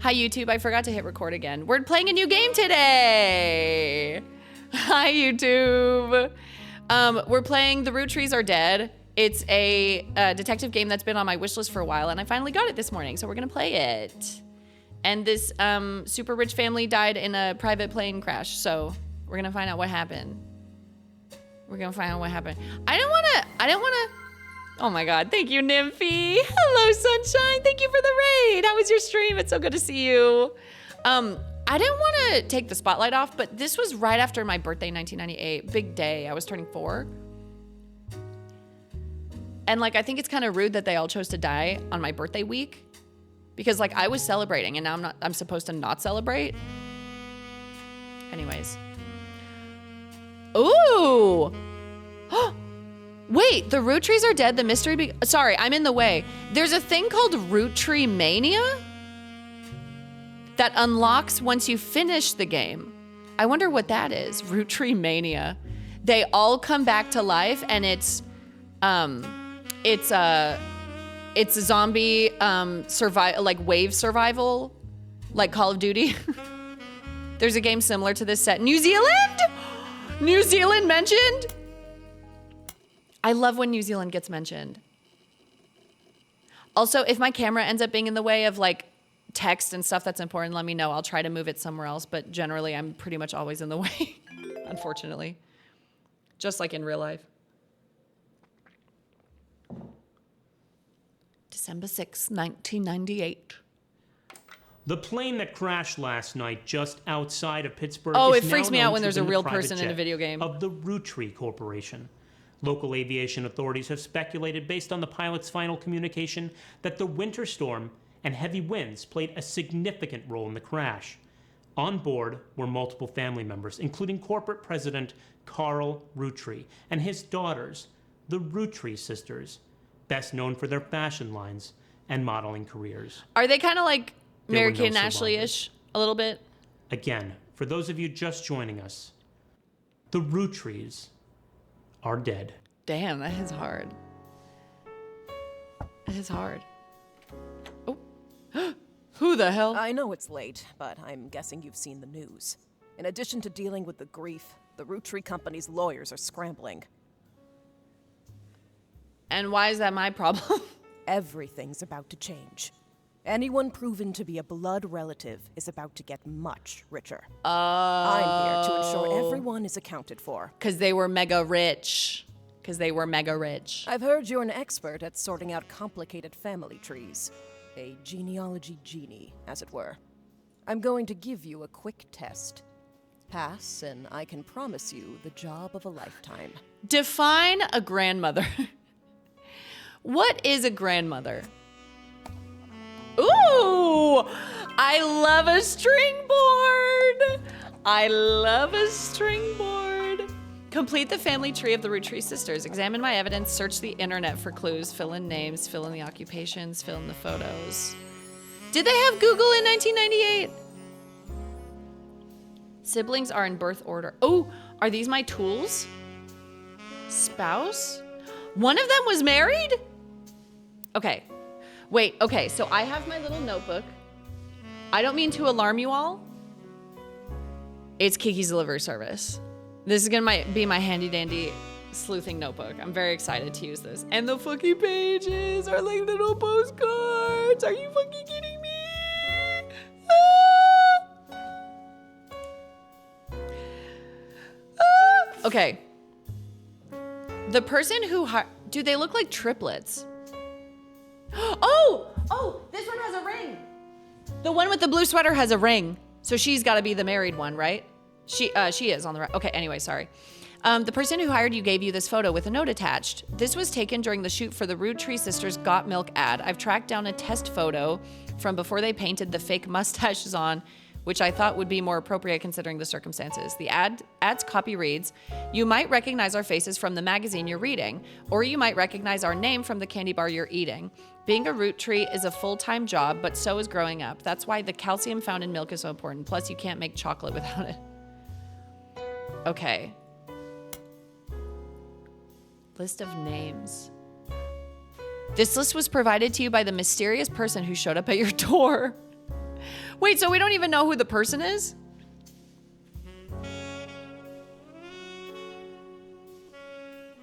Hi, YouTube. I forgot to hit record again. We're playing a new game today. Hi, YouTube. We're playing The Roottrees Are Dead. It's a detective game that's been on my wish list for a while, and I finally got it this morning, so we're going to play it. And this super rich family died in a private plane crash, so we're going to find out what happened. I don't want to... Oh my God, thank you, Nymphy. Hello, Sunshine. Thank you for the raid. How was your stream? It's so good to see you. I didn't want to take the spotlight off, but this was right after my birthday, 1998. Big day. I was turning 4. And like, I think it's kind of rude that they all chose to die on my birthday week, because like I was celebrating and now I'm supposed to not celebrate. Anyways. Ooh. Wait, the Roottrees Are Dead, the mystery sorry, I'm in the way. There's a thing called Root Tree Mania that unlocks once you finish the game. I wonder what that is. Root Tree Mania. They all come back to life, and it's a zombie like wave survival, like Call of Duty. There's a game similar to this set. New Zealand? New Zealand mentioned? I love when New Zealand gets mentioned. Also, if my camera ends up being in the way of like text and stuff that's important, let me know. I'll try to move it somewhere else, but generally I'm pretty much always in the way, unfortunately. Just like in real life. December 6, 1998. The plane that crashed last night just outside of Pittsburgh it freaks me out when there's a real person in a video game. Of the Roottrees Corporation. Local aviation authorities have speculated, based on the pilot's final communication, that the winter storm and heavy winds played a significant role in the crash. On board were multiple family members, including corporate president Carl Roottree and his daughters, the Roottrees sisters, best known for their fashion lines and modeling careers. Are they kind of like Mary-Kate and Ashley-ish a little bit? Again, for those of you just joining us, the Roottrees are dead. Damn, that is hard. That is hard. Oh. Who the hell? I know it's late, but I'm guessing you've seen the news. In addition to dealing with the grief, the Roottrees Company's lawyers are scrambling. And why is that my problem? Everything's about to change. Anyone proven to be a blood relative is about to get much richer. I'm here to ensure everyone is accounted for. Because they were mega rich. I've heard you're an expert at sorting out complicated family trees. A genealogy genie, as it were. I'm going to give you a quick test. Pass, and I can promise you the job of a lifetime. Define a grandmother. What is a grandmother? Ooh, I love a string board. Complete the family tree of the Roottrees sisters. Examine my evidence, search the internet for clues, fill in names, fill in the occupations, fill in the photos. Did they have Google in 1998? Siblings are in birth order. Oh, are these my tools? Spouse? One of them was married? Okay. Wait, okay, so I have my little notebook. I don't mean to alarm you all. It's Kiki's Delivery Service. This is gonna be my handy dandy sleuthing notebook. I'm very excited to use this. And the fucking pages are like little postcards. Are you fucking kidding me? Okay. The person who do they look like triplets? Oh, this one has a ring. The one with the blue sweater has a ring. So she's got to be the married one, right? She is on the right. Okay, anyway, sorry. The person who hired you gave you this photo with a note attached. This was taken during the shoot for the Roottrees Sisters Got Milk ad. I've tracked down a test photo from before they painted the fake mustaches on, which I thought would be more appropriate considering the circumstances. The ad's copy reads, "You might recognize our faces from the magazine you're reading, or you might recognize our name from the candy bar you're eating. Being a root tree is a full-time job, but so is growing up. That's why the calcium found in milk is so important. Plus, you can't make chocolate without it." Okay. List of names. This list was provided to you by the mysterious person who showed up at your door. Wait, so we don't even know who the person is?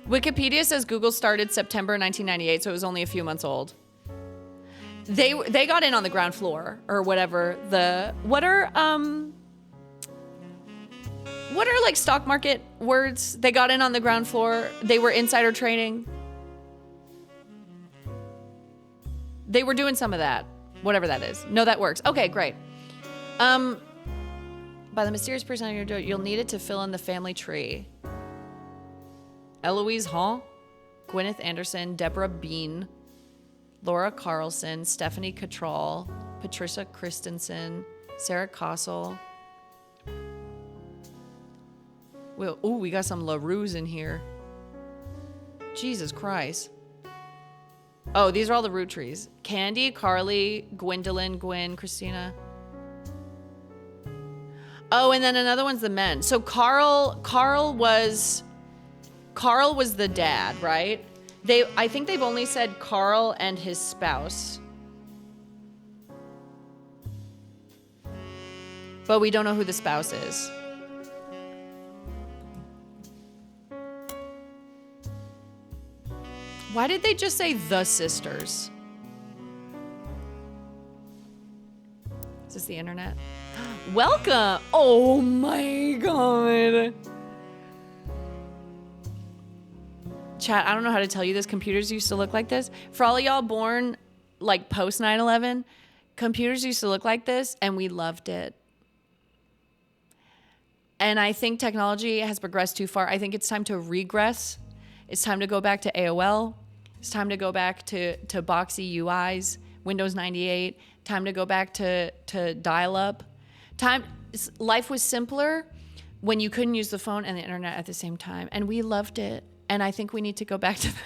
Wikipedia says Google started September 1998, so it was only a few months old. They got in on the ground floor or whatever. What are like stock market words? They got in on the ground floor. They were insider trading. They were doing some of that, whatever that is. No, that works. Okay, great. By the mysterious person on your door, you'll need it to fill in the family tree. Eloise Hall, Gwyneth Anderson, Deborah Bean, Laura Carlson, Stephanie Cattrall, Patricia Christensen, Sarah Kossel. We got some LaRues in here. Jesus Christ. Oh, these are all the Roottrees. Candy, Carly, Gwendolyn, Gwen, Christina. Oh, and then another one's the men. So Carl was the dad, right? I think they've only said Carl and his spouse. But we don't know who the spouse is. Why did they just say the sisters? Is this the internet? Welcome! Oh my god. Chat, I don't know how to tell you this. Computers used to look like this. For all of y'all born like post 9/11, computers used to look like this and we loved it. And I think technology has progressed too far. I think it's time to regress. It's time to go back to AOL. It's time to go back to boxy UIs, Windows 98. Time to go back to dial-up. Life was simpler when you couldn't use the phone and the internet at the same time. And we loved it. And I think we need to go back to that.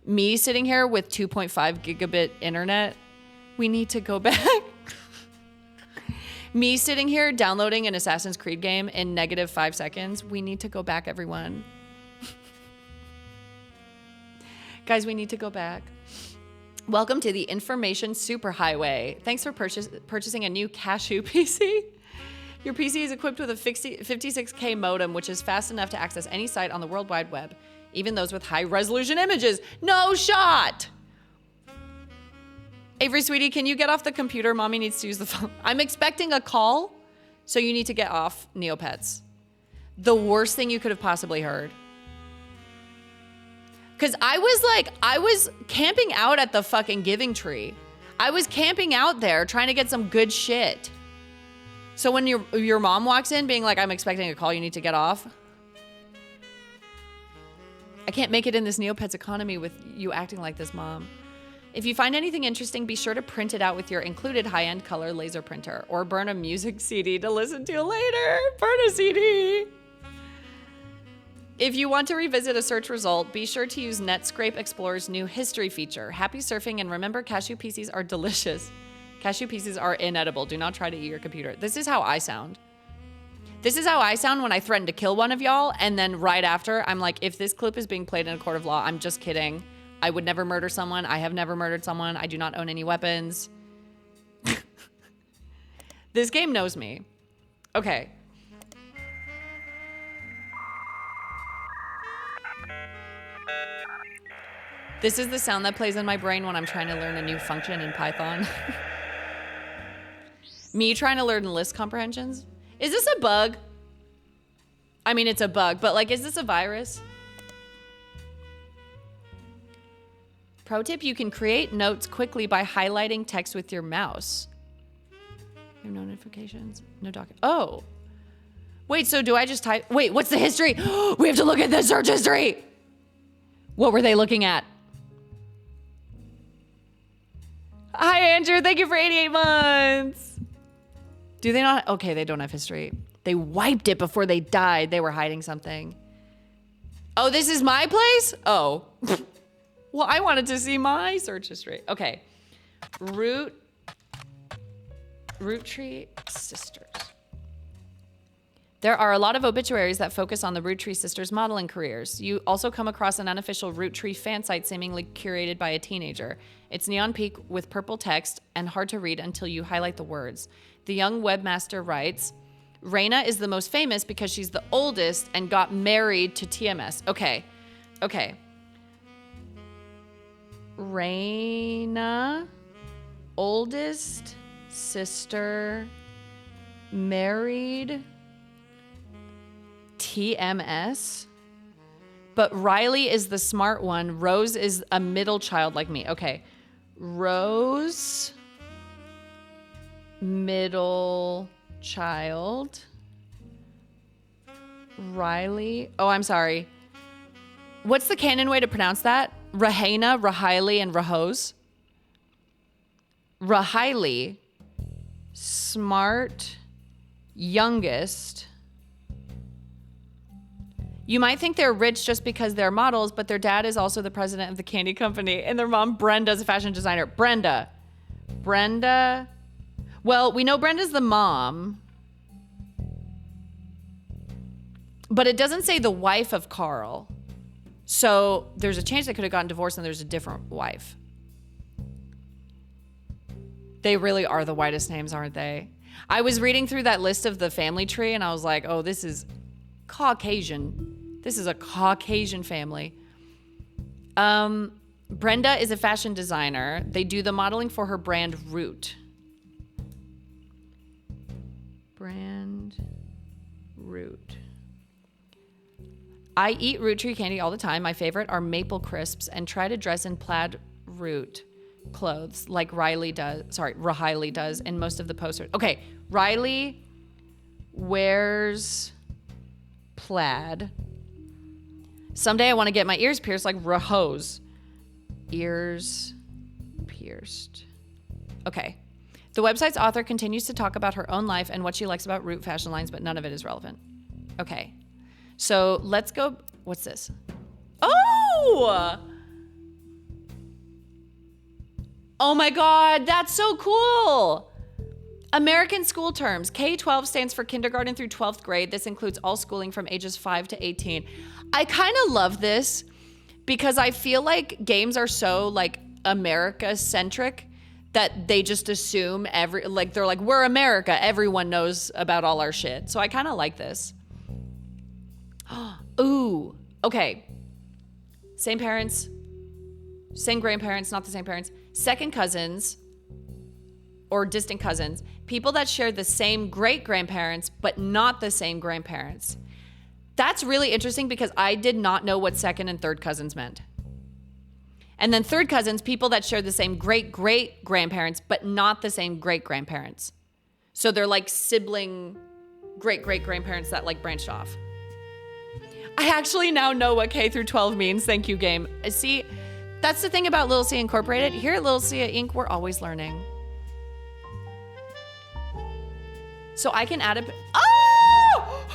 Me sitting here with 2.5 gigabit internet, we need to go back. Me sitting here downloading an Assassin's Creed game in -5 seconds, we need to go back, everyone. Guys, we need to go back. Welcome to the information superhighway. Thanks for purchasing a new Cashew PC. Your PC is equipped with a 56K modem, which is fast enough to access any site on the World Wide Web, even those with high-resolution images. No shot! Avery, sweetie, can you get off the computer? Mommy needs to use the phone. I'm expecting a call, so you need to get off Neopets. The worst thing you could have possibly heard. Because I was camping out at the fucking Giving Tree. I was camping out there trying to get some good shit. So when your mom walks in being like, I'm expecting a call, you need to get off. I can't make it in this Neopets economy with you acting like this, Mom. If you find anything interesting, be sure to print it out with your included high-end color laser printer or burn a music CD to listen to later. Burn a CD. If you want to revisit a search result, be sure to use Netscape Explorer's new history feature. Happy surfing, and remember, cashew PCs are delicious. Cashew pieces are inedible. Do not try to eat your computer. This is how I sound. This is how I sound when I threaten to kill one of y'all, and then right after, I'm like, if this clip is being played in a court of law, I'm just kidding. I would never murder someone. I have never murdered someone. I do not own any weapons. This game knows me. Okay. This is the sound that plays in my brain when I'm trying to learn a new function in Python. Me trying to learn list comprehensions. Is this a bug? I mean, it's a bug, but like, is this a virus? Pro tip, you can create notes quickly by highlighting text with your mouse. No notifications, no document. Oh. Wait, so do I just type? Wait, what's the history? We have to look at the search history. What were they looking at? Hi, Andrew. Thank you for 88 months. Do they not? Okay, they don't have history. They wiped it before they died. They were hiding something. Oh, this is my place? Oh. Well, I wanted to see my search history. Okay. Roottrees Sisters. There are a lot of obituaries that focus on the Roottrees sisters' modeling careers. You also come across an unofficial Roottree fan site seemingly curated by a teenager. It's neon pink with purple text and hard to read until you highlight the words. The young webmaster writes, Raina is the most famous because she's the oldest and got married to TMS. Okay. Raina, oldest sister, married TMS. But Riley is the smart one. Rose is a middle child like me. Okay. Rose, middle child. Riley. Oh, I'm sorry. What's the canon way to pronounce that? Rahaina, Rahiley, and Rahose. Rahiley, smart, youngest. You might think they're rich just because they're models, but their dad is also the president of the candy company, and their mom, Brenda, is a fashion designer. Brenda. Well, we know Brenda's the mom, but it doesn't say the wife of Carl. So there's a chance they could have gotten divorced and there's a different wife. They really are the whitest names, aren't they? I was reading through that list of the family tree and I was like, oh, this is Caucasian. This is a Caucasian family. Brenda is a fashion designer. They do the modeling for her brand Root. Brand Root. I eat Root Tree candy all the time. My favorite are maple crisps and try to dress in plaid root clothes like Riley does in most of the posters. Okay, Riley wears plaid. Someday I want to get my ears pierced like Rahose. Ears pierced. Okay. The website's author continues to talk about her own life and what she likes about Root fashion lines, but none of it is relevant. Okay. So let's go. What's this? Oh! Oh my God, that's so cool. American school terms. K-12 stands for kindergarten through 12th grade. This includes all schooling from ages 5 to 18. I kind of love this because I feel like games are so like America-centric that they just assume they're like, we're America. Everyone knows about all our shit. So I kind of like this. Ooh, okay. Same parents, same grandparents, not the same parents. Second cousins or distant cousins. People that share the same great-grandparents, but not the same grandparents. That's really interesting because I did not know what second and third cousins meant. And then third cousins, people that share the same great-great-grandparents, but not the same great-grandparents. So they're like sibling great-great-grandparents that like branched off. I actually now know what K through 12 means. Thank you, game. See, that's the thing about Little Siha Incorporated. Here at Little Siha Inc., we're always learning. So I can add a... Oh!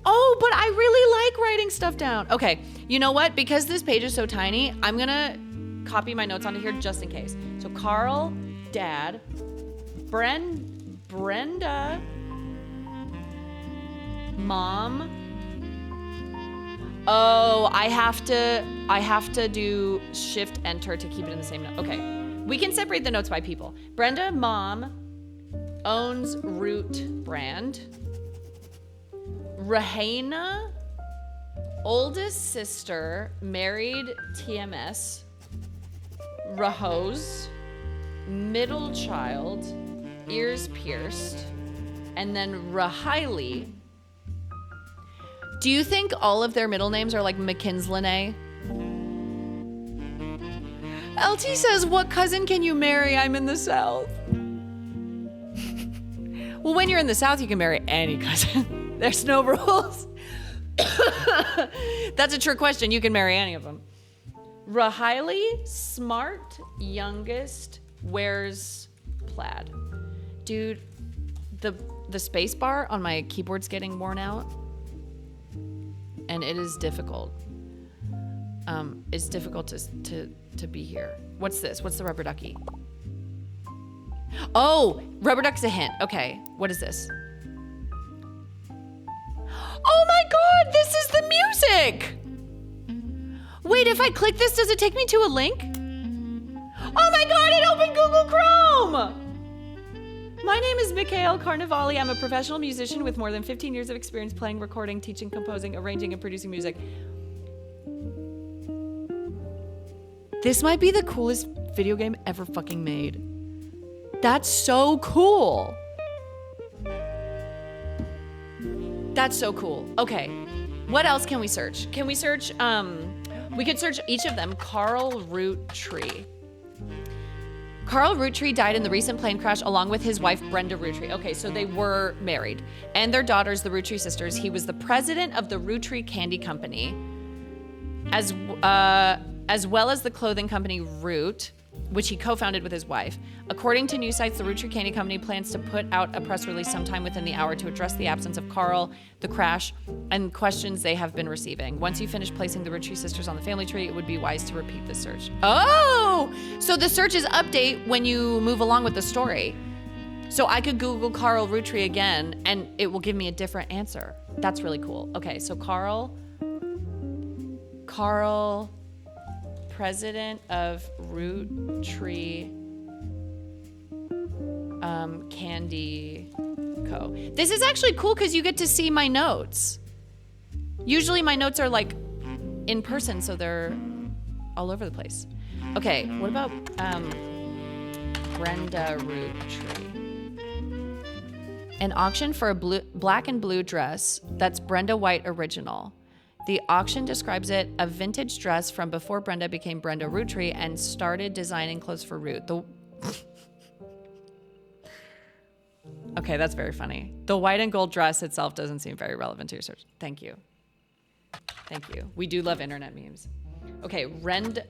Oh, but I really like writing stuff down. Okay, you know what? Because this page is so tiny, I'm gonna copy my notes onto here just in case. So Carl, Dad, Brenda, Mom. Oh, I have to do Shift Enter to keep it in the same note. Okay, we can separate the notes by people. Brenda, Mom, owns Root brand. Rahaina, oldest sister, married TMS. Rahose, middle child, ears pierced. And then Rahiley. Do you think all of their middle names are like McKinsley? LT says, what cousin can you marry? I'm in the South. Well, when you're in the South, you can marry any cousin. There's no rules. That's a trick question. You can marry any of them. Rahiley, smart, youngest, wears plaid. Dude, the space bar on my keyboard's getting worn out. And it is difficult. It's difficult to be here. What's this? What's the rubber ducky? Oh, rubber duck's a hint. Okay, what is this? God, this is the music. Wait, if I click this, does it take me to a link? Oh my God, it opened Google Chrome. My name is Mikhail Carnivali. I'm a professional musician with more than 15 years of experience playing, recording, teaching, composing, arranging, and producing music. This might be the coolest video game ever fucking made. That's so cool. That's so cool. Okay, what else can we search? Can we search, we could search each of them. Carl Roottrees. Carl Roottrees died in the recent plane crash along with his wife, Brenda Roottrees. Okay, so they were married. And their daughters, the Roottrees sisters. He was the president of the Roottrees Candy Company, as well as the clothing company Root, which he co-founded with his wife. According to news sites, the Roottrees Candy Company plans to put out a press release sometime within the hour to address the absence of Carl, the crash, and questions they have been receiving. Once you finish placing the Roottrees sisters on the family tree, it would be wise to repeat the search. Oh, so the searches update when you move along with the story. So I could Google Carl Roottrees again, and it will give me a different answer. That's really cool. Okay, so Carl, president of Roottrees Candy Co. This is actually cool because you get to see my notes. Usually my notes are like in person, so they're all over the place. Okay, what about Brenda Roottrees? An auction for a black and blue dress that's Brenda White original. The auction describes it a vintage dress from before Brenda became Brenda Roottrees and started designing clothes for Root. Okay, that's very funny. The white and gold dress itself doesn't seem very relevant to your search. Thank you. Thank you. We do love internet memes. Okay, Raina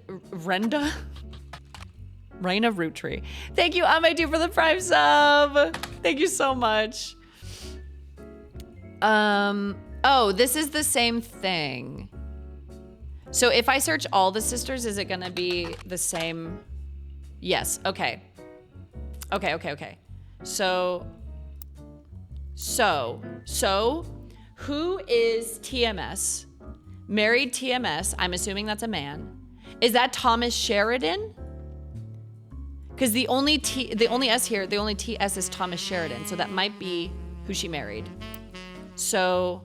Roottrees. Thank you, Amadou, for the Prime sub. Thank you so much. Oh, this is the same thing. So if I search all the sisters, is it gonna be the same? Yes, okay. Okay. So, who is TMS? Married TMS, I'm assuming that's a man. Is that Thomas Sheridan? Because the only S here, the only TS is Thomas Sheridan, so that might be who she married. So,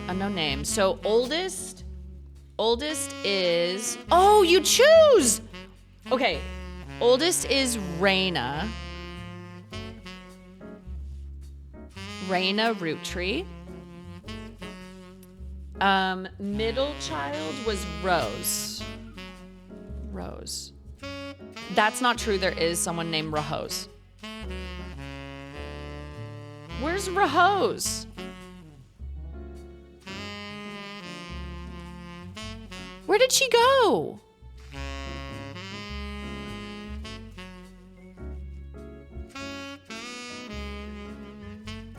unknown name. So oldest is, oh, you choose! Okay, oldest is Raina Roottrees. Middle child was Rose. That's not true. There is someone named Rahose. Where's Rahose? Where did she go?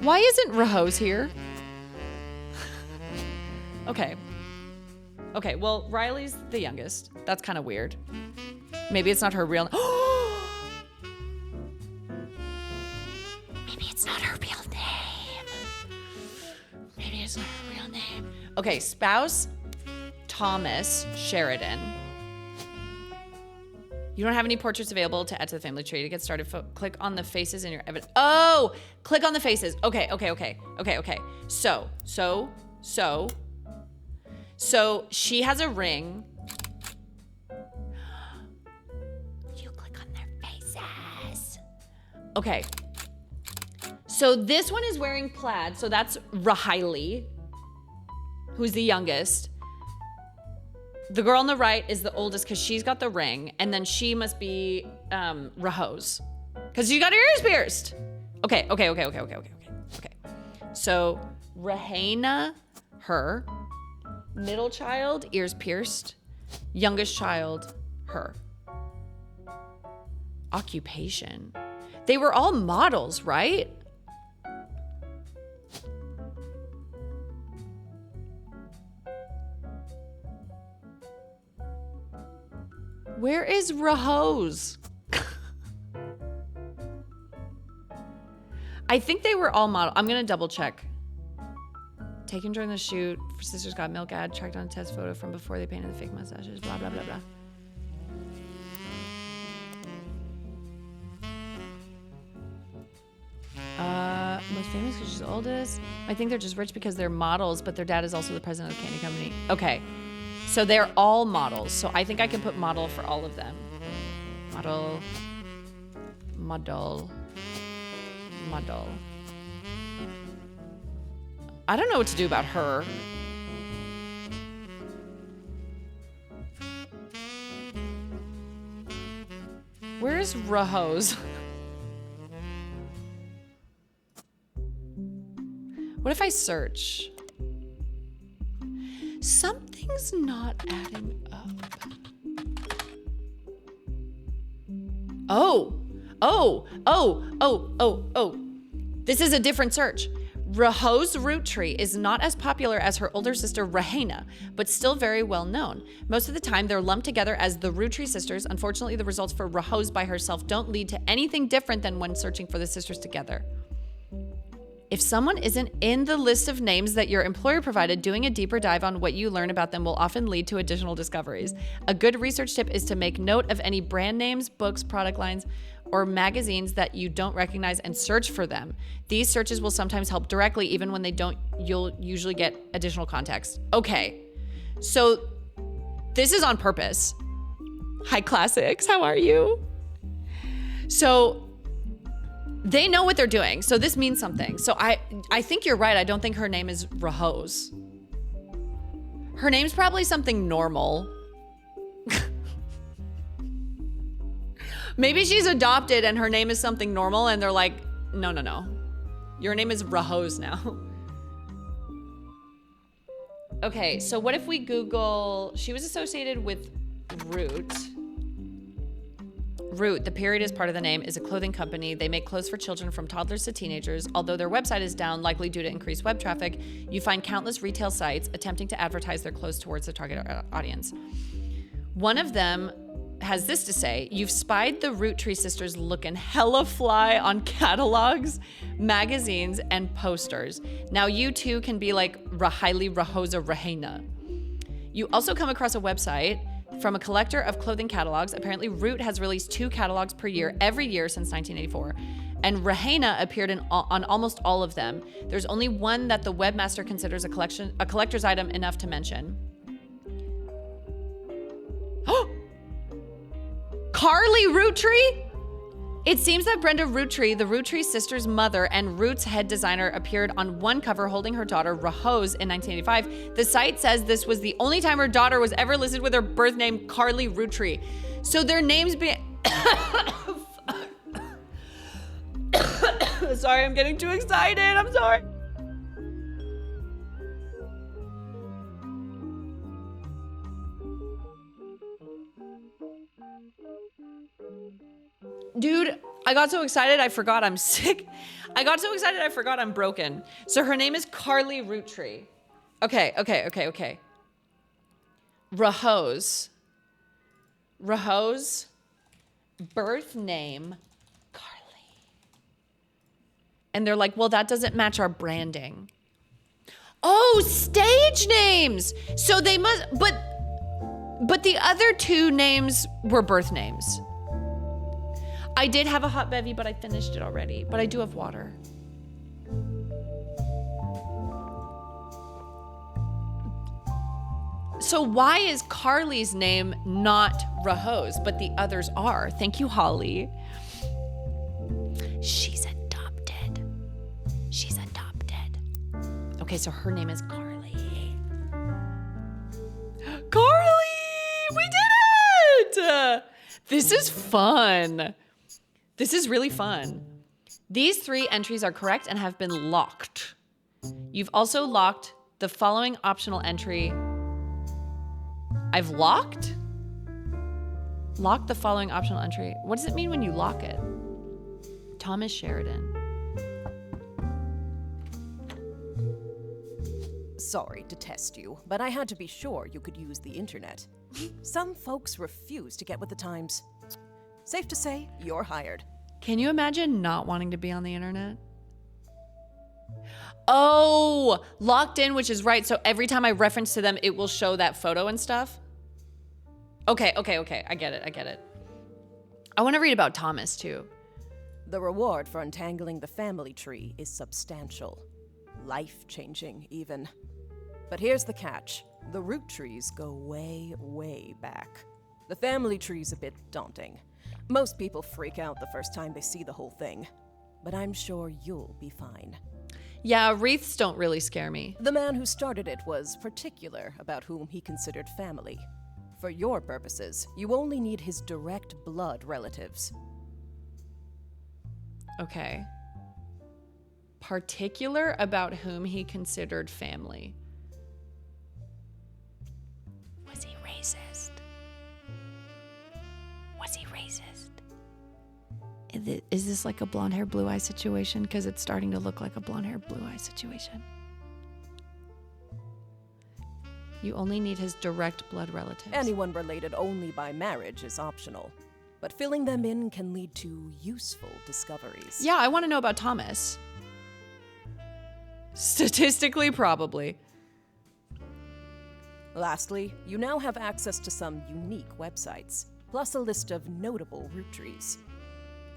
Why isn't Rahose here? Okay, well, Riley's the youngest. That's kind of weird. Maybe it's not her real name. Maybe it's not her real name. Okay, spouse, Thomas Sheridan. You don't have any portraits available to add to the family tree. To get started, click on the faces in your evidence. Oh, click on the faces. Okay. So she has a ring. You click on their faces. Okay. So this one is wearing plaid. So that's Rahiley, who's the youngest. The girl on the right is the oldest because she's got the ring. And then she must be Rahose because you got her ears pierced. Okay. So Rahaina, her. Middle child, ears pierced. Youngest child, her. Occupation. They were all models, right? Where is Rahose? I think they were all model. I'm gonna double check. Taken during the shoot for Sisters Got Milk ad, tracked on a test photo from before they painted the fake mustaches, blah, blah, blah, blah. Most famous because she's the oldest. I think they're just rich because they're models, but their dad is also the president of the candy company. Okay, so they're all models. So I think I can put model for all of them. Model. I don't know what to do about her. Where's Rahose? What if I search? Something's not adding up. Oh. This is a different search. Rahose Roottrees is not as popular as her older sister Rahena, but still very well known. Most of the time, they're lumped together as the Roottrees sisters. Unfortunately, the results for Rahose by herself don't lead to anything different than when searching for the sisters together. If someone isn't in the list of names that your employer provided, doing a deeper dive on what you learn about them will often lead to additional discoveries. A good research tip is to make note of any brand names, books, product lines, or magazines that you don't recognize and search for them. These searches will sometimes help directly, even when they don't, you'll usually get additional context. Okay, so this is on purpose. Hi, Classics, how are you? So they know what they're doing, so this means something. So I think you're right. I don't think her name is Rahose. Her name's probably something normal. Maybe she's adopted and her name is something normal and they're like, no. Your name is Rahose now. Okay, so what if we Google, she was associated with Root. Root, the period is part of the name, is a clothing company. They make clothes for children from toddlers to teenagers. Although their website is down, likely due to increased web traffic, you find countless retail sites attempting to advertise their clothes towards the target audience. One of them has this to say: you've spied the Roottrees sisters looking hella fly on catalogs, magazines, and posters. Now you too can be like Rahiley Rahosa Rahena. You also come across a website from a collector of clothing catalogs. Apparently, Root has released 2 catalogs per year, every year since 1984. And Rahena appeared on almost all of them. There's only one that the webmaster considers a collector's item enough to mention. Carly Roottree? It seems that Brenda Roottree, the Roottree sisters' mother and Root's head designer, appeared on one cover holding her daughter Rahose in 1985. The site says this was the only time her daughter was ever listed with her birth name, Carly Roottree. So their names Sorry, I'm getting too excited. I'm sorry. Dude, I got so excited I forgot I'm sick. I got so excited I forgot I'm broken. So her name is Carly Roottree. Okay. Rahose, birth name, Carly. And they're like, well, that doesn't match our branding. Oh, stage names. So they must, but the other 2 names were birth names. I did have a hot bevy, but I finished it already. But I do have water. So why is Carly's name not Rahose, but the others are? Thank you, Holly. She's adopted. Okay, so her name is Carly. Carly! We did it! This is fun. This is really fun. These 3 entries are correct and have been locked. You've also locked the following optional entry. I've locked? Locked the following optional entry. What does it mean when you lock it? Thomas Sheridan. Sorry to test you, but I had to be sure you could use the internet. Some folks refuse to get with the times. Safe to say, you're hired. Can you imagine not wanting to be on the internet? Oh, locked in, which is right. So every time I reference to them, it will show that photo and stuff. Okay. I get it. I want to read about Thomas too. The reward for untangling the family tree is substantial. Life-changing, even. But here's the catch. The root trees go way, way back. The family tree's a bit daunting. Most people freak out the first time they see the whole thing. But I'm sure you'll be fine. Yeah, wreaths don't really scare me. The man who started it was particular about whom he considered family. For your purposes, you only need his direct blood relatives. Okay. Particular about whom he considered family. Was he racist? Is this like a blonde hair, blue eye situation? Because it's starting to look like a blonde hair, blue eye situation. You only need his direct blood relatives. Anyone related only by marriage is optional, but filling them in can lead to useful discoveries. Yeah, I want to know about Thomas. Statistically, probably. Lastly, you now have access to some unique websites, plus a list of notable root trees.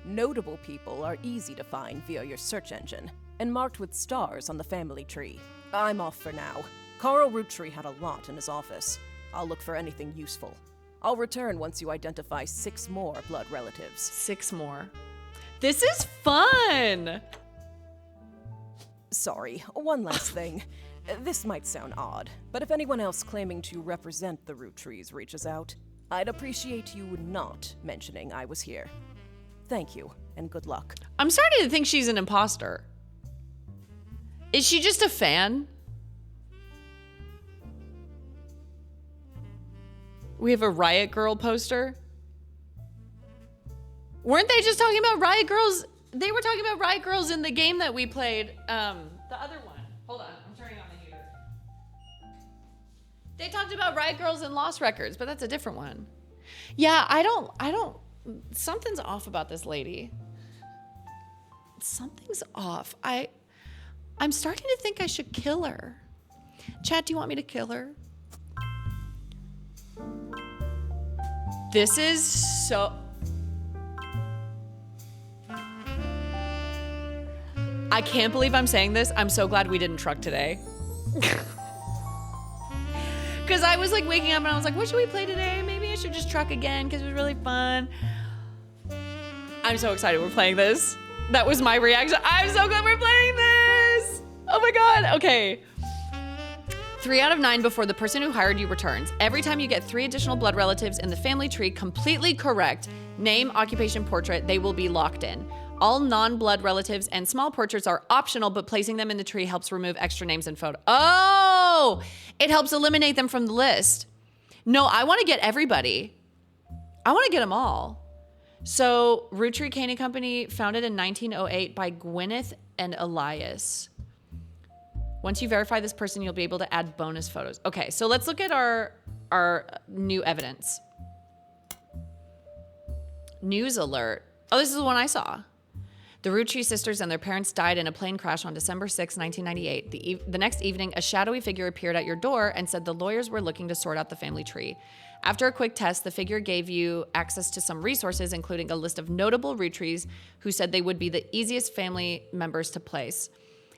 Notable people are easy to find via your search engine, and marked with stars on the family tree. I'm off for now. Carl Roottree had a lot in his office. I'll look for anything useful. I'll return once you identify 6 more blood relatives. 6 more. This is fun! Sorry, one last thing. This might sound odd, but if anyone else claiming to represent the Roottrees reaches out, I'd appreciate you not mentioning I was here. Thank you, and good luck. I'm starting to think she's an imposter. Is she just a fan? We have a Riot Girl poster. Weren't they just talking about Riot Girls? They were talking about Riot Girls in the game that we played. The other one. Hold on, I'm turning on the heater. They talked about Riot Girls in Lost Records, but that's a different one. Yeah, I don't, something's off about this lady. Something's off. I'm starting to think I should kill her. Chat, do you want me to kill her? This is so... I can't believe I'm saying this. I'm so glad we didn't truck today. Because I was like waking up and I was like, what should we play today? Maybe I should just truck again because it was really fun. I'm so excited we're playing this. That was my reaction. I'm so glad we're playing this. Oh my God. Okay. 3 out of 9 before the person who hired you returns. Every time you get 3 additional blood relatives in the family tree completely correct, name, occupation, portrait, they will be locked in. All non-blood relatives and small portraits are optional, but placing them in the tree helps remove extra names and photos. Oh, it helps eliminate them from the list. No, I want to get everybody. I want to get them all. So, Roottrees Canning Company, founded in 1908 by Gwyneth and Elias. Once you verify this person, you'll be able to add bonus photos. Okay, so let's look at our new evidence. News alert. Oh, this is the one I saw. The Roottrees sisters and their parents died in a plane crash on December 6, 1998. The next evening, a shadowy figure appeared at your door and said the lawyers were looking to sort out the family tree. After a quick test, the figure gave you access to some resources, including a list of notable Roottrees who said they would be the easiest family members to place.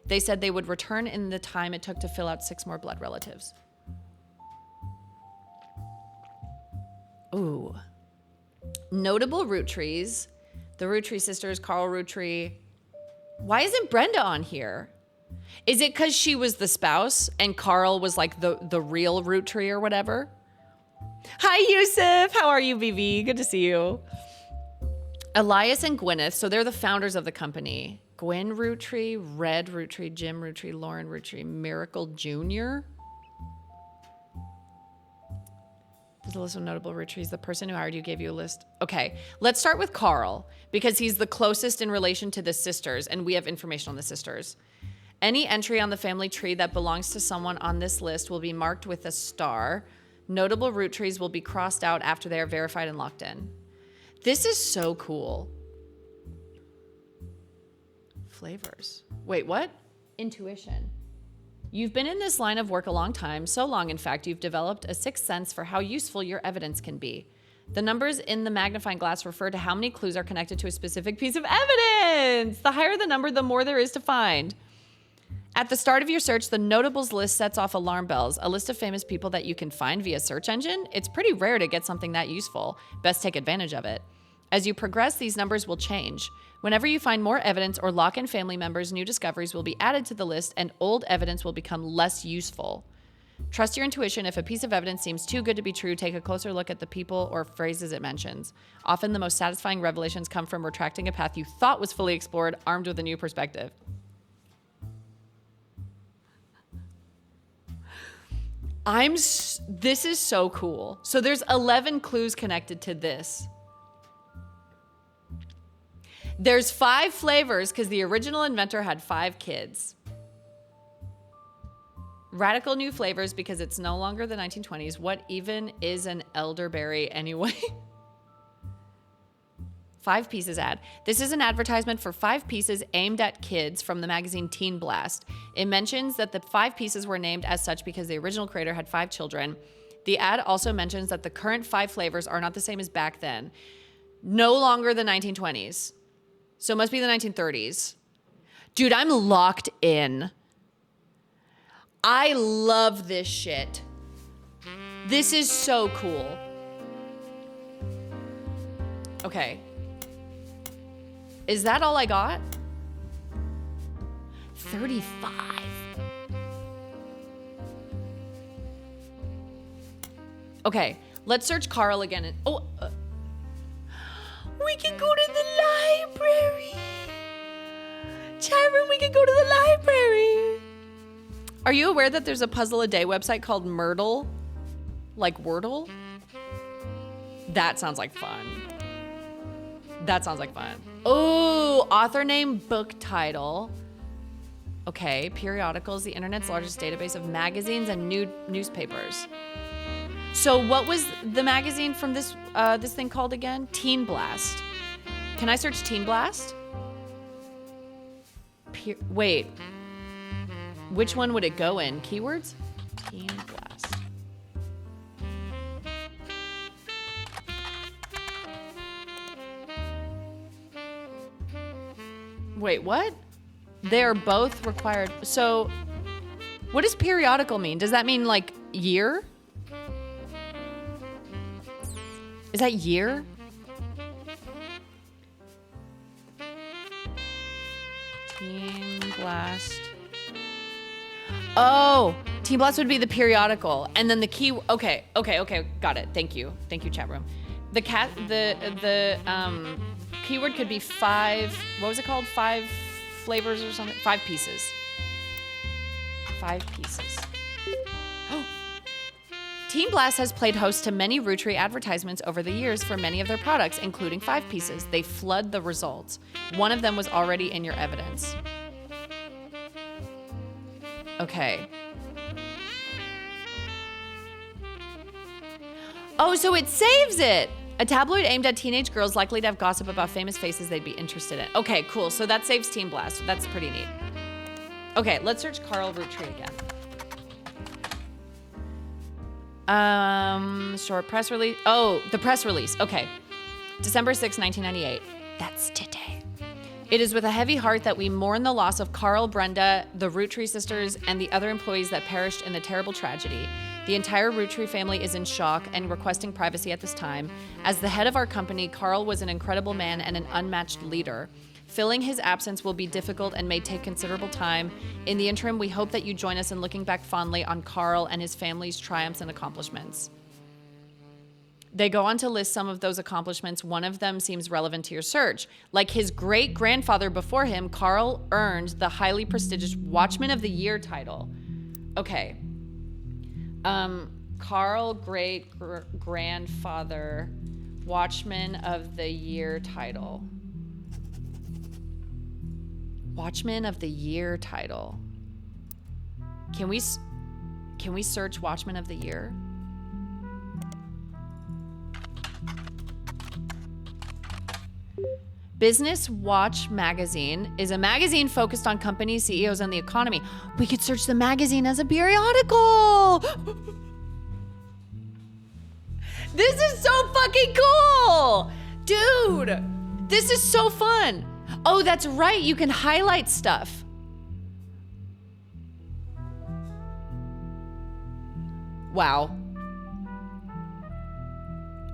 They said they would return in the time it took to fill out 6 more blood relatives. Ooh. Notable Roottrees. The Roottrees sisters, Carl Roottree. Why isn't Brenda on here? Is it because she was the spouse and Carl was like the real Roottree or whatever? Hi, Yusuf. How are you, BB? Good to see you. Elias and Gwyneth, so they're the founders of the company. Gwen Roottree, Red Roottree, Jim Roottree, Lauren Roottree, Miracle Jr. There's a list of notable Roottrees. The person who hired you gave you a list. Okay, let's start with Carl because he's the closest in relation to the sisters, and we have information on the sisters. Any entry on the family tree that belongs to someone on this list will be marked with a star. Notable Roottrees will be crossed out after they are verified and locked in. This is so cool. Flavors. Wait, what? intuition. You've been in this line of work a long time, so long, in fact, you've developed a sixth sense for how useful your evidence can be. The numbers in the magnifying glass refer to how many clues are connected to a specific piece of evidence. The higher the number, the more there is to find. At the start of your search, the notables list sets off alarm bells, a list of famous people that you can find via search engine. It's pretty rare to get something that useful. Best take advantage of it. As you progress, these numbers will change. Whenever you find more evidence or lock in family members, new discoveries will be added to the list and old evidence will become less useful. Trust your intuition. If a piece of evidence seems too good to be true, take a closer look at the people or phrases it mentions. Often the most satisfying revelations come from retracting a path you thought was fully explored, armed with a new perspective. This is so cool. So there's 11 clues connected to this. There's 5 flavors because the original inventor had 5 kids. Radical new flavors because it's no longer the 1920s. What even is an elderberry anyway? 5 pieces ad. This is an advertisement for 5 pieces aimed at kids from the magazine Teen Blast. It mentions that the 5 pieces were named as such because the original creator had 5 children. The ad also mentions that the current 5 flavors are not the same as back then. No longer the 1920s. So it must be the 1930s. Dude, I'm locked in. I love this shit. This is so cool. Okay. Is that all I got? 35. Okay, let's search Carl again. We can go to the library. Chat room, we can go to the library. Are you aware that there's a puzzle a day website called Myrtle? Like Wordle? That sounds like fun. That sounds like fun. Oh, author name, book title. Okay, periodicals, the internet's largest database of magazines and newspapers. So what was the magazine from this thing called again? Teen Blast. Can I search Teen Blast? Wait. Which one would it go in? Keywords? Teen Blast. Wait, what? They're both required. So, what does periodical mean? Does that mean like year? Is that year? Teen Blast. Oh, Teen Blast would be the periodical, and then the key. Okay, got it. Thank you, chat room. The keyword could be 5. What was it called? 5 flavors or something. 5 pieces. 5 pieces. Oh. Teen Blast has played host to many Roottrees advertisements over the years for many of their products, including 5 pieces. They flood the results. One of them was already in your evidence. Okay. Oh, so it saves it. A tabloid aimed at teenage girls likely to have gossip about famous faces they'd be interested in. Okay, cool. So that saves Teen Blast. That's pretty neat. Okay, let's search Carl Roottrees again. Short press release. Oh, the press release. Okay. December 6, 1998. That's today. It is with a heavy heart that we mourn the loss of Carl, Brenda, the Roottrees sisters, and the other employees that perished in the terrible tragedy. The entire Roottrees family is in shock and requesting privacy at this time. As the head of our company, Carl was an incredible man and an unmatched leader. Filling his absence will be difficult and may take considerable time. In the interim, we hope that you join us in looking back fondly on Carl and his family's triumphs and accomplishments. They go on to list some of those accomplishments. One of them seems relevant to your search. Like his great-grandfather before him, Carl earned the highly prestigious Watchman of the Year title. Okay. Carl, great-grandfather, Watchman of the Year title. Watchman of the Year title. Can we search Watchman of the Year? Business Watch magazine is a magazine focused on companies, CEOs, and the economy. We could search the magazine as a periodical. This is so fucking cool. Dude, this is so fun. Oh, that's right. You can highlight stuff. Wow.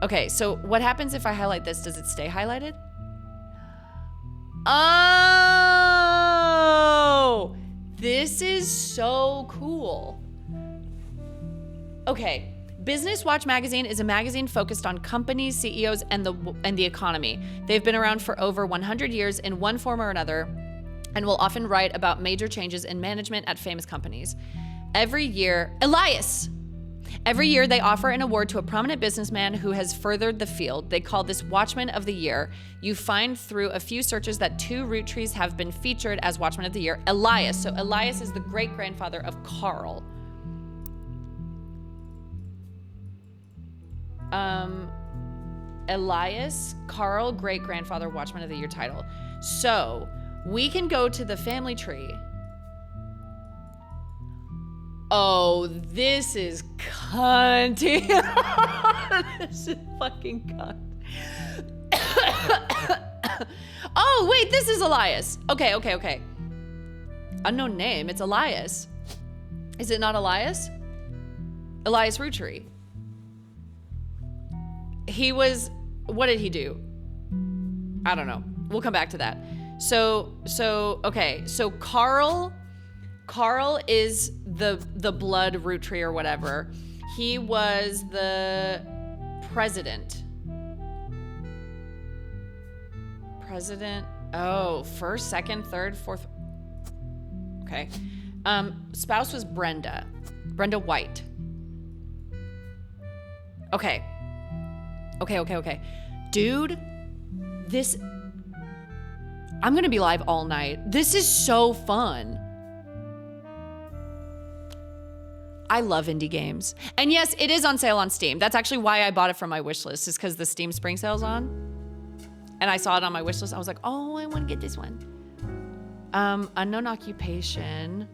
Okay, so what happens if I highlight this? Does it stay highlighted? Oh, this is so cool. Okay. Business Watch magazine is a magazine focused on companies, CEOs, and the economy. They've been around for over 100 years in one form or another, and will often write about major changes in management at famous companies. Every year, they offer an award to a prominent businessman who has furthered the field. They call this Watchman of the Year. You find through a few searches that 2 Roottrees have been featured as Watchman of the Year. Elias. So Elias is the great-grandfather of Carl. Elias, Carl, great-grandfather, Watchman of the Year title. So we can go to the family tree. Oh, this is cunt. This is fucking cunt. Oh, wait, this is Elias. Okay. Unknown name, it's Elias. Is it not Elias? Elias Roottree. What did he do? I don't know. We'll come back to that. So Carl is the blood Rootree or whatever. He was the president. Oh, first, second, third, fourth. Okay. Spouse was Brenda White. Okay. Dude, I'm gonna be live all night. This is so fun. I love indie games. And yes, it is on sale on Steam. That's actually why I bought it from my wish list, is because the Steam Spring Sale's on. And I saw it on my wish list. I was like, oh, I want to get this one. Unknown occupation.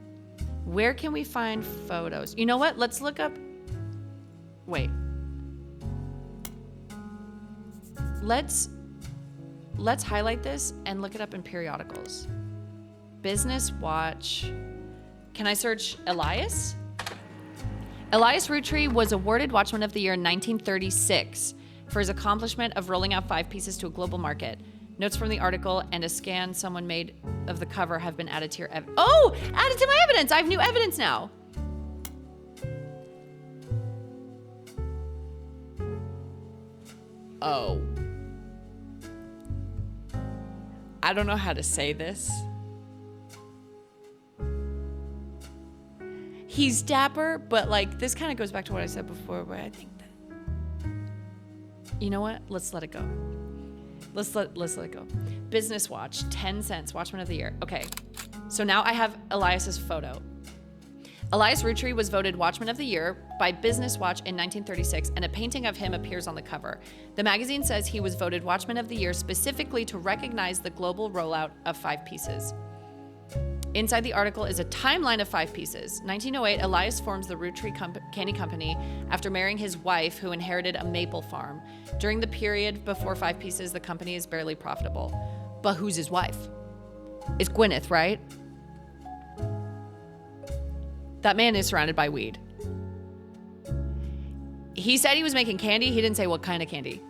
Where can we find photos? You know what? Let's look up. Wait. Let's highlight this and look it up in periodicals. Business Watch. Can I search Elias? Elias Roottree was awarded Watchman of the Year in 1936 for his accomplishment of rolling out 5 pieces to a global market. Notes from the article and a scan someone made of the cover have been added to your added to my evidence. I have new evidence now. Oh. I don't know how to say this. He's dapper, but like this kind of goes back to what I said before, where I think that, you know what? Let's let it go. Let's let it go. Business Watch, 10 cents, Watchman of the Year. Okay, so now I have Elias's photo. Elias Roottree was voted Watchman of the Year by Business Watch in 1936, and a painting of him appears on the cover. The magazine says he was voted Watchman of the Year specifically to recognize the global rollout of 5 pieces. Inside the article is a timeline of 5 pieces. 1908, Elias forms the Roottrees Candy Company after marrying his wife, who inherited a maple farm. During the period before 5 pieces, the company is barely profitable. But who's his wife? It's Gwyneth, right? That man is surrounded by weed. He said he was making candy. He didn't say what kind of candy.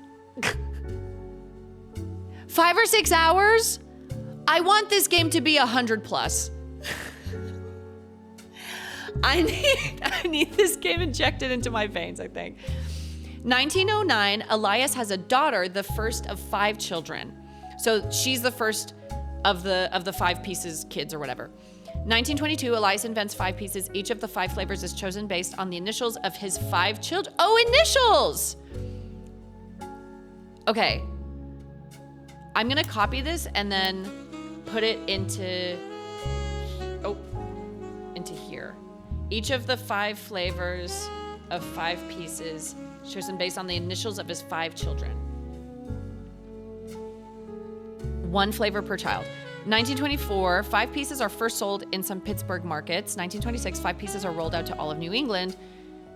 5 or 6 hours? I want this game to be 100+. I need this game injected into my veins, I think. 1909, Elias has a daughter, the first of 5 children. So she's the first of the 5 pieces kids or whatever. 1922, Elias invents 5 pieces. Each of the 5 flavors is chosen based on the initials of his 5 children. Oh, initials! Okay. I'm gonna copy this and then put it into here. Each of the 5 flavors of 5 pieces chosen based on the initials of his 5 children. 1 flavor per child. 1924, 5 pieces are first sold in some Pittsburgh markets. 1926, 5 pieces are rolled out to all of New England.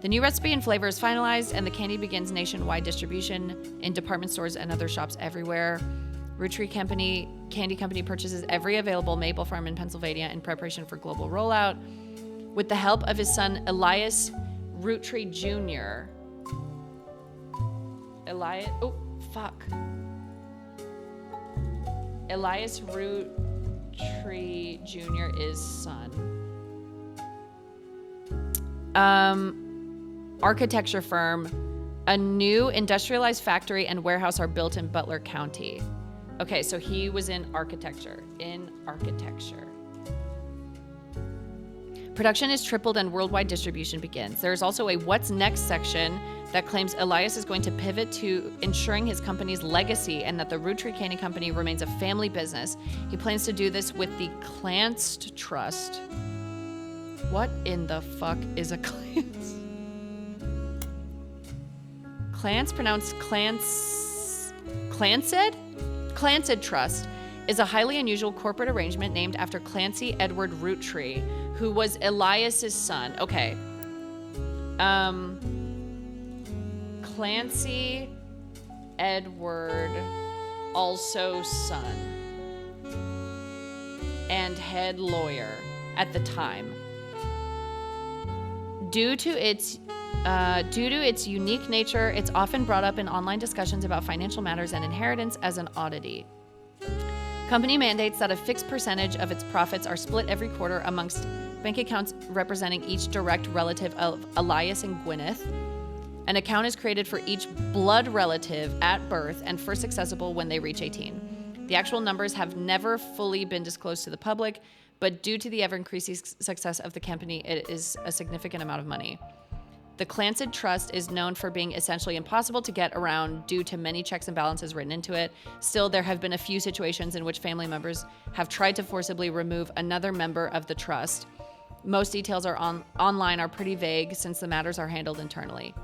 The new recipe and flavor is finalized, and the candy begins nationwide distribution in department stores and other shops everywhere. Roottrees Candy Company purchases every available maple farm in Pennsylvania in preparation for global rollout. With the help of his son, Elias Roottrees Jr. Elias Roottrees Jr. is son. Architecture firm. A new industrialized factory and warehouse are built in Butler County. Okay, so he was in architecture. Production is tripled and worldwide distribution begins. There is also a what's next section that claims Elias is going to pivot to ensuring his company's legacy and that the Roottrees Candy Company remains a family business. He plans to do this with the Clance Trust. What in the fuck is a Clance? Clance, pronounced Clanced? Clanced Trust is a highly unusual corporate arrangement named after Clancy Edward Roottrees, who was Elias's son. Okay. Clancy Edward, also son, and head lawyer at the time. Due to its unique nature, it's often brought up in online discussions about financial matters and inheritance as an oddity. Company mandates that a fixed percentage of its profits are split every quarter amongst bank accounts representing each direct relative of Elias and Gwyneth. An account is created for each blood relative at birth and first accessible when they reach 18. The actual numbers have never fully been disclosed to the public, but due to the ever-increasing success of the company, it is a significant amount of money. The Clanced Trust is known for being essentially impossible to get around due to many checks and balances written into it. Still, there have been a few situations in which family members have tried to forcibly remove another member of the trust. Most details are online are pretty vague since the matters are handled internally.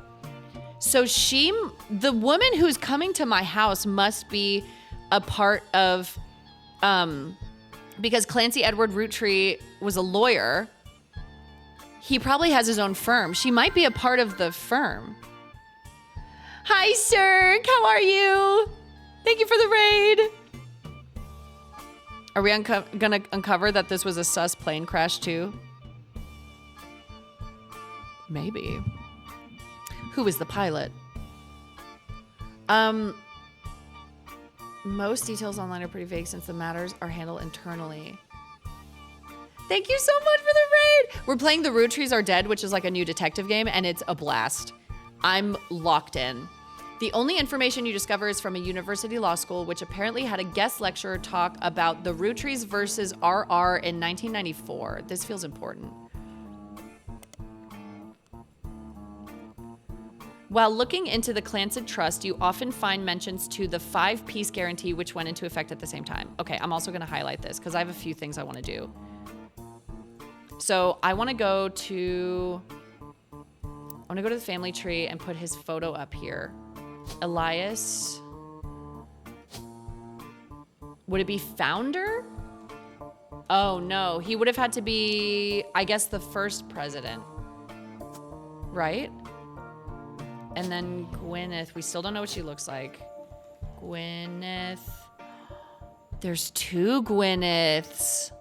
So the woman who's coming to my house must be a part of, because Clancy Edward Roottrees was a lawyer. He probably has his own firm. She might be a part of the firm. Hi, sir. How are you? Thank you for the raid. Are we gonna uncover that this was a sus plane crash too? Maybe. Who was the pilot? Most details online are pretty vague since the matters are handled internally. Thank you so much for the raid. We're playing The Roottrees Are Dead, which is like a new detective game, and it's a blast. I'm locked in. The only information you discover is from a university law school, which apparently had a guest lecturer talk about the Roottrees versus RR in 1994. This feels important. While looking into the Clanced Trust, you often find mentions to the 5-piece guarantee, which went into effect at the same time. Okay, I'm also going to highlight this because I have a few things I want to do. So I want to go to the family tree and put his photo up here. Elias. Would it be founder? Oh no, he would have had to be, I guess, the first president, right? And then Gwyneth, we still don't know what she looks like. Gwyneth. There's 2 Gwyneths.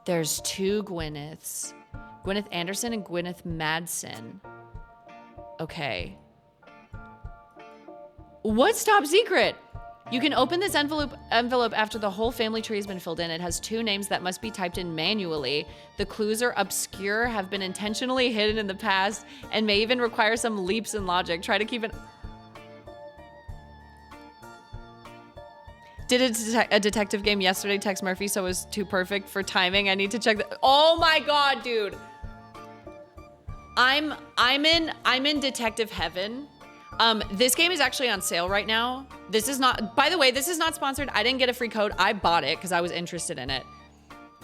There's 2 Gwyneths. Gwyneth Anderson and Gwyneth Madsen. Okay. What's top secret? You can open this envelope after the whole family tree has been filled in. It has 2 names that must be typed in manually. The clues are obscure, have been intentionally hidden in the past, and may even require some leaps in logic. Try to keep it... Did a detective game yesterday, text Murphy, so it was too perfect for timing. I need to check that. Oh my God, dude. I'm in detective heaven. This game is actually on sale right now. This is not, by the way, this is not sponsored. I didn't get a free code. I bought it because I was interested in it.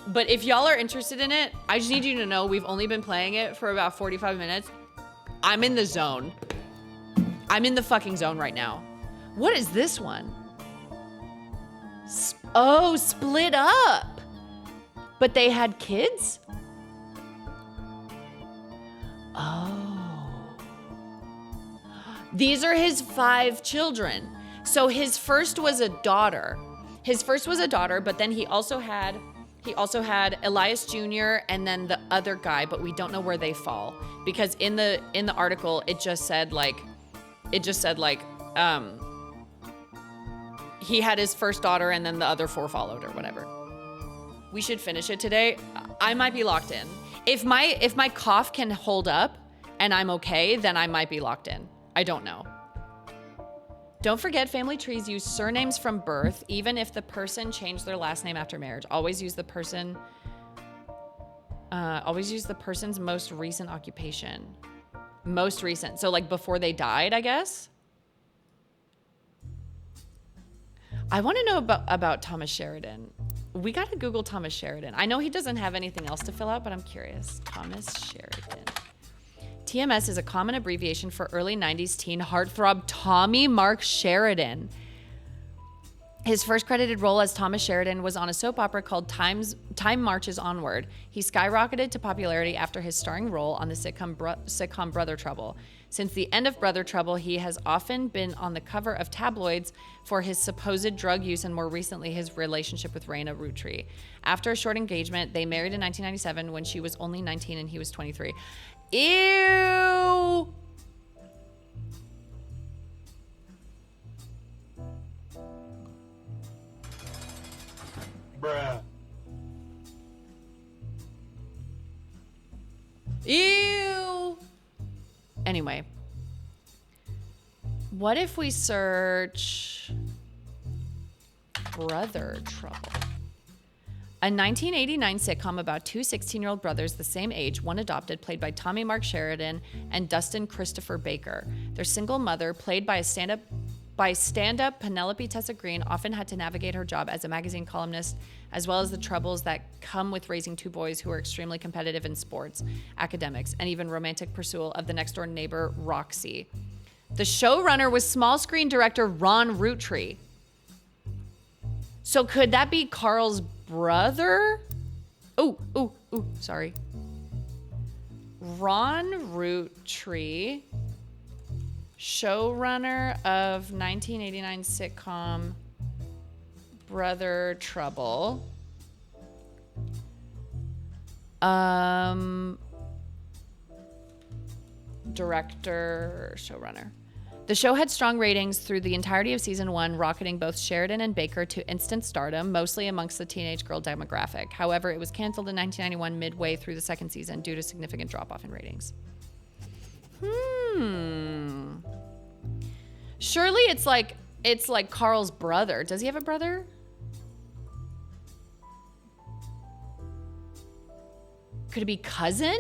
But if y'all are interested in it, I just need you to know we've only been playing it for about 45 minutes. I'm in the zone. I'm in the fucking zone right now. What is this one? Oh, split up. But they had kids? Oh. These are his 5 children. So his first was a daughter. But then he also had Elias Jr. and then the other guy, but we don't know where they fall because in the article it just said like he had his first daughter and then the other 4 followed or whatever. We should finish it today. I might be locked in. If my cough can hold up and I'm okay, then I might be locked in. I don't know. Don't forget, family trees use surnames from birth, even if the person changed their last name after marriage. Always use the person's most recent occupation. Most recent. So like before they died, I guess. I want to know about Thomas Sheridan. We got to Google Thomas Sheridan. I know he doesn't have anything else to fill out, but I'm curious. Thomas Sheridan. TMS is a common abbreviation for early 90s teen heartthrob Tommy Mark Sheridan. His first credited role as Thomas Sheridan was on a soap opera called Time Marches Onward. He skyrocketed to popularity after his starring role on the sitcom Brother Trouble. Since the end of Brother Trouble, he has often been on the cover of tabloids for his supposed drug use and more recently his relationship with Raina Roottrees. After a short engagement, they married in 1997 when she was only 19 and he was 23. Ew! Bruh. Ew! Anyway. What if we search Brother Trouble? A 1989 sitcom about 2 16-year-old brothers the same age, one adopted, played by Tommy Mark Sheridan and Dustin Christopher Baker. Their single mother, played by stand-up Penelope Tessa Green, often had to navigate her job as a magazine columnist, as well as the troubles that come with raising 2 boys who are extremely competitive in sports, academics, and even romantic pursuit of the next-door neighbor, Roxy. The showrunner was small screen director Ron Roottrees. So could that be Carl's brother? Sorry. Ron Roottrees, showrunner of 1989 sitcom Brother Trouble. Director, showrunner. The show had strong ratings through the entirety of season 1, rocketing both Sheridan and Baker to instant stardom, mostly amongst the teenage girl demographic. However, it was canceled in 1991 midway through the 2nd season due to significant drop-off in ratings. Surely it's like Carl's brother. Does he have a brother? Could it be cousin?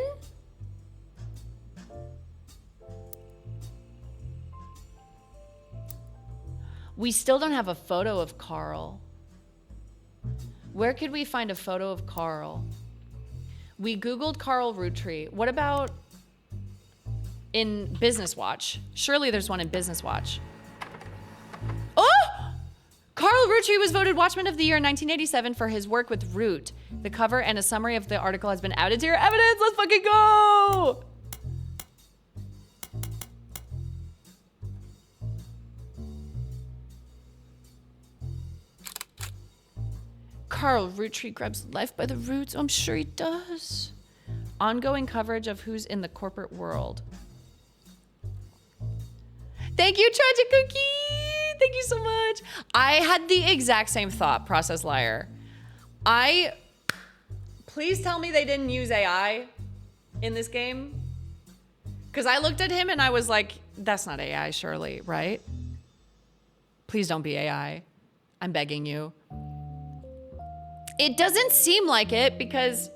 We still don't have a photo of Carl. Where could we find a photo of Carl? We Googled Carl Roottrees. What about in Business Watch? Surely there's one in Business Watch. Oh! Carl Roottrees was voted Watchman of the Year in 1987 for his work with Root. The cover and a summary of the article has been added to your evidence. Let's fucking go! Carl Roottrees grabs life by the roots. I'm sure he does. Ongoing coverage of who's in the corporate world. Thank you, Tragic Cookie. Thank you so much. I had the exact same thought process, liar. Please tell me they didn't use AI in this game. Because I looked at him and I was like, that's not AI, surely, right? Please don't be AI. I'm begging you. It doesn't seem like it because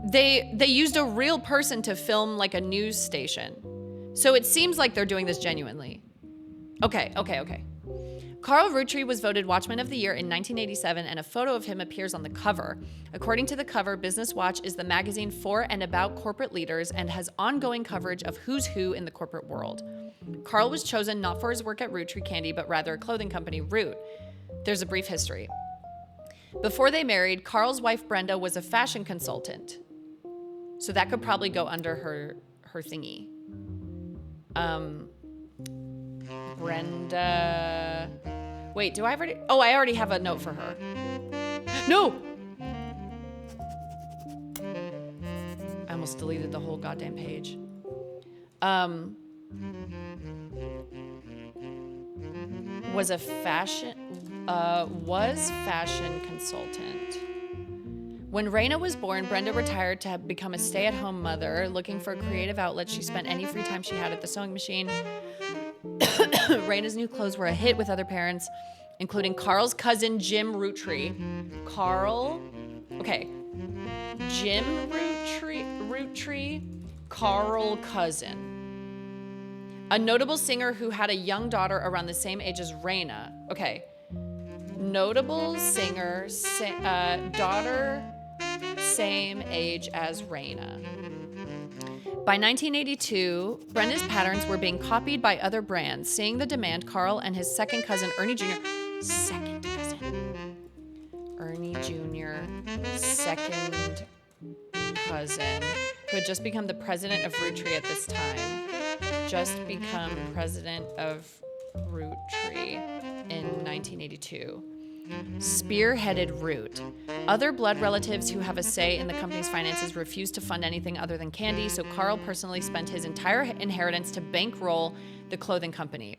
they used a real person to film like a news station. So it seems like they're doing this genuinely. Okay. Carl Roottrees was voted Watchman of the Year in 1987 and a photo of him appears on the cover. According to the cover, Business Watch is the magazine for and about corporate leaders and has ongoing coverage of who's who in the corporate world. Carl was chosen not for his work at Roottrees Candy, but rather a clothing company, Root. There's a brief history. Before they married, Carl's wife Brenda was a fashion consultant. So that could probably go under her thingy. Brenda. Wait, do I already? Oh, I already have a note for her. No! I almost deleted the whole goddamn page. Was fashion consultant. When Raina was born, Brenda retired to become a stay-at-home mother. Looking for a creative outlet, she spent any free time she had at the sewing machine. Raina's new clothes were a hit with other parents, including Carl's cousin, Jim Roottree. Jim Roottree, Carl cousin. A notable singer who had a young daughter around the same age as Raina. Okay. Notable singer, daughter, same age as Raina. By 1982, Brenda's patterns were being copied by other brands. Seeing the demand, Carl and his second cousin, Ernie Jr., second cousin, who had just become the president of Roottrees at this time, in 1982. Spearheaded Root. Other blood relatives who have a say in the company's finances refused to fund anything other than candy, so Carl personally spent his entire inheritance to bankroll the clothing company.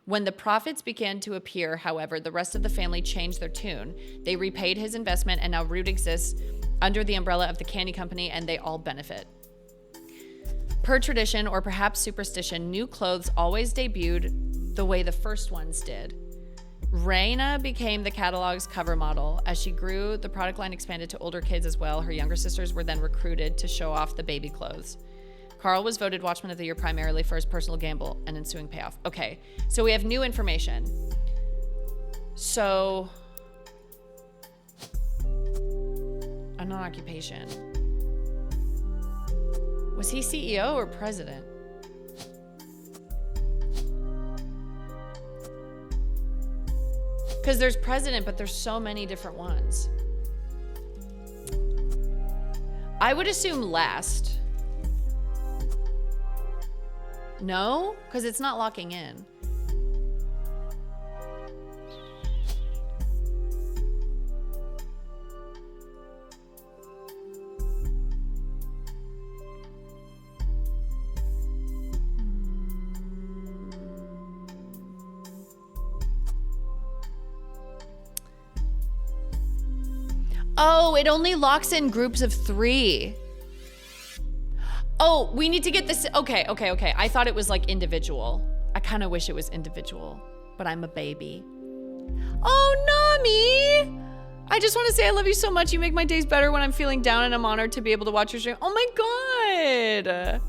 When the profits began to appear, however, the rest of the family changed their tune. They repaid his investment, and now Root exists under the umbrella of the candy company, and they all benefit. Per tradition, or perhaps superstition, new clothes always debuted the way the first ones did. Raina became the catalog's cover model. As she grew, the product line expanded to older kids as well. Her younger sisters were then recruited to show off the baby clothes. Carl was voted Watchman of the Year primarily for his personal gamble and ensuing payoff. Okay, so we have new information. So, a non-occupation. Was he CEO or president? Because there's president, but there's so many different ones. I would assume last. No? Because it's not locking in. Oh, it only locks in groups of 3. Oh, we need to get this. Okay. I thought it was like individual. I kind of wish it was individual, but I'm a baby. Oh, Nami! I just want to say I love you so much. You make my days better when I'm feeling down, and I'm honored to be able to watch your stream. Oh my God.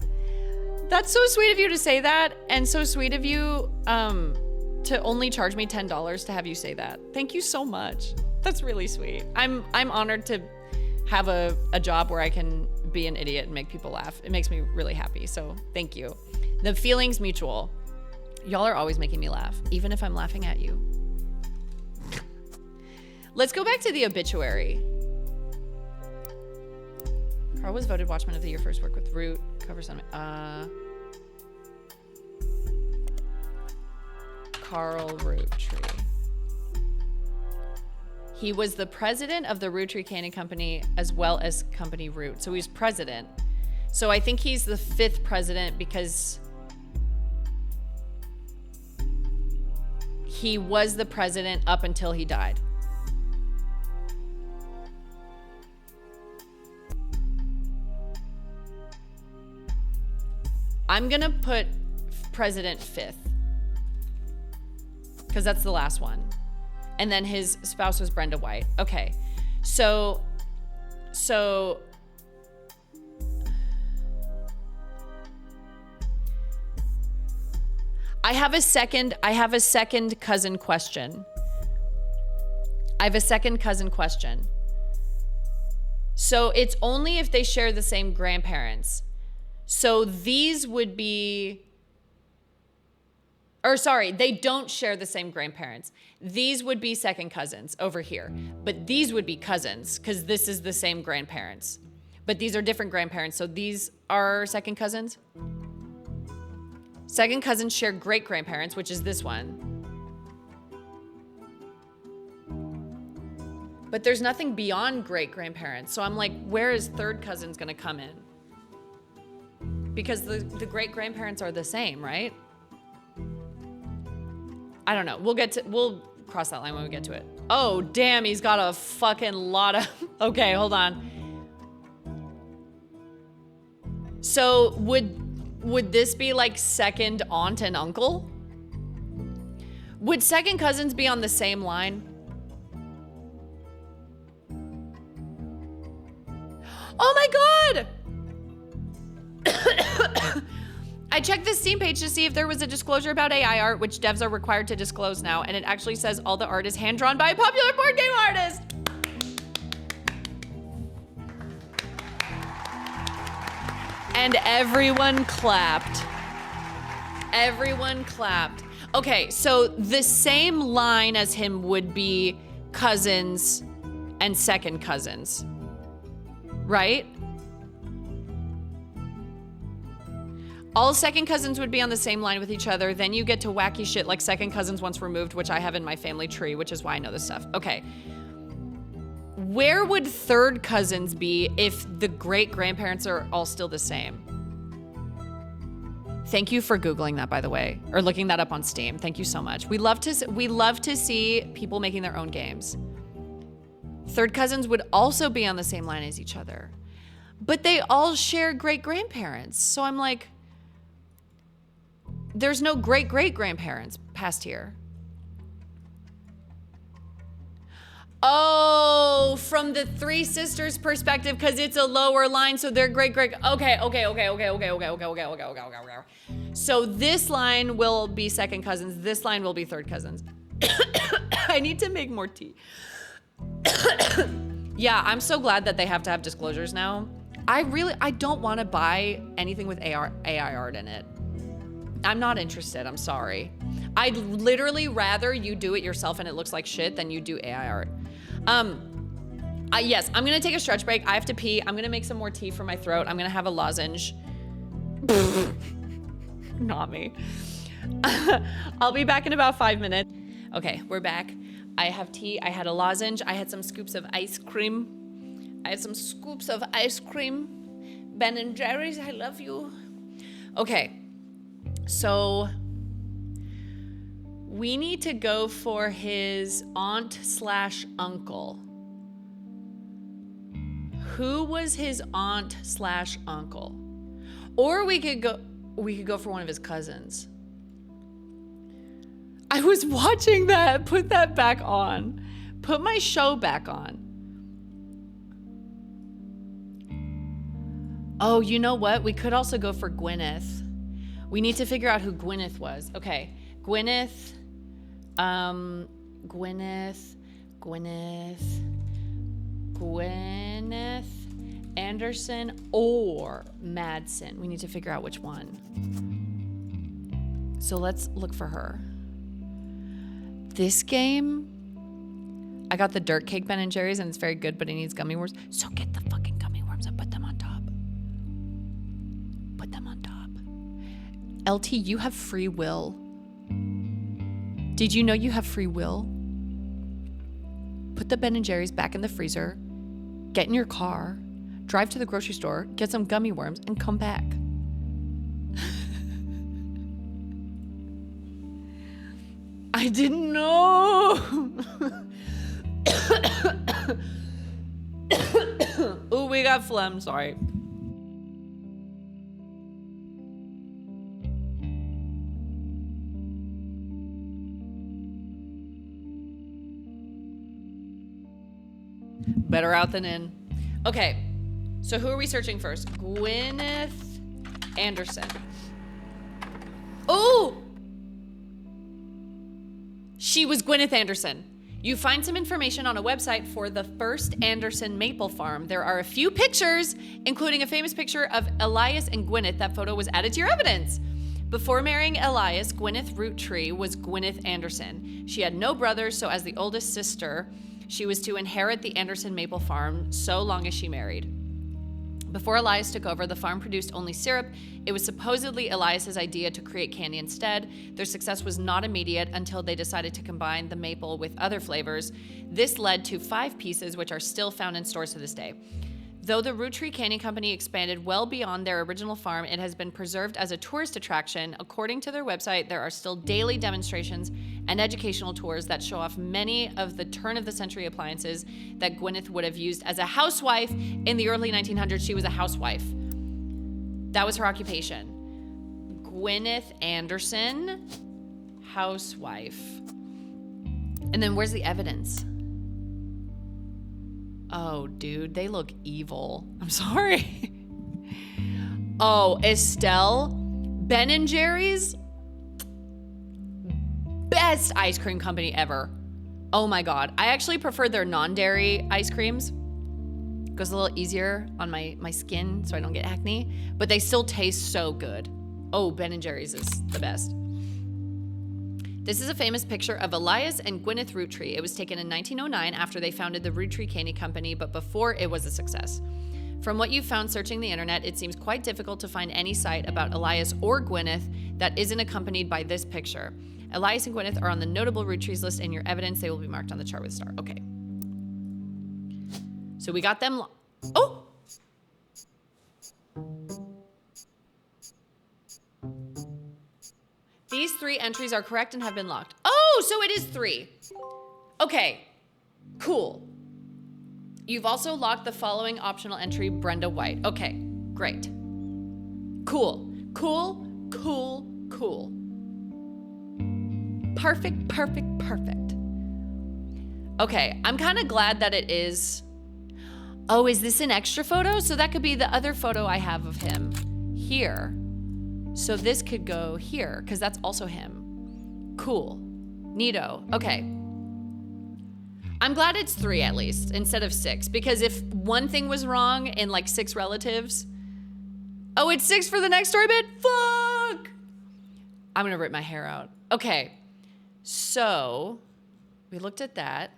That's so sweet of you to say that, and so sweet of you to only charge me $10 to have you say that. Thank you so much. That's really sweet. I'm honored to have a job where I can be an idiot and make people laugh. It makes me really happy, so thank you. The feeling's mutual. Y'all are always making me laugh, even if I'm laughing at you. Let's go back to the obituary. Carl was voted Watchman of the Year for his work with Root. Covers on Carl Roottree. He was the president of the Roottrees Candy Company as well as Company Root. So he's president. So I think he's the 5th president because he was the president up until he died. I'm gonna put president 5th because that's the last one. And then his spouse was Brenda White. Okay. So I have a second cousin question. So it's only if they share the same grandparents. So these would be, Or sorry, they don't share the same grandparents. These would be second cousins over here, but these would be cousins because this is the same grandparents. But these are different grandparents, so these are second cousins. Second cousins share great grandparents, which is this one. But there's nothing beyond great grandparents, so I'm like, where is third cousins gonna come in? Because the great grandparents are the same, right? I don't know. We'll cross that line when we get to it. Oh, damn, he's got a fucking lot of, okay, hold on. So would this be like second aunt and uncle? Would second cousins be on the same line? Oh my God! I checked the Steam page to see if there was a disclosure about AI art, which devs are required to disclose now, and it actually says all the art is hand-drawn by a popular board game artist. And everyone clapped. Everyone clapped. Okay, so the same line as him would be cousins and second cousins, right? All second cousins would be on the same line with each other. Then you get to wacky shit like second cousins once removed, which I have in my family tree, which is why I know this stuff. Okay. Where would third cousins be if the great grandparents are all still the same? Thank you for Googling that, by the way, or looking that up on Steam. Thank you so much. We love to see people making their own games. Third cousins would also be on the same line as each other, but they all share great grandparents. So I'm like, there's no great-great-grandparents past here. Oh, from the three sisters' perspective, because it's a lower line, so they're great-great. Okay. So this line will be second cousins. This line will be third cousins. I need to make more tea. Yeah, I'm so glad that they have to have disclosures now. I don't want to buy anything with AI art in it. I'm not interested, I'm sorry. I'd literally rather you do it yourself and it looks like shit than you do AI art. Yes, I'm gonna take a stretch break. I have to pee. I'm gonna make some more tea for my throat. I'm gonna have a lozenge. Not me. I'll be back in about 5 minutes. Okay, we're back. I have tea, I had a lozenge, I had some scoops of ice cream. Ben & Jerry's, I love you. Okay. So we need to go for his aunt/uncle. Who was his aunt/uncle? Or we could go for one of his cousins. I was watching that. Put that back on. Put my show back on. Oh, you know what? We could also go for Gwyneth. We need to figure out who Gwyneth was. Okay, Gwyneth Anderson or Madsen. We need to figure out which one. So let's look for her. This game, I got the Dirt Cake Ben & Jerry's and it's very good, but it needs gummy worms. So get the fucking gummy worms and put them on top. Put them on top. LT, you have free will. Did you know you have free will? Put the Ben & Jerry's back in the freezer, get in your car, drive to the grocery store, get some gummy worms, and come back. I didn't know. Ooh, we got phlegm, sorry. Better out than in. Okay, so who are we searching first? Gwyneth Anderson. Oh! She was Gwyneth Anderson. You find some information on a website for the first Anderson maple farm. There are a few pictures, including a famous picture of Elias and Gwyneth. That photo was added to your evidence. Before marrying Elias, Gwyneth Roottree was Gwyneth Anderson. She had no brothers, so as the oldest sister, she was to inherit the Anderson maple farm so long as she married. Before Elias took over, the farm produced only syrup. It was supposedly Elias's idea to create candy instead. Their success was not immediate until they decided to combine the maple with other flavors. This led to 5 pieces, which are still found in stores to this day. Though the Roottrees Candy Company expanded well beyond their original farm, it has been preserved as a tourist attraction. According to their website, there are still daily demonstrations and educational tours that show off many of the turn-of-the-century appliances that Gwyneth would have used as a housewife in the early 1900s. She was a housewife. That was her occupation. Gwyneth Anderson, housewife. And then where's the evidence? Oh, dude, they look evil. I'm sorry. Oh, Estelle, Ben & Jerry's, best ice cream company ever. Oh my God. I actually prefer their non-dairy ice creams. Goes a little easier on my skin so I don't get acne, but they still taste so good. Oh, Ben & Jerry's is the best. This is a famous picture of Elias and Gwyneth Roottree. It was taken in 1909 after they founded the Roottrees Candy Company, but before it was a success. From what you've found searching the internet, it seems quite difficult to find any site about Elias or Gwyneth that isn't accompanied by this picture. Elias and Gwyneth are on the notable Roottrees list. In your evidence, they will be marked on the chart with a star. Okay. So we got them. Oh! These 3 entries are correct and have been locked. Oh, so it is 3. Okay, cool. You've also locked the following optional entry, Brenda White. Okay, great. Cool, cool, cool, cool. Perfect, perfect, perfect. Okay, I'm kind of glad that it is. Oh, is this an extra photo? So that could be the other photo I have of him here. So this could go here, because that's also him. Cool. Neato. Okay. I'm glad it's 3 at least, instead of 6, because if one thing was wrong in like 6 relatives. Oh, it's 6 for the next story bit? Fuck! I'm gonna rip my hair out. Okay. So, we looked at that.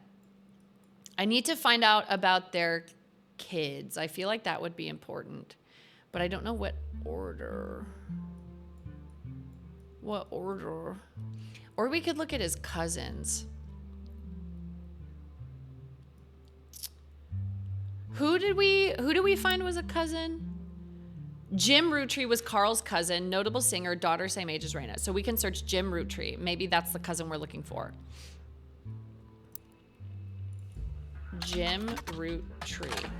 I need to find out about their kids. I feel like that would be important, but I don't know what order. What order? Or we could look at his cousins. Who did we find was a cousin? Jim Roottree was Carl's cousin, notable singer, daughter same age as Raina. So we can search Jim Roottree. Maybe that's the cousin we're looking for. Jim Roottree.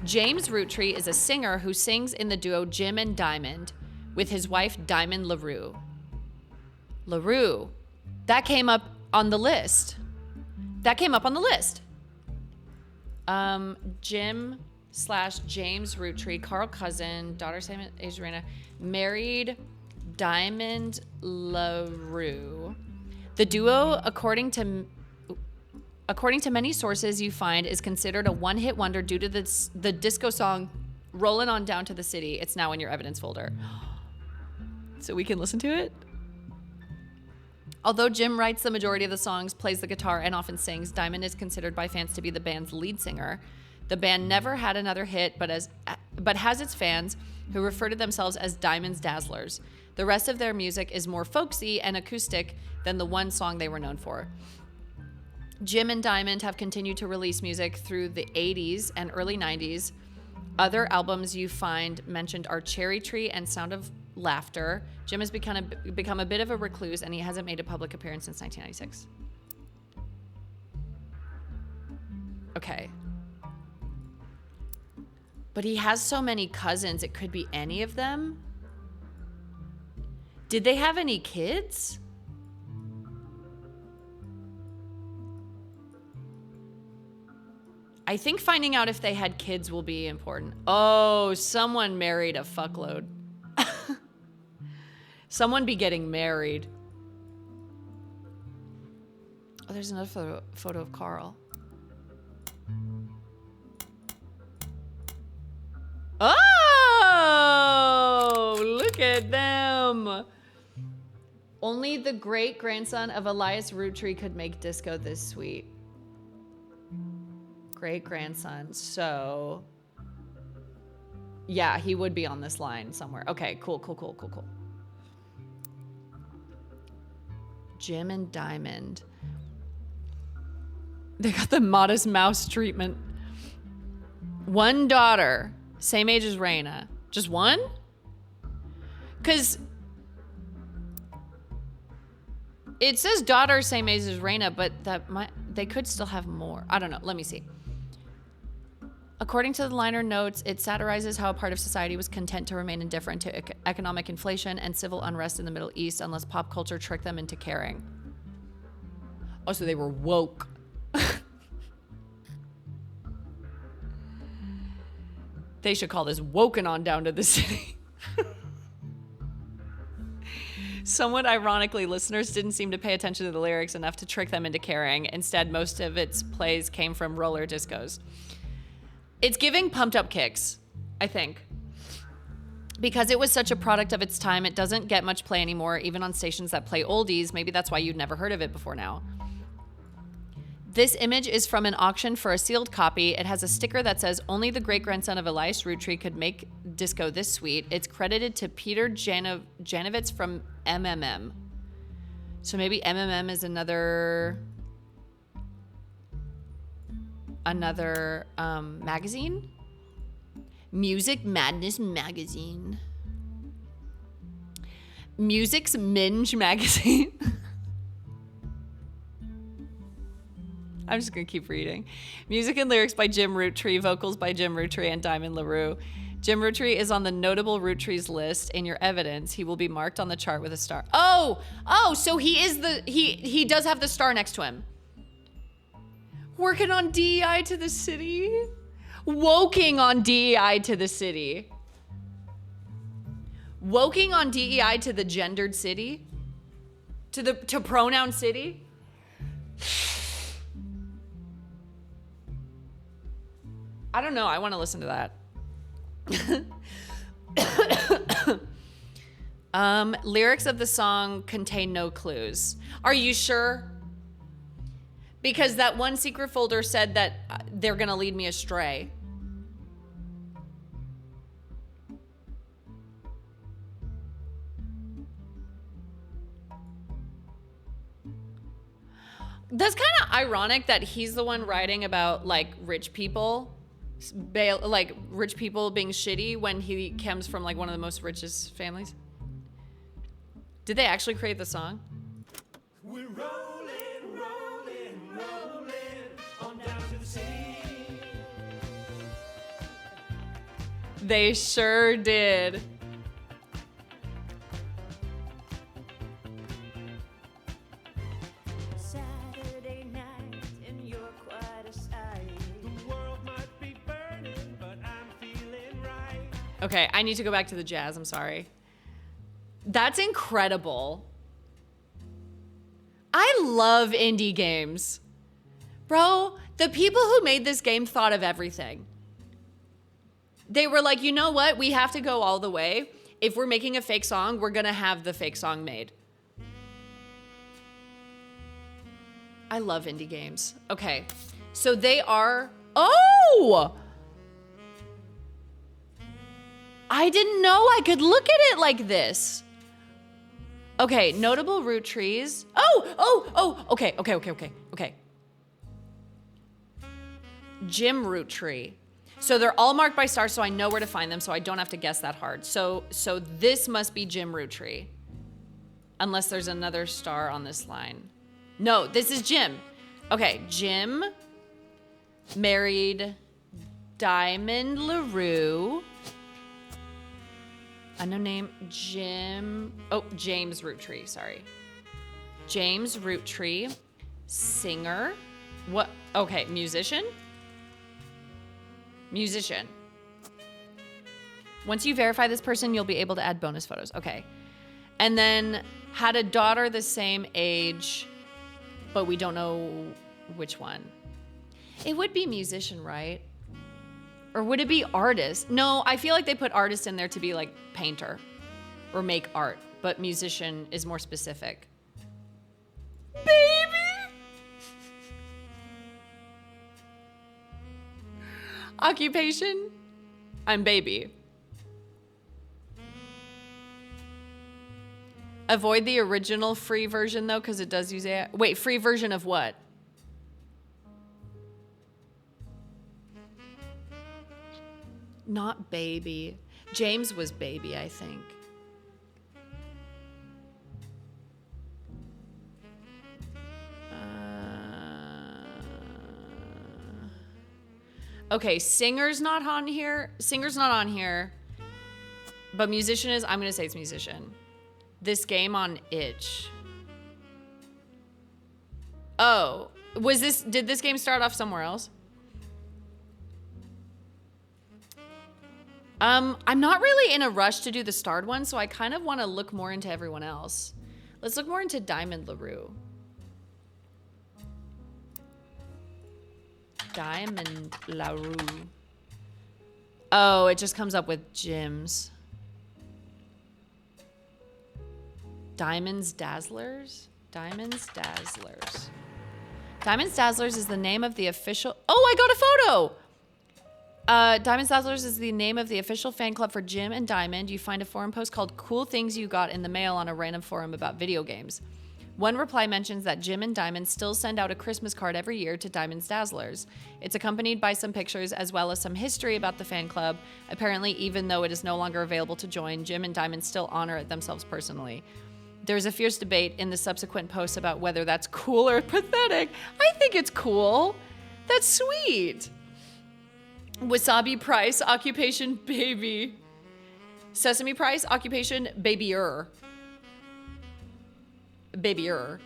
James Roottree is a singer who sings in the duo Jim and Diamond with his wife Diamond LaRue. LaRue. That came up on the list. Jim/James Roottree, Carl cousin, daughter same age Raina, married Diamond LaRue. The duo, according to many sources you find, is considered a one-hit wonder due to the disco song "Rollin' On Down to the City." It's now in your evidence folder. So we can listen to it? Although Jim writes the majority of the songs, plays the guitar, and often sings, Diamond is considered by fans to be the band's lead singer. The band never had another hit, but has its fans who refer to themselves as Diamond's Dazzlers. The rest of their music is more folksy and acoustic than the one song they were known for. Jim and Diamond have continued to release music through the 80s and early 90s. Other albums you find mentioned are Cherry Tree and Sound of Laughter. Jim has become a bit of a recluse, and he hasn't made a public appearance since 1996. Okay. But he has so many cousins, it could be any of them. Did they have any kids? I think finding out if they had kids will be important. Oh, someone married a fuckload. Someone be getting married. Oh, there's another photo of Carl. Oh, look at them. Only the great grandson of Elias Rootree could make disco this sweet. Great grandson. So, yeah, he would be on this line somewhere. Okay, cool. Jim and Diamond. They got the Modest Mouse treatment. One daughter, same age as Raina. Just one? Because it says daughter, same age as Raina, but they could still have more. I don't know. Let me see. According to the liner notes, it satirizes how a part of society was content to remain indifferent to economic inflation and civil unrest in the Middle East unless pop culture tricked them into caring. Oh, so they were woke. They should call this Woken On Down to the City. Somewhat ironically, listeners didn't seem to pay attention to the lyrics enough to trick them into caring. Instead, most of its plays came from roller discos. It's giving Pumped Up Kicks, I think. Because it was such a product of its time, it doesn't get much play anymore, even on stations that play oldies. Maybe that's why you'd never heard of it before now. This image is from an auction for a sealed copy. It has a sticker that says, only the great-grandson of Elias Rootree could make disco this sweet. It's credited to Peter Janovitz from MMM. So maybe MMM is another magazine? Music Madness Magazine. Music's Minge Magazine. I'm just going to keep reading. Music and lyrics by Jim Rootree, vocals by Jim Rootree and Diamond LaRue. Jim Rootree is on the notable Roottrees list. In your evidence, he will be marked on the chart with a star. Oh, so he does have the star next to him. Working on DEI to the city. Woking on DEI to the city. Woking on DEI to the gendered city. To pronoun city. I don't know. I want to listen to that. Lyrics of the song contain no clues. Are you sure? Because that one secret folder said that they're going to lead me astray. That's kind of ironic that he's the one writing about like rich people being shitty when he comes from like one of the most richest families. Did they actually create the song? We're rolling on down to the city. They sure did. Saturday night and you're quite a sight. The world might be burning, but I'm feeling right. Okay, I need to go back to the jazz. I'm sorry. That's incredible. I love indie games. Bro, the people who made this game thought of everything. They were like, you know what? We have to go all the way. If we're making a fake song, we're going to have the fake song made. I love indie games. Okay, so they are... Oh! I didn't know I could look at it like this. Okay, notable Roottrees. Okay. Jim Rootree. So they're all marked by stars, so I know where to find them, so I don't have to guess that hard. So this must be Jim Rootree. Unless there's another star on this line. No, this is Jim. Okay, Jim married Diamond LaRue. Unknown name, James Rootree, sorry. James Rootree, singer. What? Okay, musician? Musician. Once you verify this person, you'll be able to add bonus photos. Okay. And then had a daughter the same age, but we don't know which one. It would be musician, right? Or would it be artist? No, I feel like they put artist in there to be like painter or make art. but musician is more specific. Baby! Occupation? I'm baby. Avoid the original free version though, because it does use AI. Wait, free version of what? Not baby. James was baby, I think. Okay, singer's not on here. Singer's not on here. But musician is, I'm going to say it's musician. This game on itch. Oh, did this game start off somewhere else? I'm not really in a rush to do the starred one, so I kind of want to look more into everyone else. Let's look more into Diamond LaRue. Diamond LaRue. Oh, it just comes up with gyms. Diamonds Dazzlers? Diamonds Dazzlers. Diamonds Dazzlers is the name of the official... Oh, I got a photo! Diamonds Dazzlers is the name of the official fan club for Jim and Diamond. You find a forum post called Cool Things You Got in the Mail on a random forum about video games. One reply mentions that Jim and Diamond still send out a Christmas card every year to Diamond's Dazzlers. It's accompanied by some pictures as well as some history about the fan club. Apparently, even though it is no longer available to join, Jim and Diamond still honor it themselves personally. There's a fierce debate in the subsequent posts about whether that's cool or pathetic. I think it's cool. That's sweet. Wasabi Price, occupation baby. Sesame Price, occupation babyer. Babyer.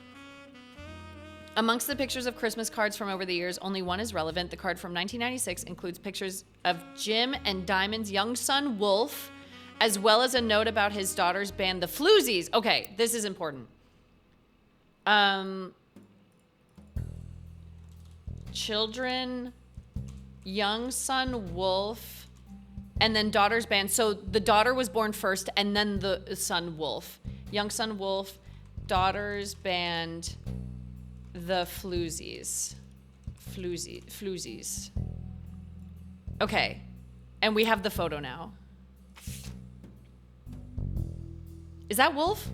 Amongst the pictures of Christmas cards from over the years, only one is relevant. The card from 1996 includes pictures of Jim and Diamond's young son, Wolf, as well as a note about his daughter's band, the Floozies. Okay, this is important. Children, young son, Wolf, and then daughter's band. So the daughter was born first, and then the son, Wolf. Young son, Wolf, daughter's band, the Floozies. Floozies. Okay, and we have the photo now. Is that Wolf?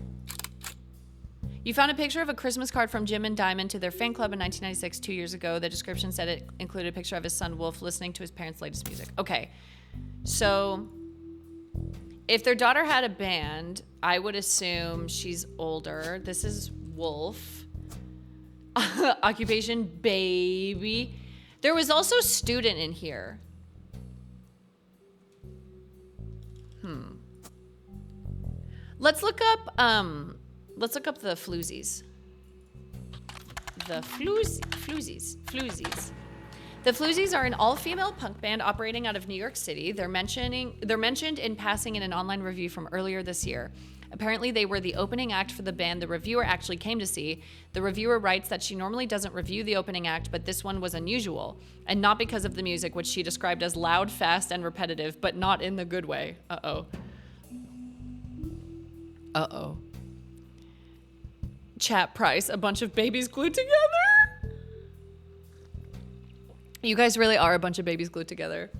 You found a picture of a Christmas card from Jim and Diamond to their fan club in 1996, 2 years ago. The description said it included a picture of his son, Wolf, listening to his parents' latest music. Okay, so if their daughter had a band, I would assume she's older. This is Wolf. Occupation, baby. There was also student in here. Let's look up the Floozies. The Floozies. The Floozies are an all-female punk band operating out of New York City. They're mentioned in passing in an online review from earlier this year. Apparently, they were the opening act for the band the reviewer actually came to see. The reviewer writes that she normally doesn't review the opening act, but this one was unusual, and not because of the music, which she described as loud, fast, and repetitive, but not in the good way. Uh-oh. Chat price, a bunch of babies glued together. You guys really are a bunch of babies glued together.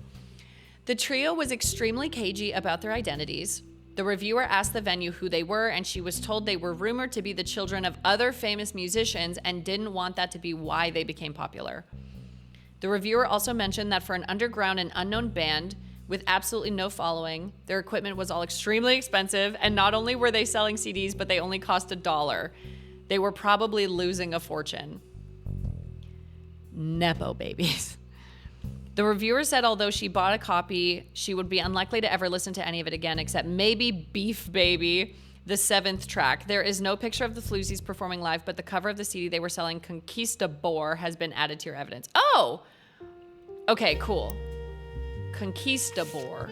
The trio was extremely cagey about their identities. The reviewer asked the venue who they were, and she was told they were rumored to be the children of other famous musicians and didn't want that to be why they became popular. The reviewer also mentioned that for an underground and unknown band with absolutely no following, their equipment was all extremely expensive, and not only were they selling CDs, but they only cost $1. They were probably losing a fortune. Nepo babies. The reviewer said although she bought a copy, she would be unlikely to ever listen to any of it again, except maybe Beef Baby, the 7th track. There is no picture of the Floozies performing live, but the cover of the CD they were selling, Conquistador, has been added to your evidence. Oh! Okay, cool. Conquistador.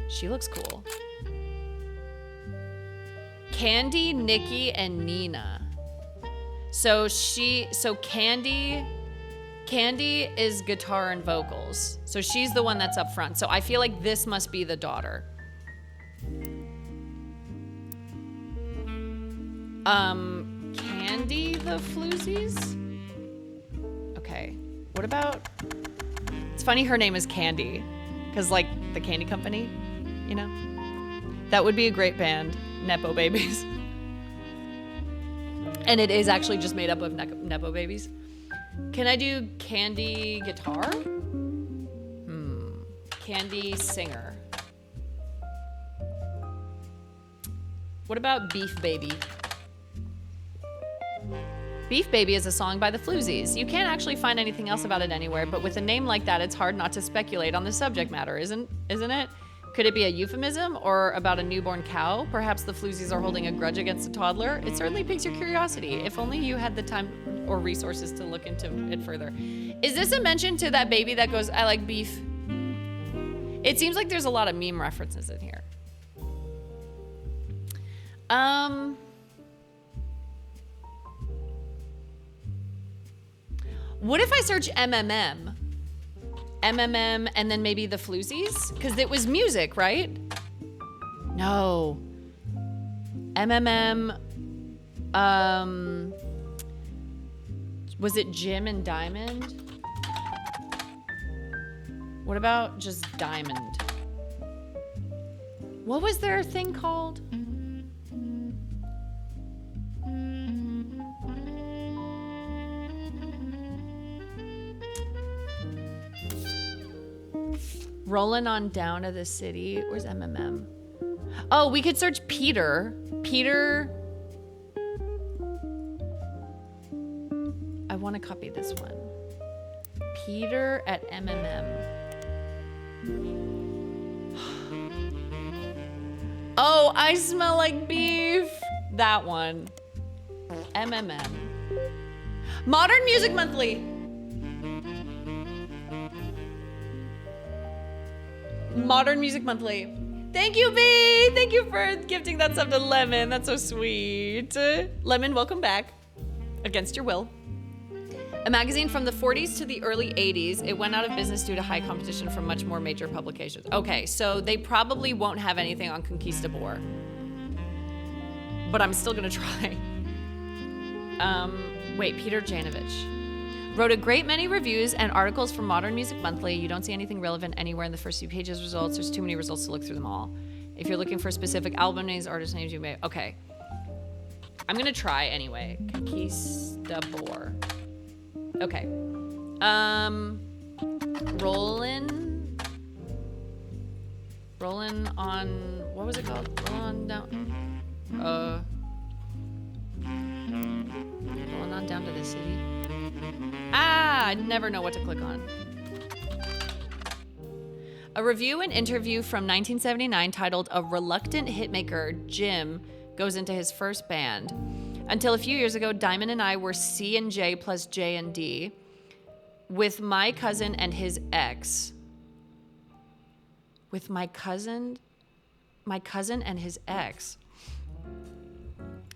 She looks cool. Candy, Nikki, and Nina. So Candy is guitar and vocals. So she's the one that's up front. So I feel like this must be the daughter. Candy the Floozies? Okay. What about... It's funny her name is Candy. Because, like, the candy company, you know? That would be a great band. Nepo Babies. And it is actually just made up of Nepo Babies. Can I do Candy Guitar? Candy Singer. What about Beef Baby? Beef Baby is a song by the Floozies. You can't actually find anything else about it anywhere, but with a name like that, it's hard not to speculate on the subject matter, isn't it? Could it be a euphemism or about a newborn cow? Perhaps the Floozies are holding a grudge against a toddler? It certainly piques your curiosity. If only you had the time or resources to look into it further. Is this a mention to that baby that goes, I like beef? It seems like there's a lot of meme references in here. What if I search MMM? MMM and then maybe the Floozies? Because it was music, right? No. MMM, was it Jim and Diamond? What about just Diamond? What was their thing called? Rolling on down to the city. Where's MMM? Oh, we could search Peter. Peter. I want to copy this one. Peter at MMM. Oh, I smell like beef. That one. MMM. Modern Music Monthly. Modern Music Monthly. Thank you, B. Thank you for gifting that sub to Lemon. That's so sweet. Lemon, welcome back. Against your will. A magazine from the 40s to the early 80s. It went out of business due to high competition from much more major publications. Okay, so they probably won't have anything on Conquistador. But I'm still gonna try. Wait, Peter Janovich. Wrote a great many reviews and articles for Modern Music Monthly. You don't see anything relevant anywhere in the first few pages results. There's too many results to look through them all. If you're looking for specific album names, artist names, you may... Okay. I'm gonna try anyway. Conquistador. Okay. Rollin' on... What was it called? Rollin' down... Rolling on down to the city. I never know what to click on. A review and interview from 1979 titled A Reluctant Hitmaker, Jim, goes into his first band. Until a few years ago, Diamond and I were C and J plus J and D with my cousin and his ex. With my cousin and his ex.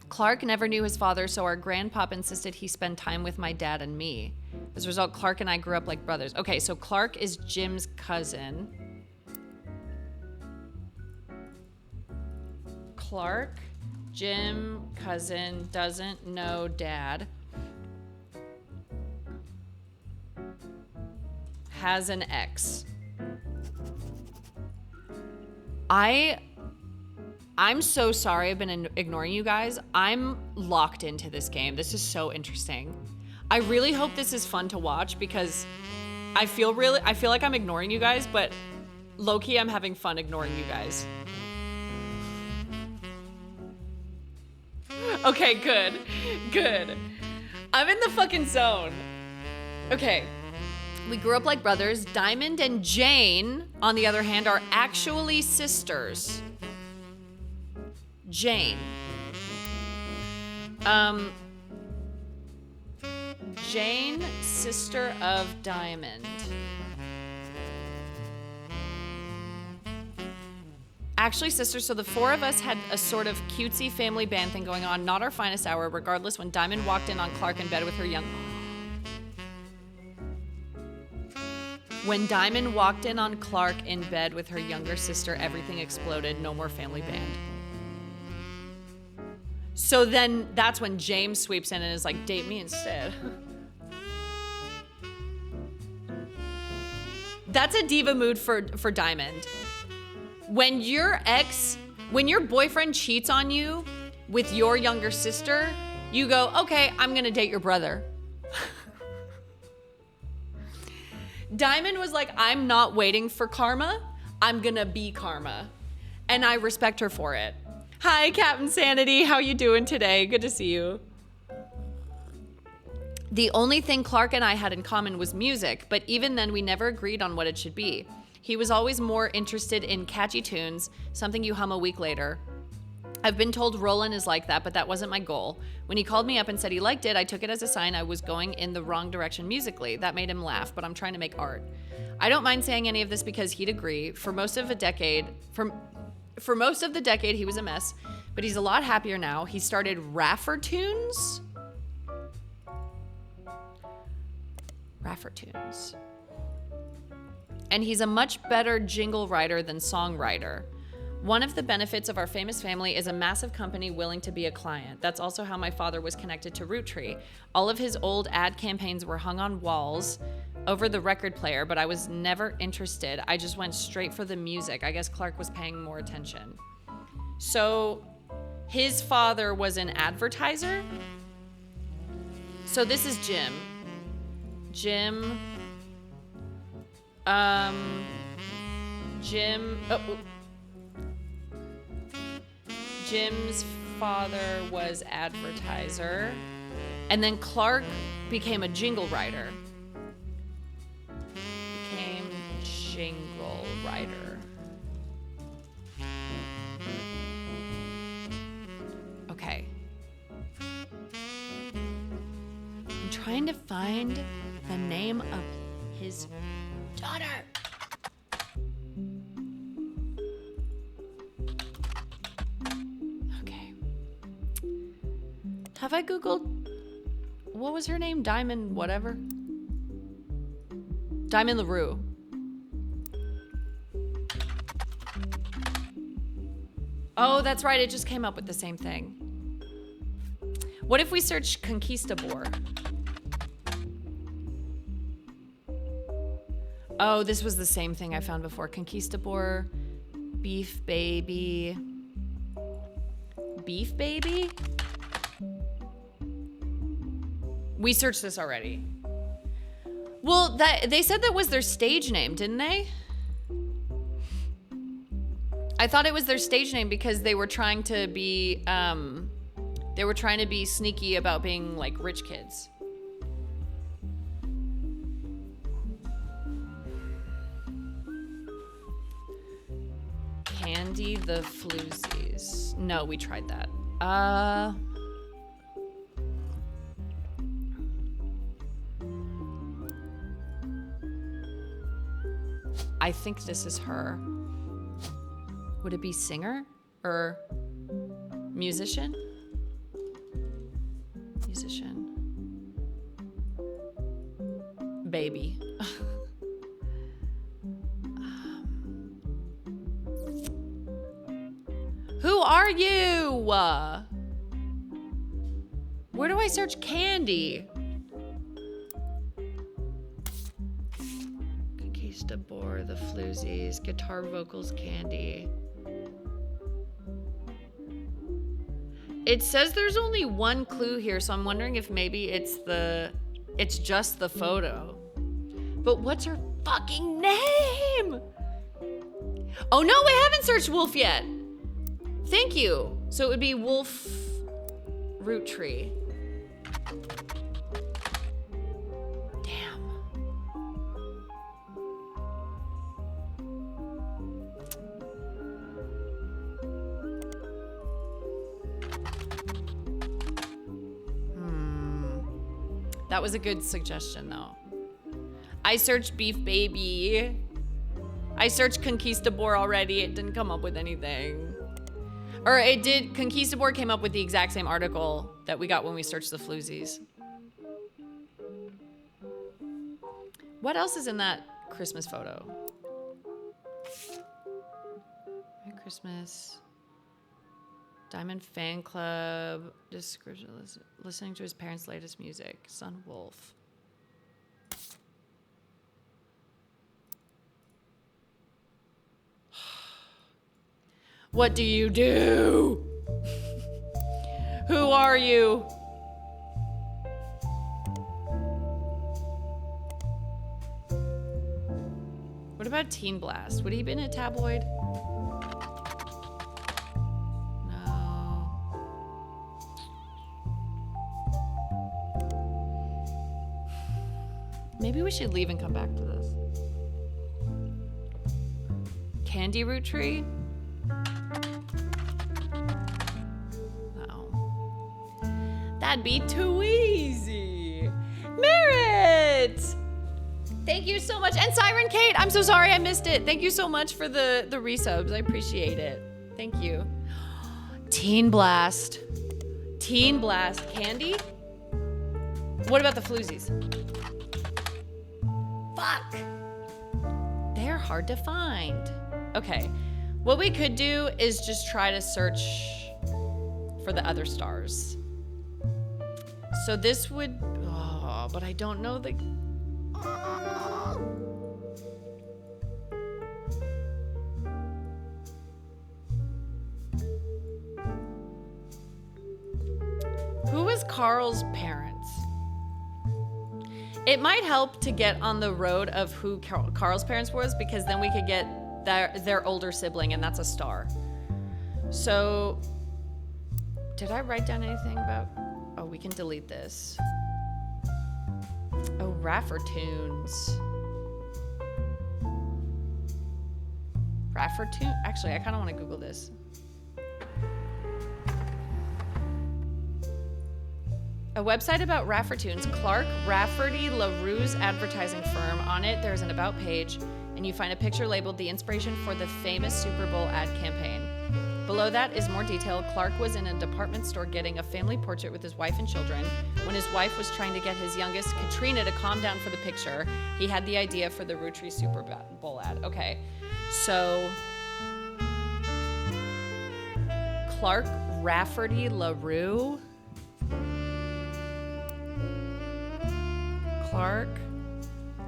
Clark never knew his father, so our grandpop insisted he spend time with my dad and me. As a result, Clark and I grew up like brothers. Okay, so Clark is Jim's cousin. Clark, Jim, cousin, doesn't know dad. Has an ex. I'm so sorry I've been ignoring you guys. I'm locked into this game. This is so interesting. I really hope this is fun to watch because I feel like I'm ignoring you guys, but low-key I'm having fun ignoring you guys. Okay, good. I'm in the fucking zone. Okay. We grew up like brothers. Diamond and Jane, on the other hand, are actually sisters. Jane. Jane, sister of Diamond. Actually, sisters, so the four of us had a sort of cutesy family band thing going on, not our finest hour, regardless, when Diamond walked in on Clark in bed with her young... When Diamond walked in on Clark in bed with her younger sister, everything exploded. No more family band. So then that's when James sweeps in and is like, date me instead. That's a diva mood for Diamond. When your boyfriend cheats on you with your younger sister, you go, okay, I'm gonna date your brother. Diamond was like, I'm not waiting for karma, I'm gonna be karma. And I respect her for it. Hi, Captain Sanity, how you doing today? Good to see you. The only thing Clark and I had in common was music, but even then we never agreed on what it should be. He was always more interested in catchy tunes, something you hum a week later. I've been told Roland is like that, but that wasn't my goal. When he called me up and said he liked it, I took it as a sign I was going in the wrong direction musically. That made him laugh, but I'm trying to make art. I don't mind saying any of this because he'd agree. For most of the decade, he was a mess, but he's a lot happier now. He started Raffertunes. And he's a much better jingle writer than songwriter. One of the benefits of our famous family is a massive company willing to be a client. That's also how my father was connected to Roottree. All of his old ad campaigns were hung on walls over the record player, but I was never interested. I just went straight for the music. I guess Clark was paying more attention. So his father was an advertiser. So this is Jim. Jim's father was advertiser, and then Clark became a jingle writer. Okay. I'm trying to find the name of his daughter. Okay. Have I Googled, what was her name? Diamond whatever? Diamond LaRue. Oh, that's right. It just came up with the same thing. What if we search Conquistador? Oh, this was the same thing I found before. Conquistador, Beef Baby. Beef Baby? We searched this already. Well, they said that was their stage name, didn't they? I thought it was their stage name because they were trying to be sneaky about being like rich kids. Candy the Floozies. No, we tried that. I think this is her. Would it be singer or musician? Musician. Baby. Who are you? Where do I search Candy? Conquistador, the Floozies, guitar vocals, Candy. It says there's only one clue here, so I'm wondering if maybe it's just the photo. But what's her fucking name? Oh no, I haven't searched Wolf yet. Thank you. So it would be Wolf Roottree. Damn. That was a good suggestion though. I searched Beef Baby. I searched Conquistador already. It didn't come up with anything. Or it did, Conquistador came up with the exact same article that we got when we searched the Floozies. What else is in that Christmas photo? Merry Christmas. Diamond Fan Club. Description. Listening to his parents' latest music. Son Wolf. What do you do? Who are you? What about Teen Blast? Would he be in a tabloid? No. Maybe we should leave and come back to this. Candy Root Tree? No. That'd be too easy. Merit! Thank you so much. And Siren Kate, I'm so sorry I missed it. Thank you so much for the resubs. I appreciate it. Thank you. Teen Blast. Teen Blast. Candy? What about the floozies? Fuck. They're hard to find. Okay. What we could do is just try to search for the other stars. So this would... Oh, but I don't know the... Who was Carl's parents? It might help to get on the road of who Carl's parents was, because then we could get their older sibling, and that's a star. So, did I write down anything about... Oh, we can delete this. Oh, Raffertoons. Raffertoon? Actually, I kind of want to Google this. A website about Raffertoons, Clark Rafferty LaRue's advertising firm. On it, there's an about page, and you find a picture labeled the inspiration for the famous Super Bowl ad campaign. Below that is more detail. Clark was in a department store getting a family portrait with his wife and children. When his wife was trying to get his youngest, Katrina, to calm down for the picture, he had the idea for the Roottrees Super Bowl ad. Okay, so Clark Rafferty LaRue. Clark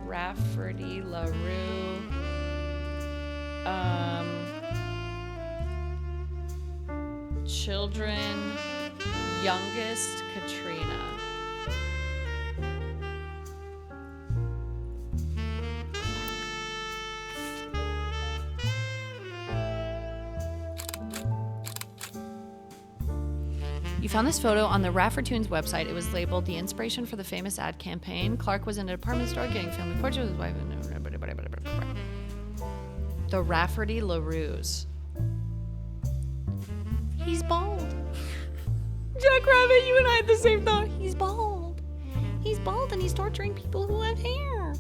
Rafferty LaRue. Children, youngest Katrina. You found this photo on the Raffertoons website. It was labeled the inspiration for the famous ad campaign. Clark was in a department store getting family portraits with his wife. The Rafferty LaRues. He's bald. Jackrabbit, you and I had the same thought. He's bald. He's bald and he's torturing people who have hair.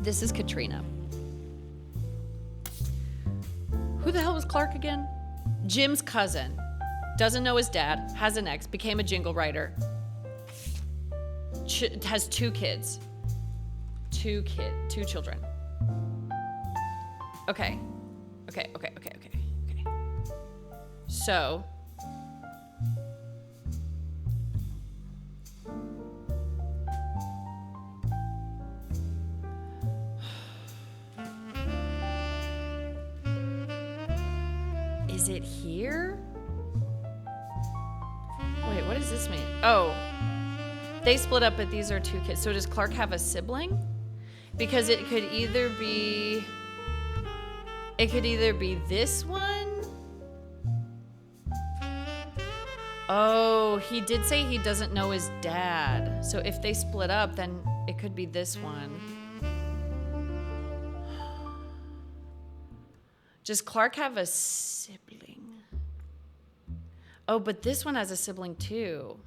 This is Katrina. Who the hell was Clark again? Jim's cousin. Doesn't know his dad, has an ex, became a jingle writer. Has two kids. Two children. Okay. So, is it here? Wait, what does this mean? Oh, they split up, but these are two kids. So does Clark have a sibling? Because it could either be this one. Oh, he did say he doesn't know his dad. So if they split up, then it could be this one. Does Clark have a sibling? Oh, but this one has a sibling too.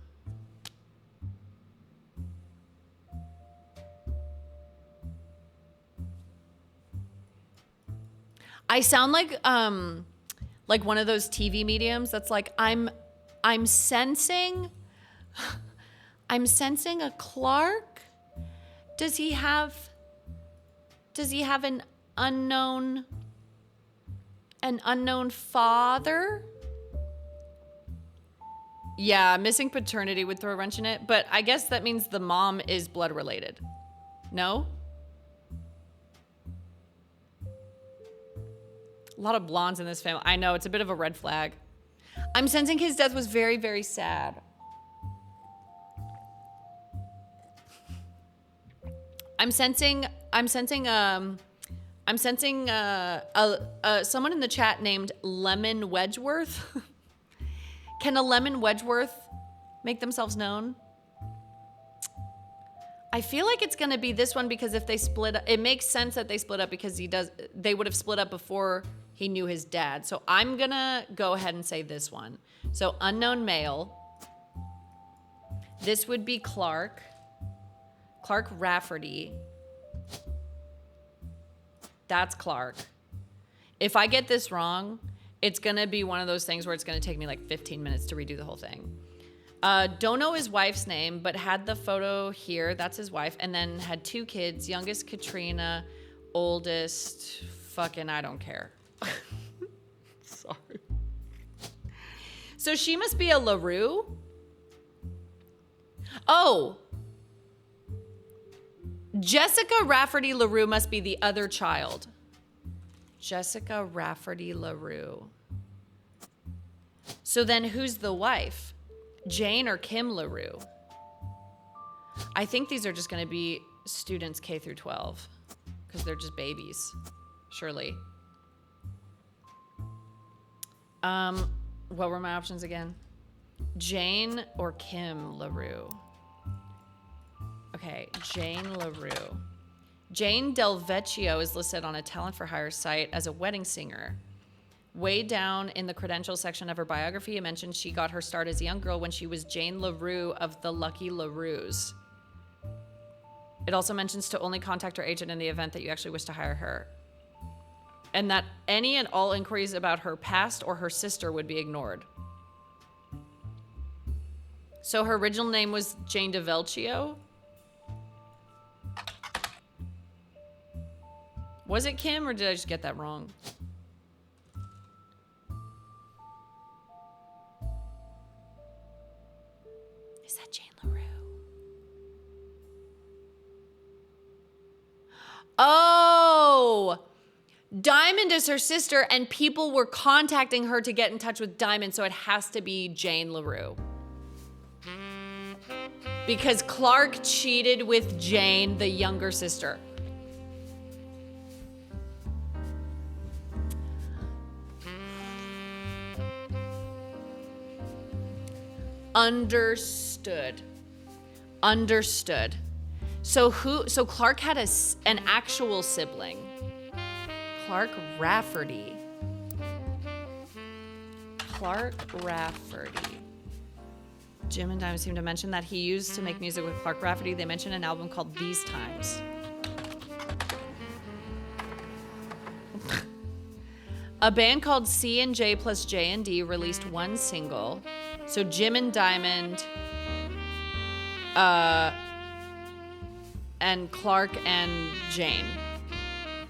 I sound like one of those TV mediums that's like, I'm sensing a Clark. Does he have an unknown An unknown father? Yeah, missing paternity would throw a wrench in it, but I guess that means the mom is blood related. No? A lot of blondes in this family. I know, it's a bit of a red flag. I'm sensing his death was very, very sad. I'm sensing someone in the chat named Lemon Wedgeworth. Can a Lemon Wedgeworth make themselves known? I feel like it's gonna be this one because if they split up, it makes sense that they split up because they would have split up before he knew his dad. So I'm gonna go ahead and say this one. So unknown male. This would be Clark Rafferty. That's Clark. If I get this wrong, it's gonna be one of those things where it's gonna take me like 15 minutes to redo the whole thing. Don't know his wife's name, but had the photo here. That's his wife. And then had 2 kids. Youngest Katrina, oldest fucking I don't care. Sorry. So she must be a LaRue. Oh. Jessica Rafferty LaRue must be the other child. Jessica Rafferty LaRue. So then who's the wife? Jane or Kim LaRue? I think these are just going to be students K through 12 because they're just babies, surely. What were my options again? Jane or Kim LaRue? Okay, Jane LaRue. Jane Del Vecchio is listed on a talent for hire site as a wedding singer. Way down in the credentials section of her biography, it mentions she got her start as a young girl when she was Jane LaRue of the Lucky LaRues. It also mentions to only contact her agent in the event that you actually wish to hire her. And that any and all inquiries about her past or her sister would be ignored. So her original name was Jane DeVelcio? Was it Kim or did I just get that wrong? Is that Jane LaRue? Oh! Diamond is her sister and people were contacting her to get in touch with Diamond, so it has to be Jane LaRue. Because Clark cheated with Jane, the younger sister. Understood. So Clark had an actual sibling. Clark Rafferty. Jim and Diamond seem to mention that he used to make music with Clark Rafferty. They mention an album called These Times. A band called C&J plus J&D released one single. So Jim and Diamond, and Clark and Jane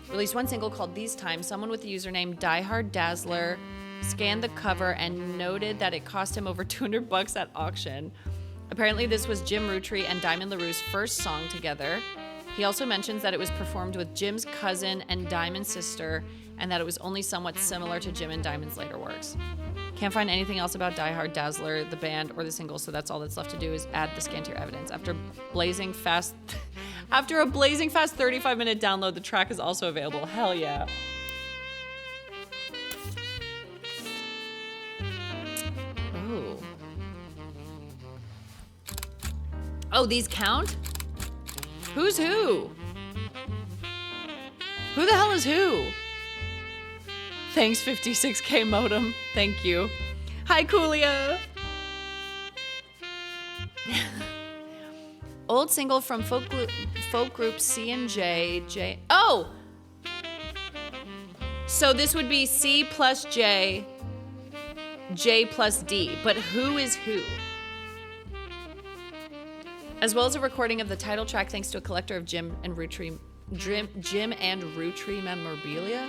released one single called These Times. Someone with the username Diehard Dazzler scanned the cover and noted that it cost him over $200 at auction. Apparently this was Jim Roottrees and Diamond LaRue's first song together. He also mentions that it was performed with Jim's cousin and Diamond's sister, and that it was only somewhat similar to Jim and Diamond's later works. Can't find anything else about Diehard Dazzler, the band, or the single, so that's all that's left to do is add the scantier evidence. After a blazing fast 35-minute download, the track is also available. Hell yeah. Ooh. Oh, these count? Who's who? Who the hell is who? Thanks, 56K modem. Thank you. Hi, Coolia. Old single from folk group C&J. Oh! So this would be C plus J, J plus D. But who is who? As well as a recording of the title track thanks to a collector of Jim and Roottrees memorabilia.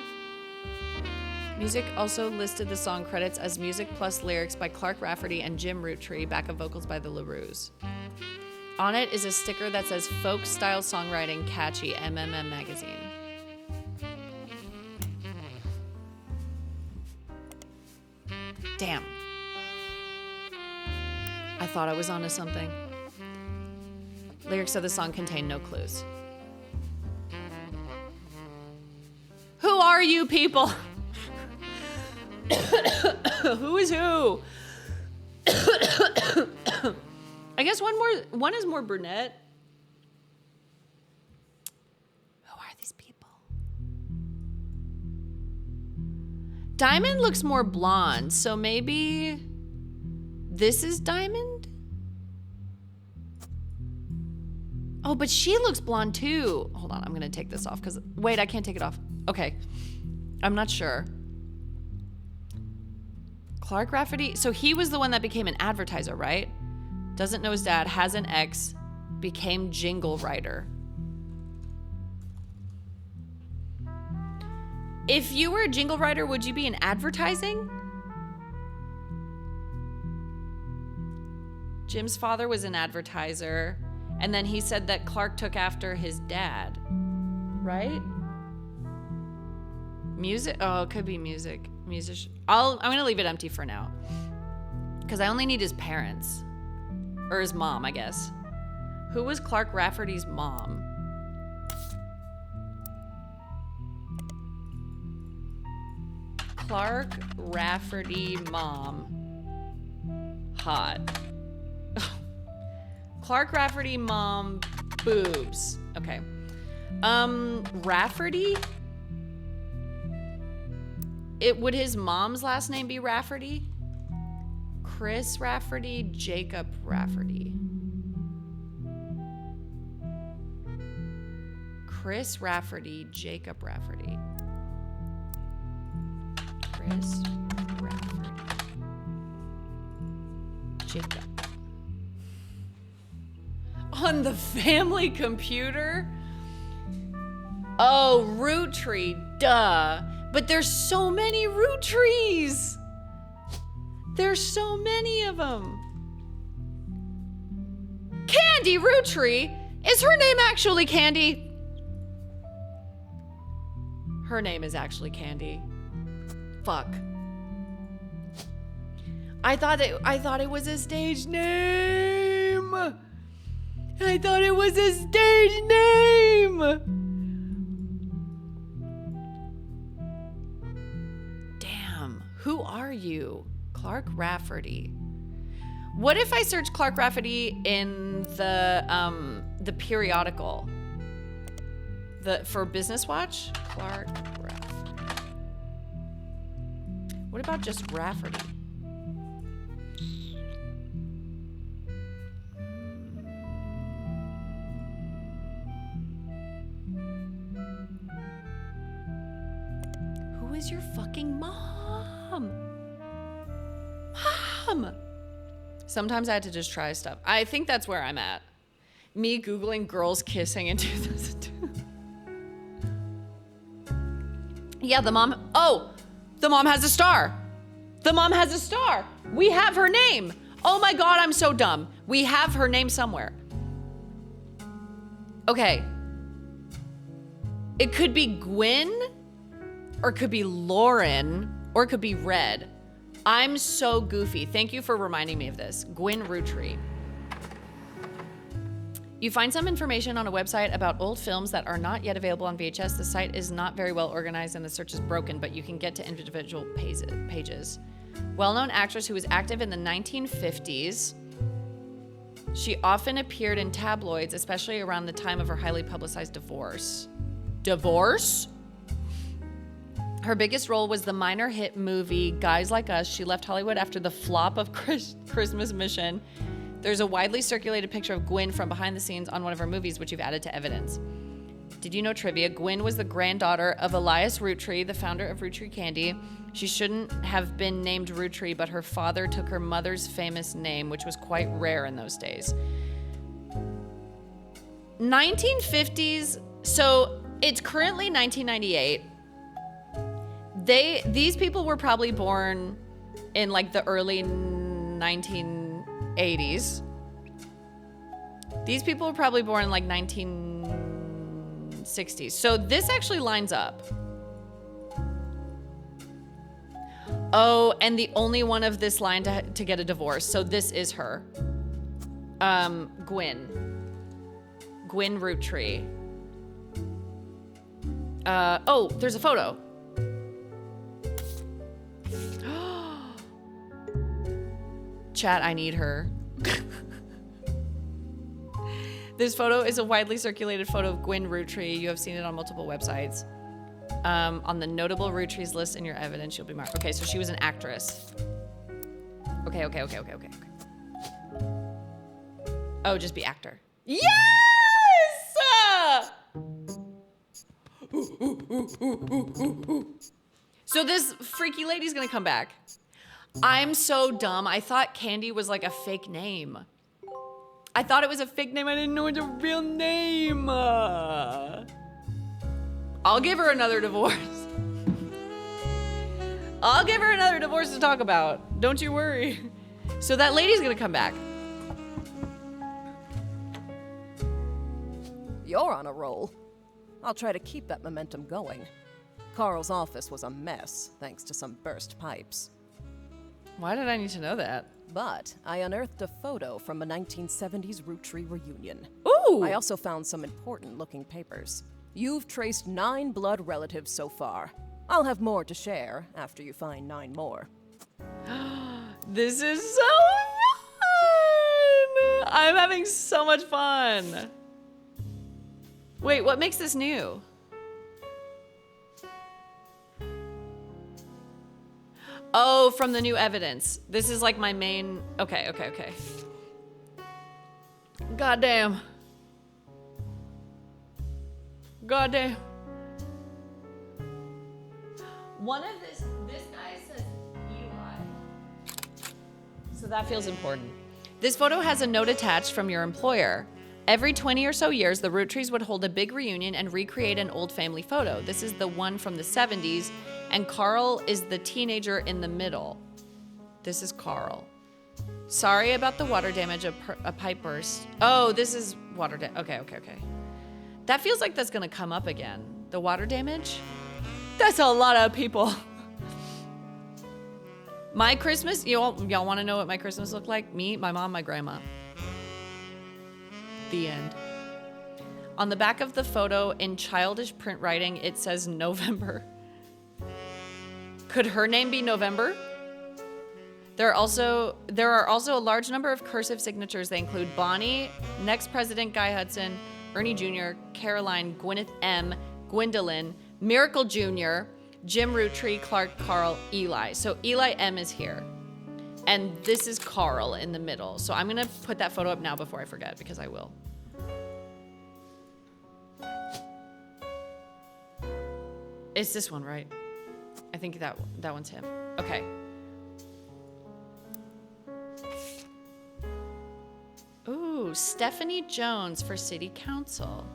Music also listed the song credits as music plus lyrics by Clark Rafferty and Jim Roottrees, backup vocals by the LaRues. On it is a sticker that says folk style songwriting catchy MMM magazine. Damn. I thought I was onto something. Lyrics of the song contain no clues. Who are you people? Who is who? I guess one is more brunette. Who are these people? Diamond looks more blonde, so maybe this is Diamond? Oh, but she looks blonde too. Hold on, I'm gonna take this off because, wait, I can't take it off. Okay, I'm not sure. Clark Rafferty, so he was the one that became an advertiser, right? Doesn't know his dad, has an ex, became jingle writer. If you were a jingle writer, would you be in advertising? Jim's father was an advertiser, and then he said that Clark took after his dad, right? Music? Oh, it could be music. I'm gonna leave it empty for now, because I only need his parents. Or his mom, I guess. Who was Clark Rafferty's mom? Clark Rafferty mom. Hot. Clark Rafferty mom, boobs. Okay. Rafferty? Would his mom's last name be Rafferty? Chris Rafferty, Jacob Rafferty. Chris Rafferty, Jacob Rafferty. Chris Rafferty. Jacob. On the family computer? Oh, Roottrees, duh. But there's so many Roottrees. There's so many of them. Candy Roottrees? Is her name actually Candy? Her name is actually Candy. Fuck. I thought it was a stage name. I thought it was a stage name. Damn. Who are you? Clark Rafferty. What if I search Clark Rafferty in the periodical? For Business Watch? Clark Rafferty. What about just Rafferty? Who is your fucking mom? Mom! Sometimes I had to just try stuff. I think that's where I'm at. Me Googling girls kissing in 2002. Yeah, the mom has a star. The mom has a star. We have her name. Oh my God, I'm so dumb. We have her name somewhere. Okay. It could be Gwyn, or it could be Lauren, or it could be Red. I'm so goofy. Thank you for reminding me of this. Gwyn Roottrees. You find some information on a website about old films that are not yet available on VHS. The site is not very well organized and the search is broken, but you can get to individual pages. Well-known actress who was active in the 1950s. She often appeared in tabloids, especially around the time of her highly publicized divorce. Divorce? Her biggest role was the minor hit movie Guys Like Us. She left Hollywood after the flop of Christmas Mission. There's a widely circulated picture of Gwyn from behind the scenes on one of her movies, which you've added to evidence. Did you know trivia? Gwyn was the granddaughter of Elias Roottrees, the founder of Roottrees Candy. She shouldn't have been named Roottrees, but her father took her mother's famous name, which was quite rare in those days. 1950s, so it's currently 1998. These people were probably born in like the early 1980s. These people were probably born in like 1960s. So this actually lines up. Oh, and the only one of this line to get a divorce. So this is her. Gwyn Roottree. Oh, there's a photo. Chat, I need her. This photo is a widely circulated photo of Gwyn Roottree. You have seen it on multiple websites. On the notable Roottrees list in your evidence, you'll be marked. Okay, so she was an actress. Okay. Oh, just be actor. Yes! So this freaky lady's gonna come back. I'm so dumb. I thought Candy was like a fake name. I thought it was a fake name. I didn't know it was a real name. I'll give her another divorce. I'll give her another divorce to talk about. Don't you worry. So that lady's gonna come back. You're on a roll. I'll try to keep that momentum going. Carl's office was a mess, thanks to some burst pipes. Why did I need to know that? But I unearthed a photo from a 1970s Roottree reunion. Ooh! I also found some important-looking papers. You've traced 9 blood relatives so far. I'll have more to share after you find 9 more. This is so fun! I'm having so much fun. Wait, what makes this new? Oh, from the new evidence. This is like my main... Okay. Goddamn. One of this guy says Eli. So that feels important. This photo has a note attached from your employer. Every 20 or so years, the Roottrees would hold a big reunion and recreate an old family photo. This is the one from the 70s, and Carl is the teenager in the middle. This is Carl. Sorry about the water damage, a pipe burst. Oh, this is water damage. Okay. That feels like that's gonna come up again. The water damage? That's a lot of people. My Christmas, y'all wanna know what my Christmas looked like? Me, my mom, my grandma. The end. On the back of the photo, in childish print writing, it says November. Could her name be November? There are also a large number of cursive signatures. They include Bonnie, next President Guy Hudson, Ernie Jr., Caroline, Gwyneth M., Gwendolyn, Miracle Jr., Jim Roottree, Clark, Carl, Eli. So Eli M is here. And this is Carl in the middle. So I'm gonna put that photo up now before I forget, because I will. It's this one, right? I think that one's him. Okay. Ooh, Stephanie Jones for City Council.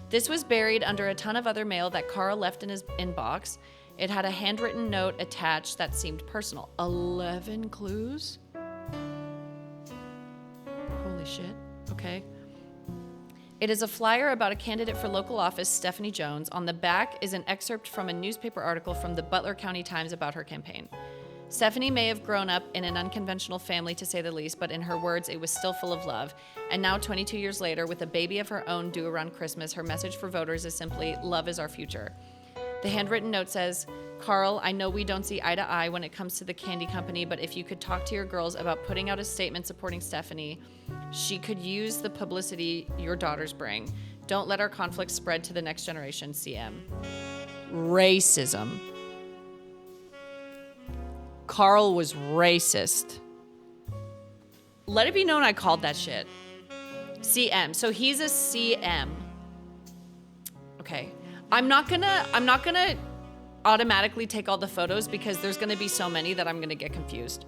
This was buried under a ton of other mail that Carl left in his inbox. It had a handwritten note attached that seemed personal. 11 clues? Holy shit. Okay. It is a flyer about a candidate for local office, Stephanie Jones. On the back is an excerpt from a newspaper article from the Butler County Times about her campaign. Stephanie may have grown up in an unconventional family, to say the least, but in her words, it was still full of love. And now, 22 years later, with a baby of her own due around Christmas, her message for voters is simply, love is our future. The handwritten note says, Carl, I know we don't see eye to eye when it comes to the candy company, but if you could talk to your girls about putting out a statement supporting Stephanie, she could use the publicity your daughters bring. Don't let our conflict spread to the next generation, CM. Racism. Carl was racist. Let it be known I called that shit. CM. So he's a CM. Okay. I'm not gonna automatically take all the photos because there's gonna be so many that I'm gonna get confused.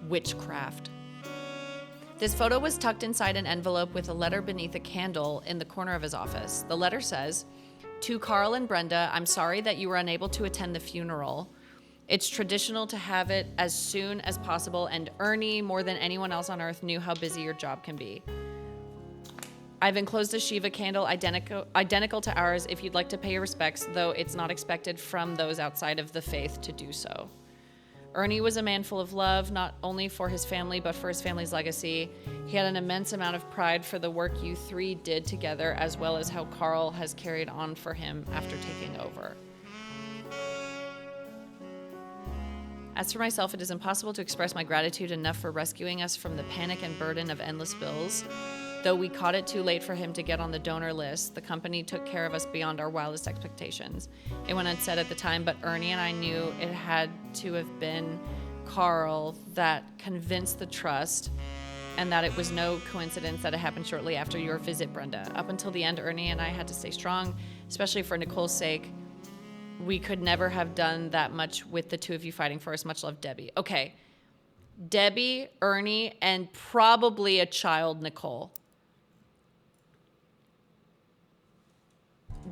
Witchcraft. This photo was tucked inside an envelope with a letter beneath a candle in the corner of his office. The letter says, "To Carl and Brenda, I'm sorry that you were unable to attend the funeral. It's traditional to have it as soon as possible, and Ernie, more than anyone else on earth, knew how busy your job can be. I've enclosed a Shiva candle identical to ours if you'd like to pay your respects, though it's not expected from those outside of the faith to do so. Ernie was a man full of love, not only for his family, but for his family's legacy. He had an immense amount of pride for the work you three did together, as well as how Carl has carried on for him after taking over. As for myself, it is impossible to express my gratitude enough for rescuing us from the panic and burden of endless bills. Though we caught it too late for him to get on the donor list, the company took care of us beyond our wildest expectations. It went unsaid at the time, but Ernie and I knew it had to have been Carl that convinced the trust, and that it was no coincidence that it happened shortly after your visit, Brenda. Up until the end, Ernie and I had to stay strong, especially for Nicole's sake. We could never have done that much with the two of you fighting for us. Much love, Debbie." Okay. Debbie, Ernie, and probably a child, Nicole.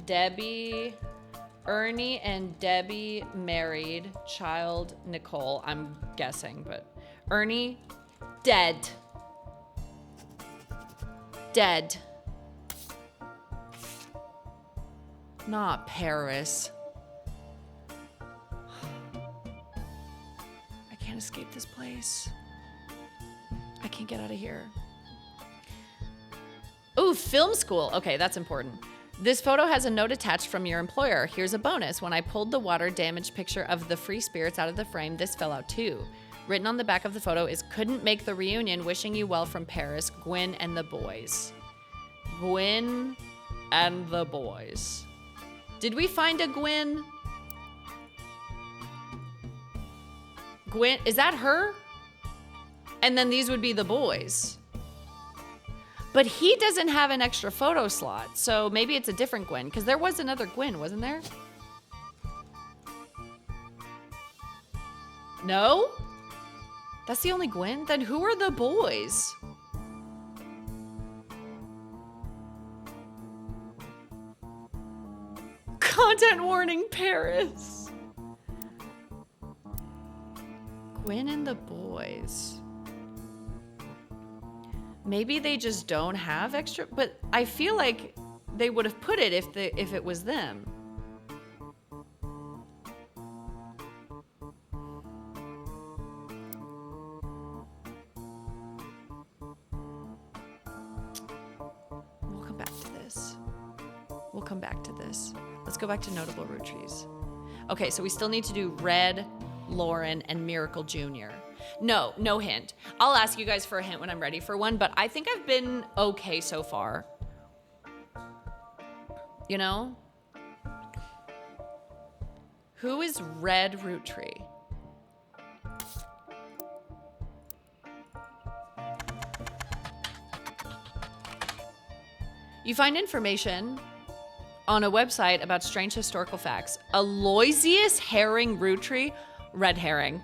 Debbie, Ernie and Debbie married, child Nicole, I'm guessing, but Ernie, dead. Dead. Not Paris. I can't escape this place. I can't get out of here. Ooh, film school. Okay, that's important. This photo has a note attached from your employer. Here's a bonus. When I pulled the water damaged picture of the free spirits out of the frame, this fell out too. Written on the back of the photo is, "Couldn't make the reunion. Wishing you well from Paris, Gwyn and the boys." Gwyn and the boys. Did we find a Gwyn? Gwyn, is that her? And then these would be the boys. But he doesn't have an extra photo slot, so maybe it's a different Gwyn, because there was another Gwyn, wasn't there? No? That's the only Gwyn? Then who are the boys? Content warning, Paris. Gwyn and the boys. Maybe they just don't have extra, but I feel like they would have put it if it was them. We'll come back to this. We'll come back to this. Let's go back to notable Roottrees. Okay, so we still need to do Red, Lauren, and Miracle Jr. No hint. I'll ask you guys for a hint when I'm ready for one, but I think I've been okay so far. You know? Who is Red Roottree? You find information on a website about strange historical facts. Aloysius Herring Roottree? Red herring.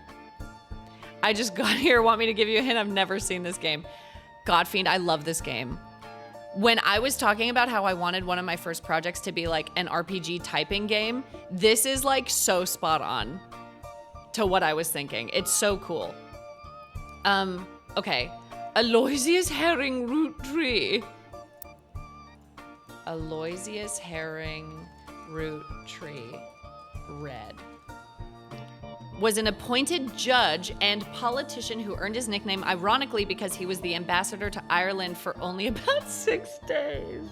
I just got here. Want me to give you a hint? I've never seen this game. Godfiend, I love this game. When I was talking about how I wanted one of my first projects to be like an RPG typing game, this is like so spot on to what I was thinking. It's so cool. Okay. Aloysius Herring Roottree. Aloysius Herring Roottree. Red. Was an appointed judge and politician who earned his nickname ironically because he was the ambassador to Ireland for only about 6 days.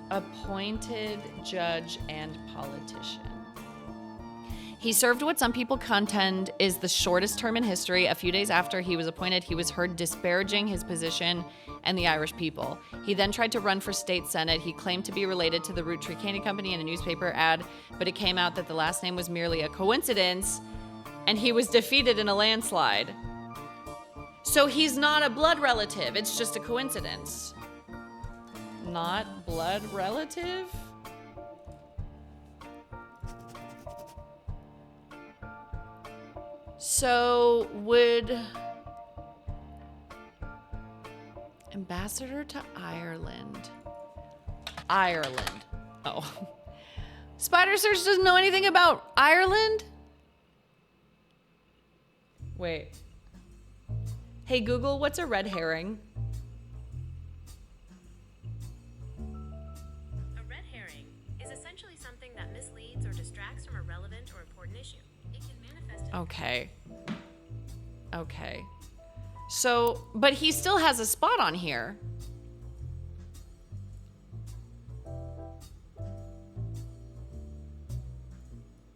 Appointed judge and politician. He served what some people contend is the shortest term in history. A few days after he was appointed, he was heard disparaging his position and the Irish people. He then tried to run for state senate. He claimed to be related to the Roottree Candy Company in a newspaper ad, but it came out that the last name was merely a coincidence, and he was defeated in a landslide. So he's not a blood relative. It's just a coincidence. Not blood relative? So would Ambassador to Ireland. Ireland. Oh. Spider Search doesn't know anything about Ireland? Wait. Hey Google, what's a red herring? A red herring is essentially something that misleads or distracts from a relevant or important issue. It can manifest in Okay. Okay. So, but he still has a spot on here.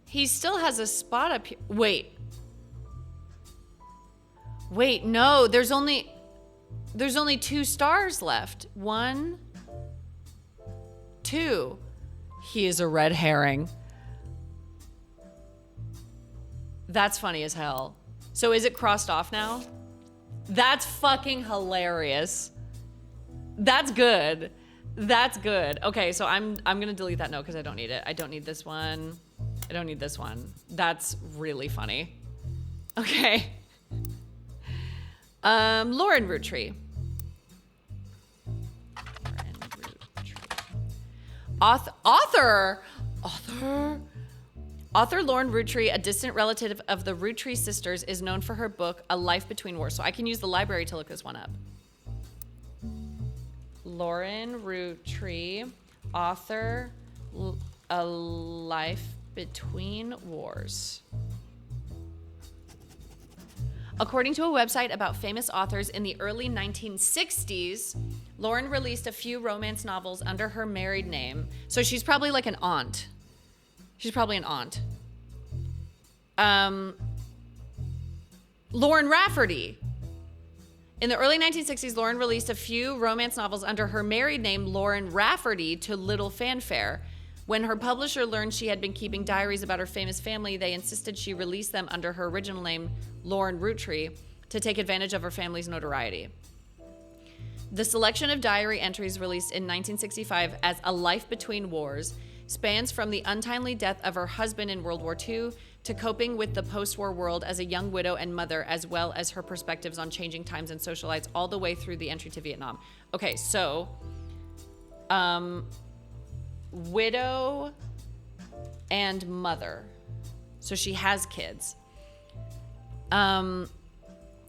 He still has a spot up here. Wait. Wait, no, there's only 2 stars left. 1, 2. He is a red herring. That's funny as hell. So is it crossed off now? That's fucking hilarious. That's good. That's good. Okay, so I'm gonna delete that note because I don't need it. I don't need this one. I don't need this one. That's really funny. Okay. Lauren Roottrees. Author Lauren Roottrees, a distant relative of the Roottrees sisters, is known for her book, A Life Between Wars. So I can use the library to look this one up. Lauren Roottrees, author, A Life Between Wars. According to a website about famous authors in the early 1960s, Lauren released a few romance novels under her married name. So she's probably like an aunt. She's probably an aunt. Lauren Rafferty. In the early 1960s, Lauren released a few romance novels under her married name, Lauren Rafferty, to little fanfare. When her publisher learned she had been keeping diaries about her famous family, they insisted she release them under her original name, Lauren Roottrees, to take advantage of her family's notoriety. The selection of diary entries released in 1965 as A Life Between Wars spans from the untimely death of her husband in World War II to coping with the post-war world as a young widow and mother, as well as her perspectives on changing times and social lights all the way through the entry to Vietnam. Okay, so, widow and mother. So she has kids.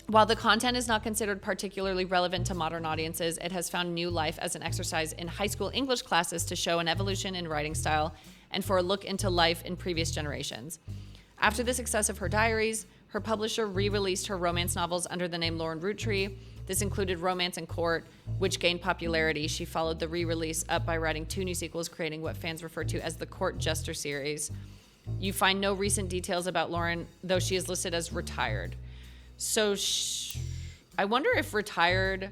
While the content is not considered particularly relevant to modern audiences, it has found new life as an exercise in high school English classes to show an evolution in writing style and for a look into life in previous generations. After the success of her diaries, her publisher re-released her romance novels under the name Lauren Roottrees. This included Romance in Court, which gained popularity. She followed the re-release up by writing 2 new sequels, creating what fans refer to as the Court Jester series. You find no recent details about Lauren, though she is listed as retired. So I wonder if retired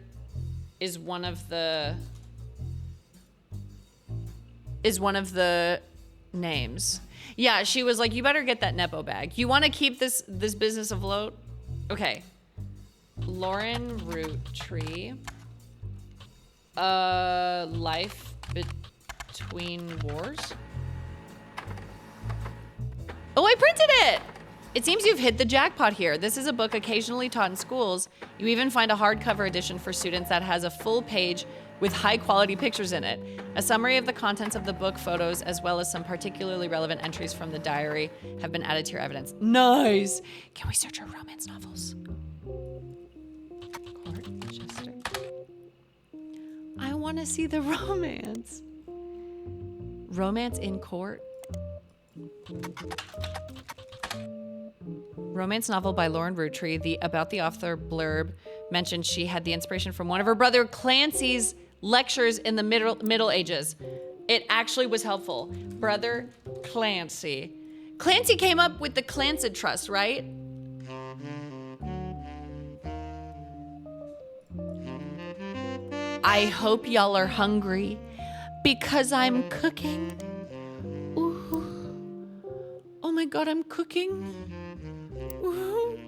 is one of the names. Yeah, she was like, you better get that Nepo bag. You want to keep this business afloat? Okay. Lauren Roottrees, Life Between Wars. Oh, I printed it! It seems you've hit the jackpot here. This is a book occasionally taught in schools. You even find a hardcover edition for students that has a full page with high-quality pictures in it. A summary of the contents of the book, photos, as well as some particularly relevant entries from the diary have been added to your evidence. Nice! Can we search her romance novels? Court Jester. I want to see the romance. Romance in Court. Romance novel by Lauren Roottrees. About the author blurb mentioned she had the inspiration from one of her brother Clancy's lectures in the Middle Ages. It actually was helpful. Brother Clancy. Clancy came up with the Clancid Trust, right? I hope y'all are hungry because I'm cooking. Ooh. Oh my God, I'm cooking. Ooh.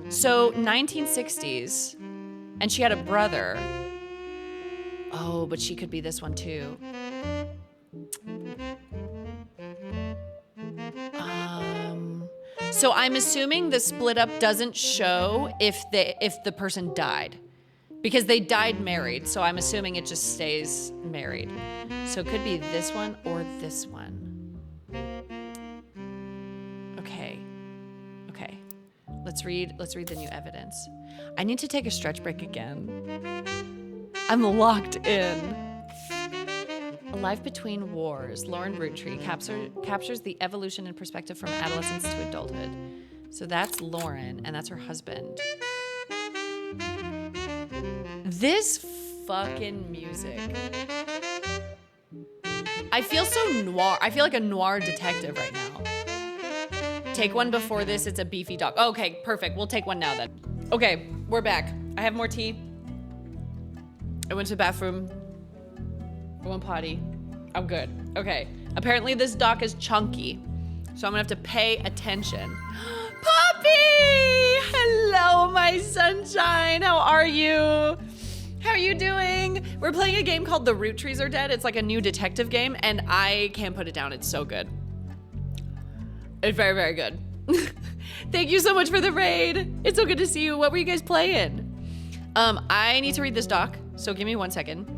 So 1960s, and she had a brother. Oh, but she could be this one too. So I'm assuming the split up doesn't show if the person died. Because they died married, so I'm assuming it just stays married. So it could be this one or this one. Okay. Okay. Let's read the new evidence. I need to take a stretch break again. I'm locked in. A Life Between Wars, Lauren Roottrees captures the evolution and perspective from adolescence to adulthood. So that's Lauren, and that's her husband. This fucking music. I feel so noir. I feel like a noir detective right now. Take one before this, it's a beefy dog. Okay, perfect. We'll take one now then. Okay, we're back. I have more tea. I went to the bathroom. I went potty. I'm good. Okay. Apparently this doc is chunky, so I'm gonna have to pay attention. Poppy! Hello, my sunshine. How are you? How are you doing? We're playing a game called The Roottrees Are Dead. It's like a new detective game, and I can't put it down. It's so good. It's very, very good. Thank you so much for the raid. It's so good to see you. What were you guys playing? I need to read this doc, so give me 1 second.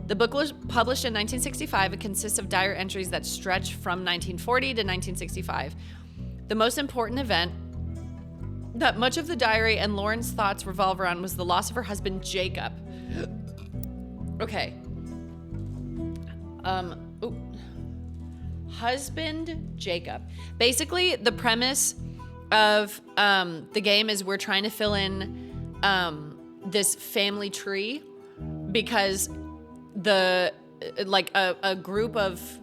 The book was published in 1965. It consists of diary entries that stretch from 1940 to 1965. The most important event that much of the diary and Lauren's thoughts revolve around was the loss of her husband, Jacob. Okay. Husband, Jacob. Basically, the premise of the game is we're trying to fill in this family tree because a group of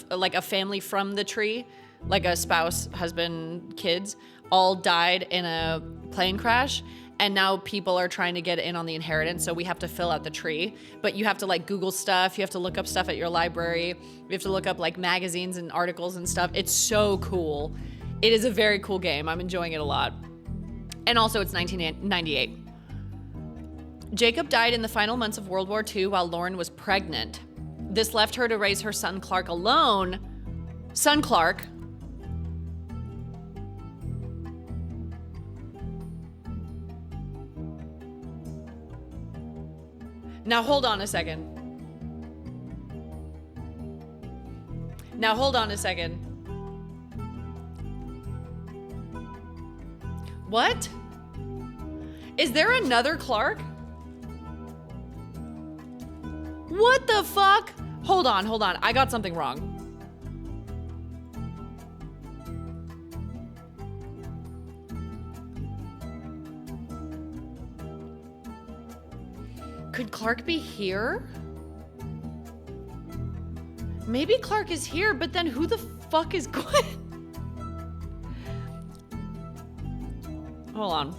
like a family from the tree, like a spouse, husband, kids, all died in a plane crash, and now people are trying to get in on the inheritance, so we have to fill out the tree. But you have to like Google stuff, you have to look up stuff at your library, you have to look up like magazines and articles and stuff. It's so cool. It is a very cool game. I'm enjoying it a lot. And also it's 1998. Jacob died in the final months of World War II while Lauren was pregnant. This left her to raise her son Clark alone. Son Clark. Now hold on a second. What? Is there another Clark? What the fuck? Hold on. I got something wrong. Could Clark be here? Maybe Clark is here, but then who the fuck is Gwen? Hold on.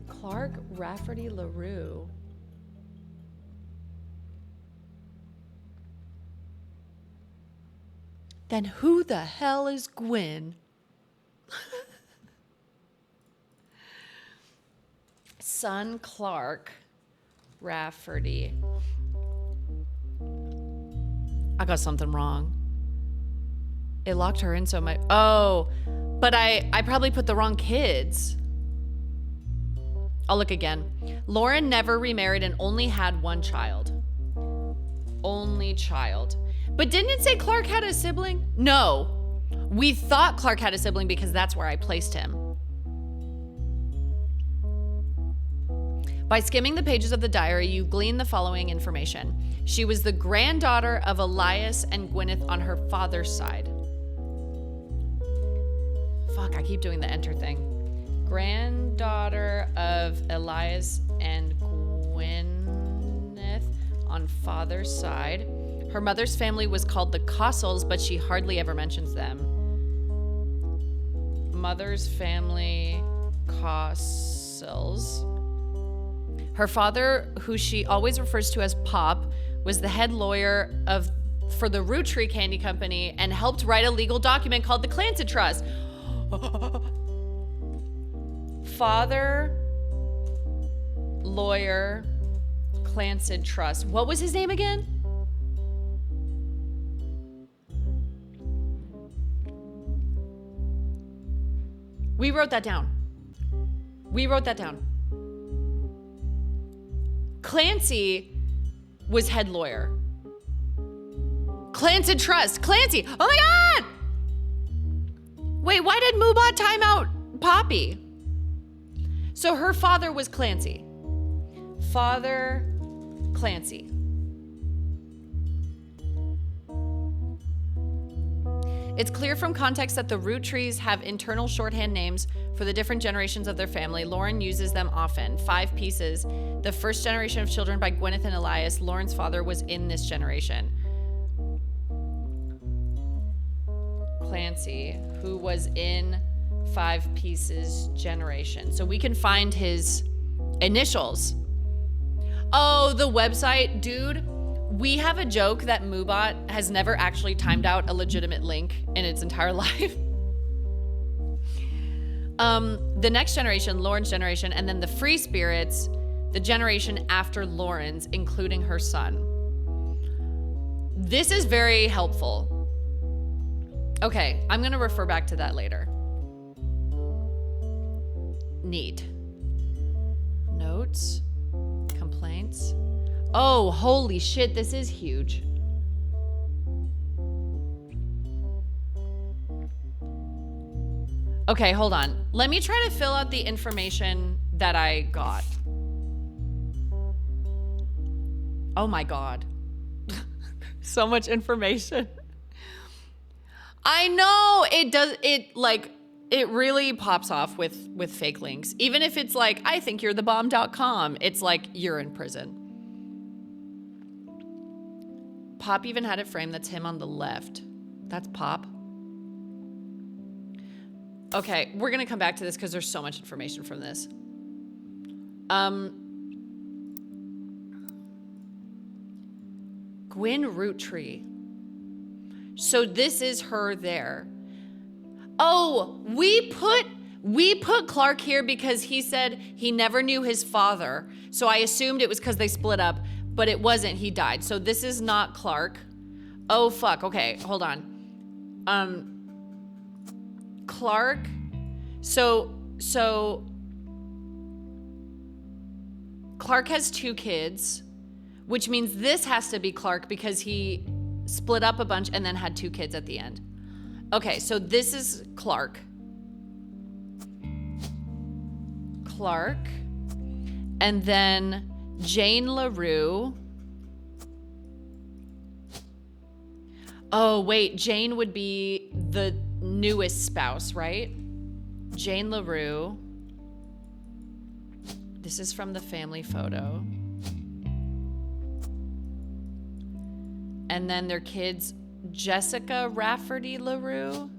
Clark Rafferty LaRue. Then who the hell is Gwen? Son Clark Rafferty. I got something wrong. It locked her in so much. Oh, but I probably put the wrong kids. I'll look again. Lauren never remarried and only had one child. Only child. But didn't it say Clark had a sibling? No. We thought Clark had a sibling because that's where I placed him. By skimming the pages of the diary, you glean the following information. She was the granddaughter of Elias and Gwyneth on her father's side. Fuck, I keep doing the enter thing. Granddaughter of Elias and Gwyneth on father's side. Her mother's family was called the Cossels, but she hardly ever mentions them. Mother's family, Cossels. Her father, who she always refers to as Pop, was the head lawyer for the Roottrees Candy Company and helped write a legal document called the Clancy Trust. Father, lawyer, Clancy Trust. What was his name again? We wrote that down. We wrote that down. Clancy was head lawyer. Clancy Trust. Clancy. Oh my God! Wait, why did Moobot time out Poppy? So her father was Clancy. Father Clancy. It's clear from context that the Roottrees have internal shorthand names for the different generations of their family. Lauren uses them often. 5 pieces. The first generation of children by Gwyneth and Elias. Lauren's father was in this generation. Clancy, who was in 5 pieces generation. So we can find his initials. Oh, the website, dude. We have a joke that Moobot has never actually timed out a legitimate link in its entire life. The next generation, Lauren's generation, and then the Free Spirits, the generation after Lauren's, including her son. This is very helpful. Okay, I'm gonna refer back to that later. Neat. Notes, complaints. Oh, holy shit, this is huge. Okay, hold on. Let me try to fill out the information that I got. Oh my God. So much information. I know it really pops off with fake links. Even if it's like, I think you're the bomb.com, it's like you're in prison. Pop even had it framed. That's him on the left. That's Pop. Okay, we're gonna come back to this because there's so much information from this. Gwyn Roottree. So this is her there. Oh, we put Clark here because he said he never knew his father. So I assumed it was because they split up. But it wasn't, he died. So this is not Clark. Oh, fuck, okay, hold on. Clark, so Clark has 2 kids, which means this has to be Clark because he split up a bunch and then had 2 kids at the end. Okay, so this is Clark. And then Jane LaRue. Oh, wait, Jane would be the newest spouse, right? Jane LaRue. This is from the family photo. And then their kids, Jessica Rafferty LaRue.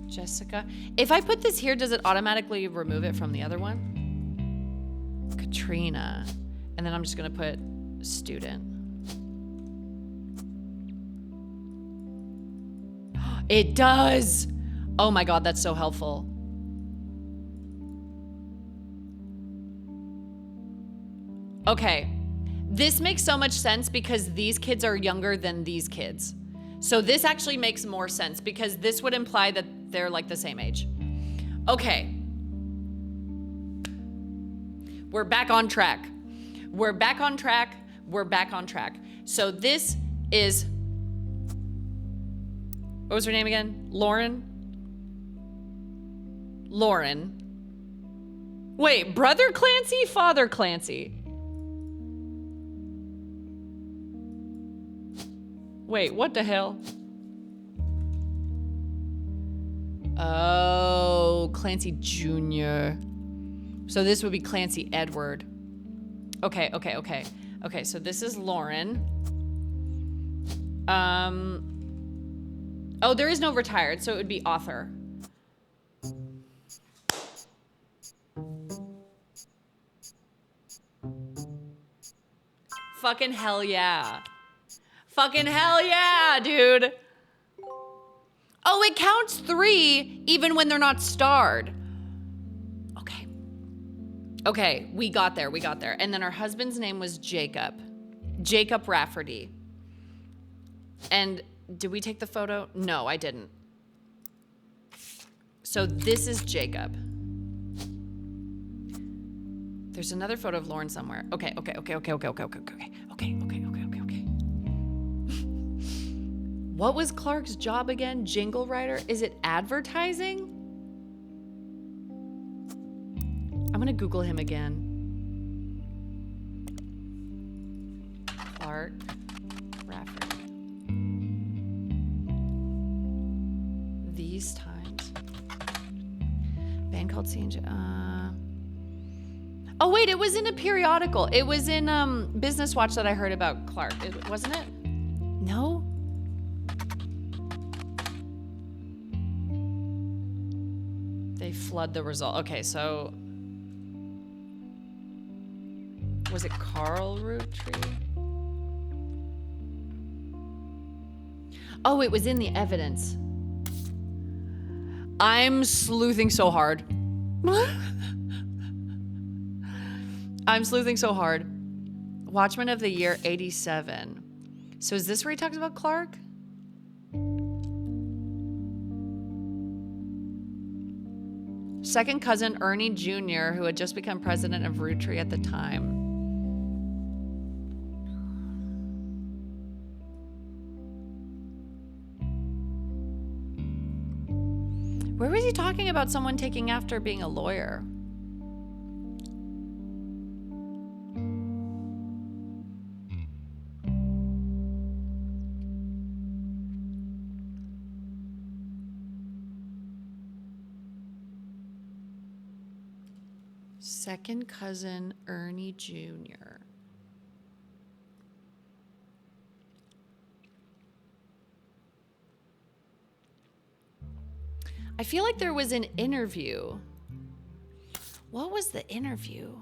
Jessica. If I put this here, does it automatically remove it from the other one? Katrina. And then I'm just gonna put student. It does! Oh my God, that's so helpful. Okay, this makes so much sense because these kids are younger than these kids. So this actually makes more sense because this would imply that they're like the same age. Okay. We're back on track. We're back on track. We're back on track. So this is, what was her name again? Lauren? Wait, brother Clancy, father Clancy? Wait, what the hell? Oh, Clancy Jr. So this would be Clancy Edward. Okay, so this is Lauren. Oh, there is no retired, so it would be author. Fucking hell yeah. Fucking hell yeah, dude. Oh, it counts 3 even when they're not starred. Okay, we got there. And then her husband's name was Jacob Rafferty. And did we take the photo? No, I didn't. So this is Jacob. There's another photo of Lauren somewhere. Okay. What was Clark's job again? Jingle writer? Is it advertising? I'm gonna Google him again. Clark Rafferty. These times. Band called CNJ. Oh wait, it was in a periodical. It was in Business Watch that I heard about Clark. Wasn't it? No? They flood the result. Okay, so was it Carl Roottrees? Oh, it was in the evidence. I'm sleuthing so hard. I'm sleuthing so hard. Watchman of the Year 87. So is this where he talks about Clark? Second cousin Ernie Jr., who had just become president of Roottrees at the time. Where was he talking about someone taking after being a lawyer? Second cousin Ernie Jr. I feel like there was an interview. What was the interview?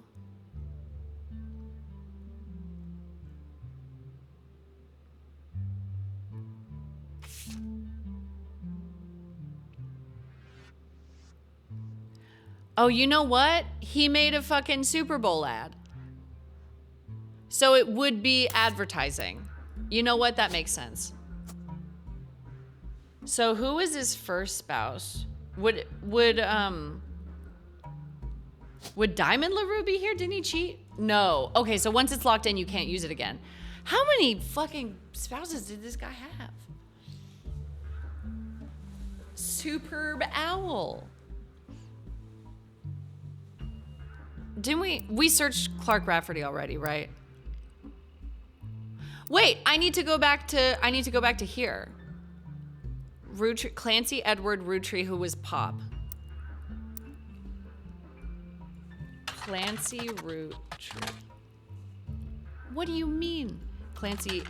Oh, you know what? He made a fucking Super Bowl ad. So it would be advertising. You know what? That makes sense. So who was his first spouse? Would Diamond LaRue be here? Didn't he cheat? No. Okay, so once it's locked in, you can't use it again. How many fucking spouses did this guy have? Superb owl. Didn't we searched Clark Rafferty already, right? Wait, I need to go back to here. Clancy Edward Roottrees, who was Pop. Clancy Roottrees. What do you mean? Clancy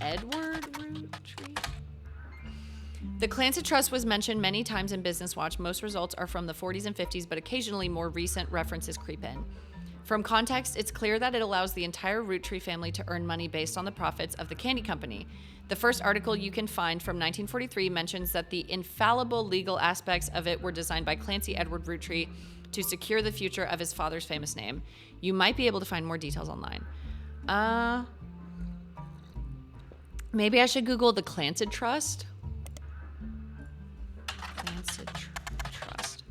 Edward Roottrees? The Clancy Trust was mentioned many times in Business Watch. Most results are from the 40s and 50s, but occasionally more recent references creep in. From context, it's clear that it allows the entire Roottrees family to earn money based on the profits of the candy company. The first article you can find from 1943 mentions that the infallible legal aspects of it were designed by Clancy Edward Roottrees to secure the future of his father's famous name. You might be able to find more details online. Maybe I should Google the Clancy Trust. Clancy Trust.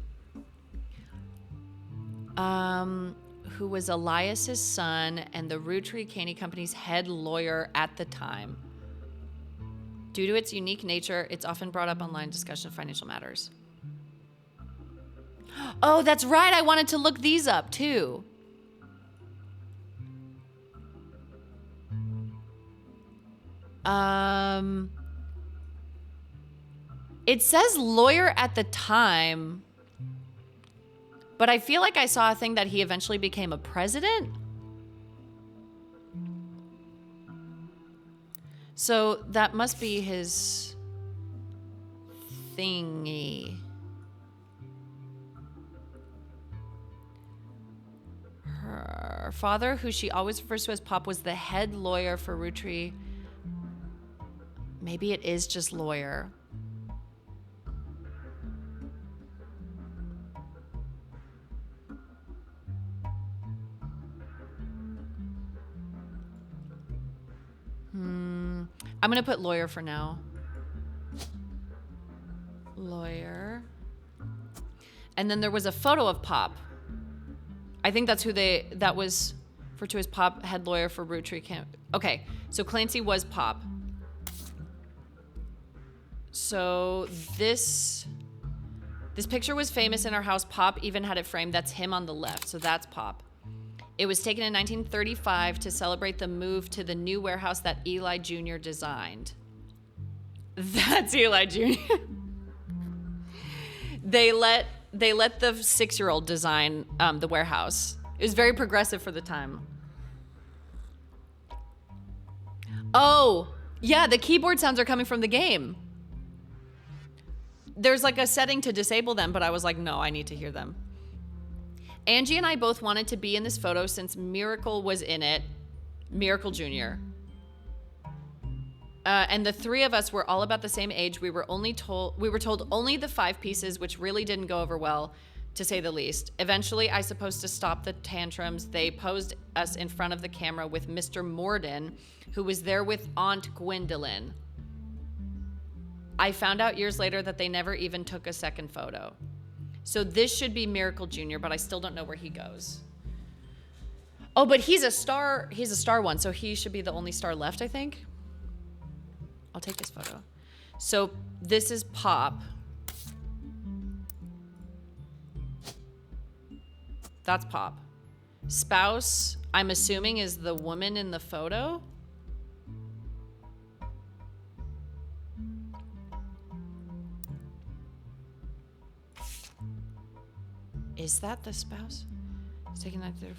Who was Elias's son and the Roottrees Candy Company's head lawyer at the time. Due to its unique nature, it's often brought up online discussion of financial matters. Oh, that's right. I wanted to look these up too. It says lawyer at the time, but I feel like I saw a thing that he eventually became a president. So that must be his thingy. Her father, who she always refers to as Pop, was the head lawyer for Roottrees. Maybe it is just lawyer. I'm gonna put lawyer for now. Lawyer. And then there was a photo of Pop. I think that's who that was referred to as Pop, head lawyer for Roottrees Camp. Okay, so Clancy was Pop. So this picture was famous in our house. Pop even had it framed. That's him on the left, so that's Pop. It was taken in 1935 to celebrate the move to the new warehouse that Eli Jr. designed. That's Eli Jr. They let the 6-year-old design the warehouse. It was very progressive for the time. Oh, yeah, the keyboard sounds are coming from the game. There's like a setting to disable them, but I was like, no, I need to hear them. Angie and I both wanted to be in this photo since Miracle was in it. Miracle Jr. And the three of us were all about the same age. We were told only the 5 pieces, which really didn't go over well, to say the least. Eventually, I supposed to stop the tantrums. They posed us in front of the camera with Mr. Morden, who was there with Aunt Gwendolyn. I found out years later that they never even took a second photo. So this should be Miracle Jr., but I still don't know where he goes. Oh, but he's a star one, so he should be the only star left, I think. I'll take this photo. So this is Pop. That's Pop. Spouse, I'm assuming, is the woman in the photo. Is that the spouse? It's taking that through.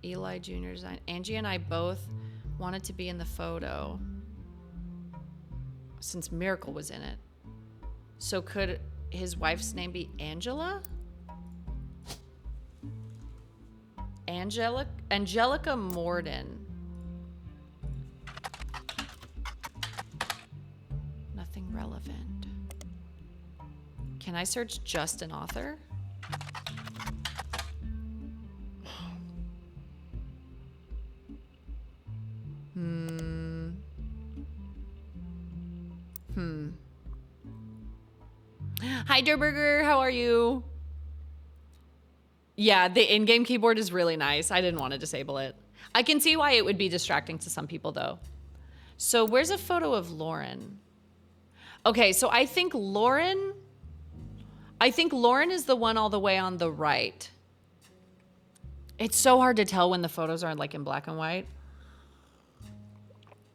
Eli Jr. design. Angie and I both wanted to be in the photo since Miracle was in it. So could his wife's name be Angela? Angelica Morden. Nothing relevant. Can I search just an author? Hi, Durburger. How are you? Yeah, the in-game keyboard is really nice. I didn't want to disable it. I can see why it would be distracting to some people, though. So where's a photo of Lauren? Okay, so I think Lauren is the one all the way on the right. It's so hard to tell when the photos are like in black and white.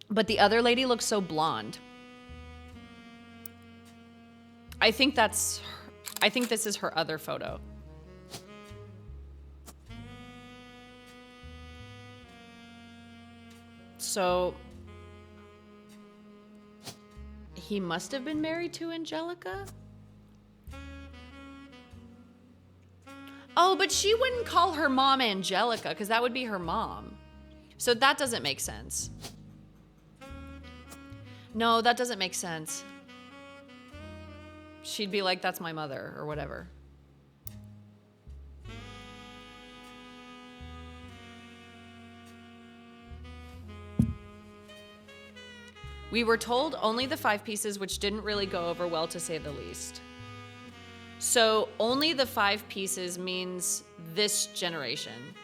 But the other lady looks so blonde. I think this is her other photo. So he must have been married to Angelica? Oh, but she wouldn't call her mom Angelica because that would be her mom. So that doesn't make sense. No, that doesn't make sense. She'd be like, that's my mother or whatever. We were told only the 5 pieces, which didn't really go over well, to say the least. So only the 5 pieces means this generation.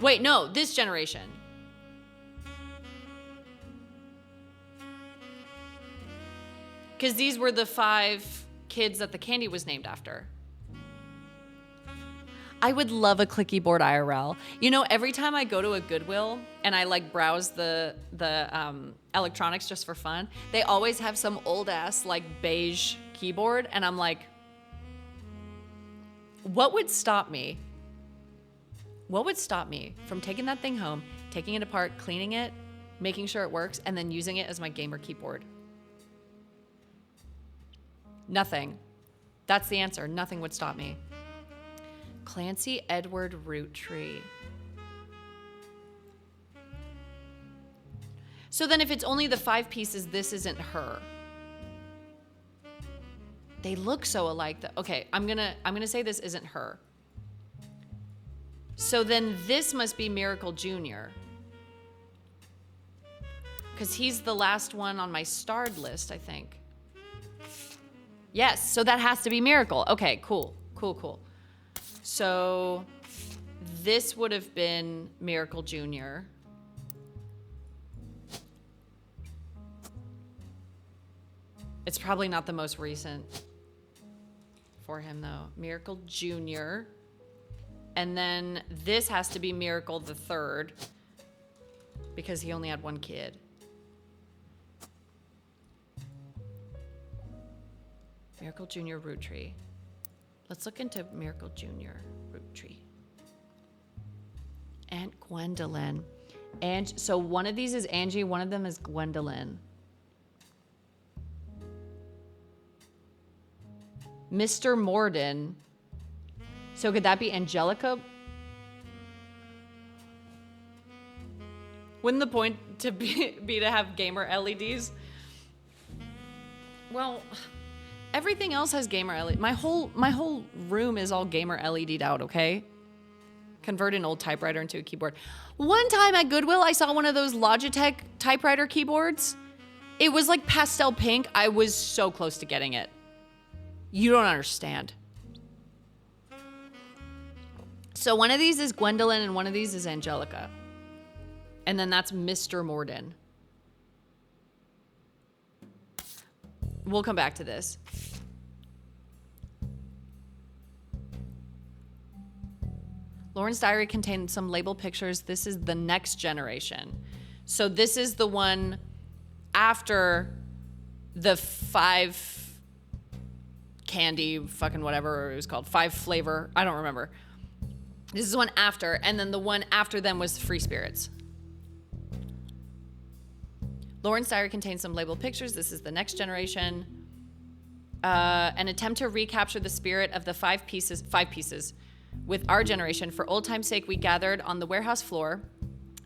Wait, no, this generation. Because these were the 5 kids that the candy was named after. I would love a clicky board IRL. You know, every time I go to a Goodwill and I like browse the electronics just for fun, they always have some old ass like beige keyboard, and I'm like, what would stop me? What would stop me from taking that thing home, taking it apart, cleaning it, making sure it works, and then using it as my gamer keyboard? Nothing. That's the answer. Nothing would stop me. Clancy Edward Roottree. So then if it's only the 5 pieces, this isn't her. They look so alike. Okay, I'm gonna say this isn't her. So then this must be Miracle Jr. Because he's the last one on my starred list, I think. Yes, so that has to be Miracle. Okay, cool. So this would have been Miracle Jr. It's probably not the most recent for him, though. Miracle Jr. And then this has to be Miracle the Third because he only had one kid. Miracle Jr. Roottrees. Let's look into Miracle Jr. Roottrees. Aunt Gwendolyn. And so one of these is Angie, one of them is Gwendolyn. Mr. Morden. So could that be Angelica? Wouldn't the point to be to have gamer LEDs? Well, everything else has gamer LED. My whole room is all gamer LED'd out, okay? Convert an old typewriter into a keyboard. One time at Goodwill, I saw one of those Logitech typewriter keyboards. It was like pastel pink. I was so close to getting it. You don't understand. So one of these is Gwendolyn and one of these is Angelica. And then that's Mr. Morden. We'll come back to this. Lauren's diary contained some label pictures. This is the next generation. So this is the one after the 5 candy, fucking whatever it was called, 5 flavor, I don't remember. This is one after, and then the one after them was Free Spirits. Lauren's diary contains some labeled pictures. This is the next generation. An attempt to recapture the spirit of the 5 pieces with our generation. For old time's sake, we gathered on the warehouse floor.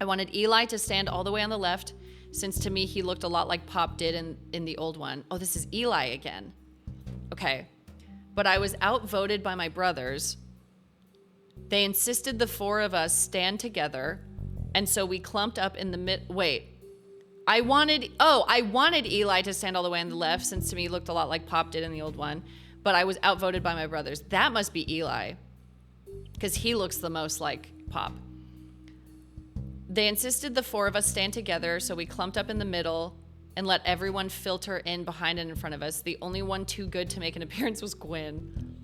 I wanted Eli to stand all the way on the left, since to me he looked a lot like Pop did in the old one. Oh, this is Eli again. Okay. But I was outvoted by my brothers. They insisted the 4 of us stand together, and so we clumped up in the I wanted Eli to stand all the way on the left, since to me he looked a lot like Pop did in the old one, but I was outvoted by my brothers. That must be Eli, because he looks the most like Pop. They insisted the 4 of us stand together, so we clumped up in the middle and let everyone filter in behind and in front of us. The only one too good to make an appearance was Gwen.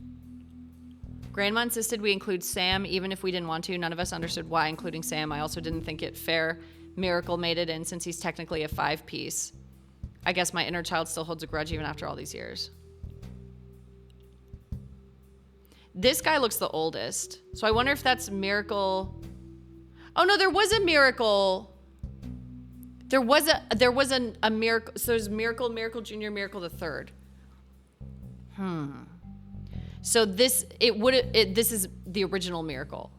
Grandma insisted we include Sam, even if we didn't want to. None of us understood why, including Sam. I also didn't think it fair Miracle made it in, since he's technically a 5-piece. I guess my inner child still holds a grudge even after all these years. This guy looks the oldest. So I wonder if that's Miracle. Oh no, there was a Miracle. There was a Miracle. So there's Miracle Jr., Miracle the Third. So this is the original Miracle.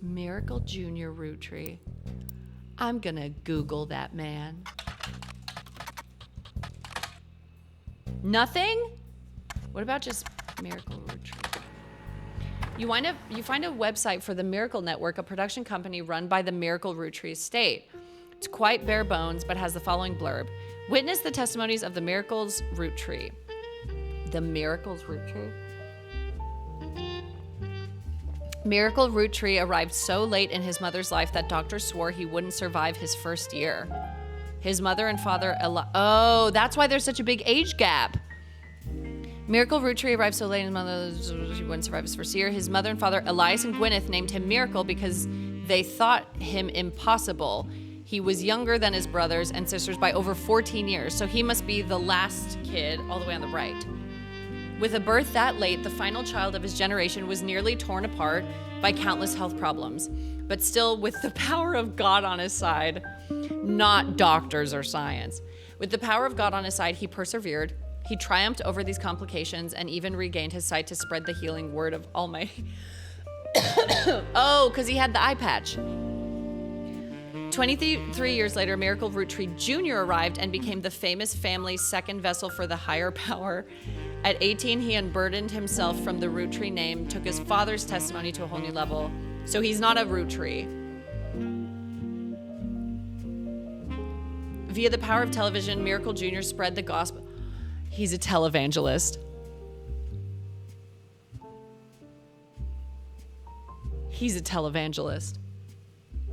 Miracle Jr. Roottrees. I'm gonna Google that man. Nothing? What about just Miracle Roottrees? You find a website for the Miracle Network, a production company run by the Miracle Roottrees estate. It's quite bare bones, but has the following blurb. Witness the testimonies of the Miracles Roottrees. The Miracles Roottrees? Miracle Roottrees arrived so late in his mother's life that doctors swore he wouldn't survive his first year. His mother and father... Oh, that's why there's such a big age gap. Miracle Roottrees arrived so late in his mother's... He wouldn't survive his first year. His mother and father, Elias and Gwyneth, named him Miracle because they thought him impossible. He was younger than his brothers and sisters by over 14 years, so he must be the last kid all the way on the right. With a birth that late, the final child of his generation was nearly torn apart by countless health problems. But still, with the power of God on his side, not doctors or science. With the power of God on his side, he persevered. He triumphed over these complications and even regained his sight to spread the healing word of Almighty. Oh, because he had the eye patch. 23 years later, Miracle Roottrees Jr. arrived and became the famous family's second vessel for the higher power. At 18, he unburdened himself from the root tree name, took his father's testimony to a whole new level. So he's not a root tree. Via the power of television, Miracle Jr. spread the gospel. He's a televangelist. He's a televangelist.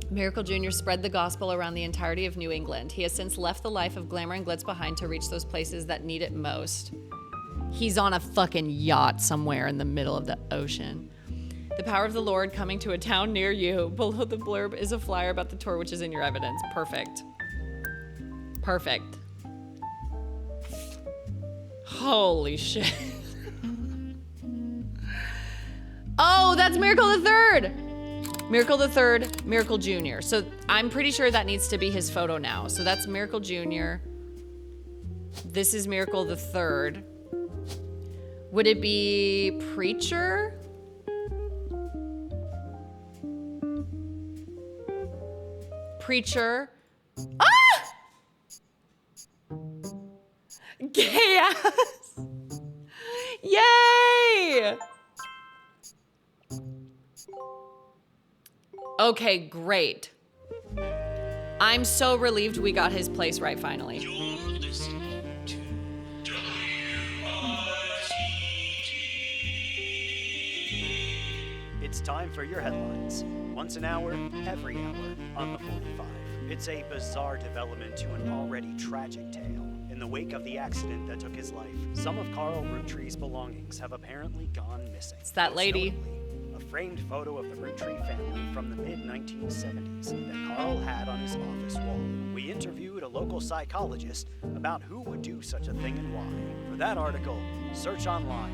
Miracle Jr. spread the gospel around the entirety of New England. He has since left the life of glamour and glitz behind to reach those places that need it most. He's on a fucking yacht somewhere in the middle of the ocean. The power of the Lord coming to a town near you. Below the blurb is a flyer about the tour, which is in your evidence. Perfect. Perfect. Holy shit. Oh, that's Miracle the Third. Miracle the Third, Miracle Jr. So I'm pretty sure that needs to be his photo now. So that's Miracle Jr. This is Miracle the Third. Would it be Preacher? Preacher. Ah! Gay ass. Yay! Okay, great. I'm so relieved we got his place right finally. You're listening to It's time for your headlines. Once an hour, every hour, on the 45. It's a bizarre development to an already tragic tale. In the wake of the accident that took his life, some of Carl Roottree's belongings have apparently gone missing. It's that lady. Most notably, a framed photo of the Roottree family from the mid-1970s that Carl had on his office wall. We interviewed a local psychologist about who would do such a thing and why. For that article, search online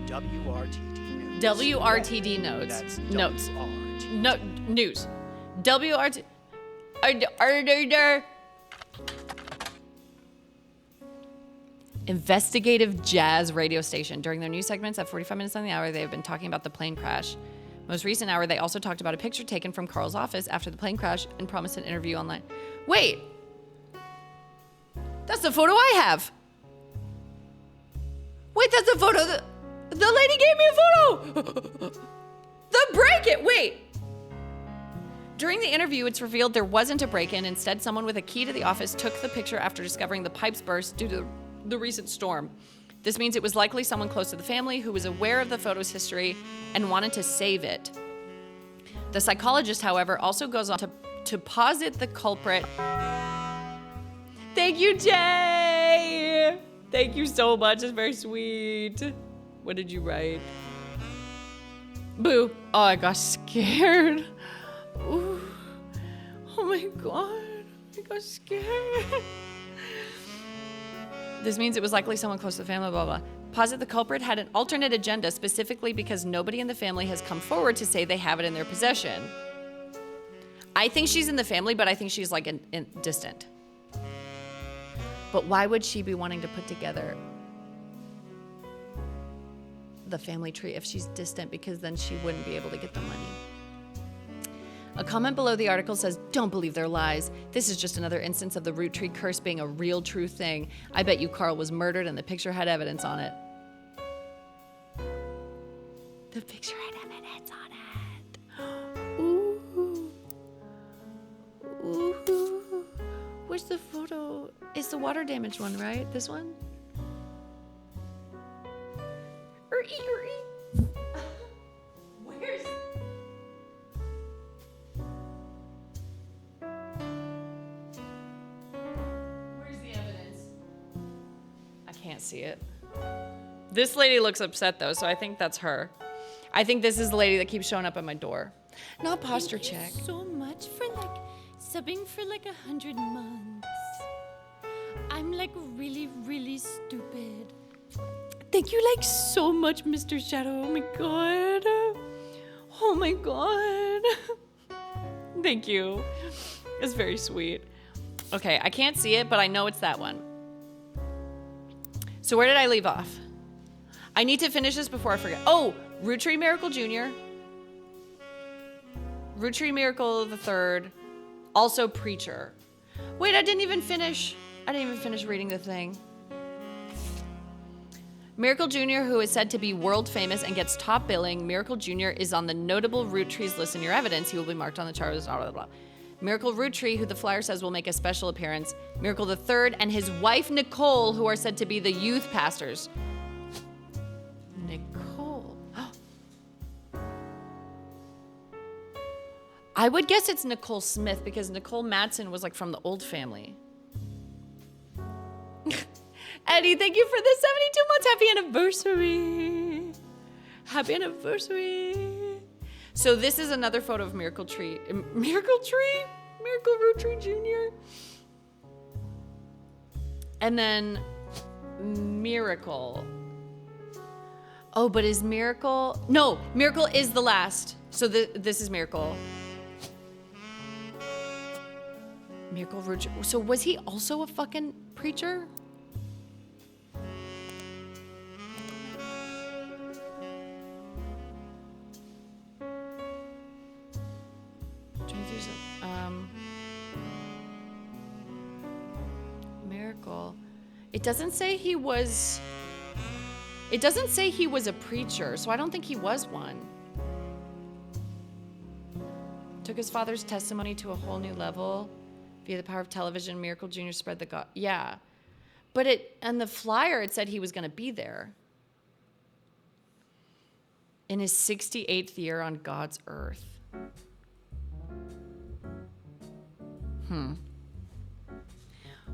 for WRTD News. WRTD notes. That's Notes. WRTD. No, news. WRT. Investigative jazz radio station. During their news segments at 45 minutes on the hour, they have been talking about the plane crash. Most recent hour, they also talked about a picture taken from Carl's office after the plane crash and promised an interview online. Wait! That's the photo I have! Wait, that's the photo the lady gave me a photo! The break-in! Wait! During the interview, it's revealed there wasn't a break-in. Instead, someone with a key to the office took the picture after discovering the pipes burst due to the recent storm. This means it was likely someone close to the family who was aware of the photo's history and wanted to save it. The psychologist, however, also goes on to posit the culprit. Thank you, Jay! Thank you so much. It's very sweet. What did you write? Boo. Oh, I got scared. Ooh. Oh my god. I got scared. This means it was likely someone close to the family, blah, blah. Posit the culprit had an alternate agenda, specifically because nobody in the family has come forward to say they have it in their possession. I think she's in the family, but I think she's like distant. But why would she be wanting to put together the family tree if she's distant? Because then she wouldn't be able to get the money. A comment below the article says, "Don't believe their lies. This is just another instance of the root tree curse being a real true thing. I bet you Carl was murdered and the picture had evidence on it." The picture had evidence on it. Ooh. Ooh. Where's the photo? It's the water damaged one, right? This one? Where's... Where's the evidence? I can't see it. This lady looks upset though, so I think that's her. I think this is the lady that keeps showing up at my door. Not posture check. Thank you so much for subbing for 100 months. I'm really, really stupid. Thank you so much, Mr. Shadow. Oh my god. Oh my god. Thank you. It's very sweet. Okay, I can't see it, but I know it's that one. So where did I leave off? I need to finish this before I forget. Oh, Roottrees Miracle Jr. Roottrees Miracle the Third. Also Preacher. Wait, I didn't even finish reading the thing. Miracle Jr., who is said to be world famous and gets top billing. Miracle Jr. is on the notable Roottrees list in your evidence. He will be marked on the charts. Blah, blah, blah. Miracle Roottree, who the flyer says will make a special appearance. Miracle the Third and his wife Nicole, who are said to be the youth pastors. Nicole. I would guess it's Nicole Smith because Nicole Madsen was like from the old family. Eddie, thank you for the 72 months. Happy anniversary. Happy anniversary. So this is another photo of Miracle Roottrie Jr. And then Miracle. Oh, but is Miracle? No, Miracle is the last. So this is Miracle. Miracle Roottrie. So was he also a fucking preacher? Miracle. It doesn't say he was a preacher, so I don't think he was one. Took his father's testimony to a whole new level via the power of television. Miracle Jr. spread the God. Yeah. But on the flyer, it said he was going to be there. In his 68th year on God's earth.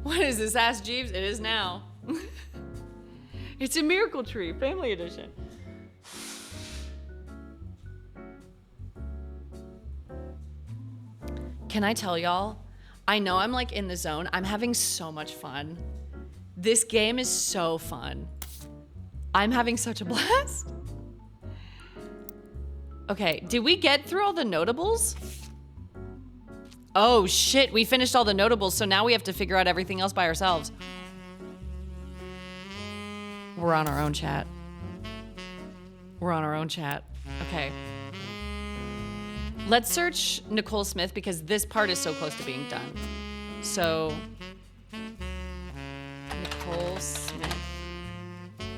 What is this, Ask Jeeves? It is now. It's a Miracle Tree, Family Edition. Can I tell y'all? I know I'm like in the zone. I'm having so much fun. This game is so fun. I'm having such a blast. Okay, did we get through all the notables? Oh shit, we finished all the notables, so now we have to figure out everything else by ourselves. We're on our own, chat. We're on our own, chat. Okay. Let's search Nicole Smith because this part is so close to being done. So, Nicole Smith.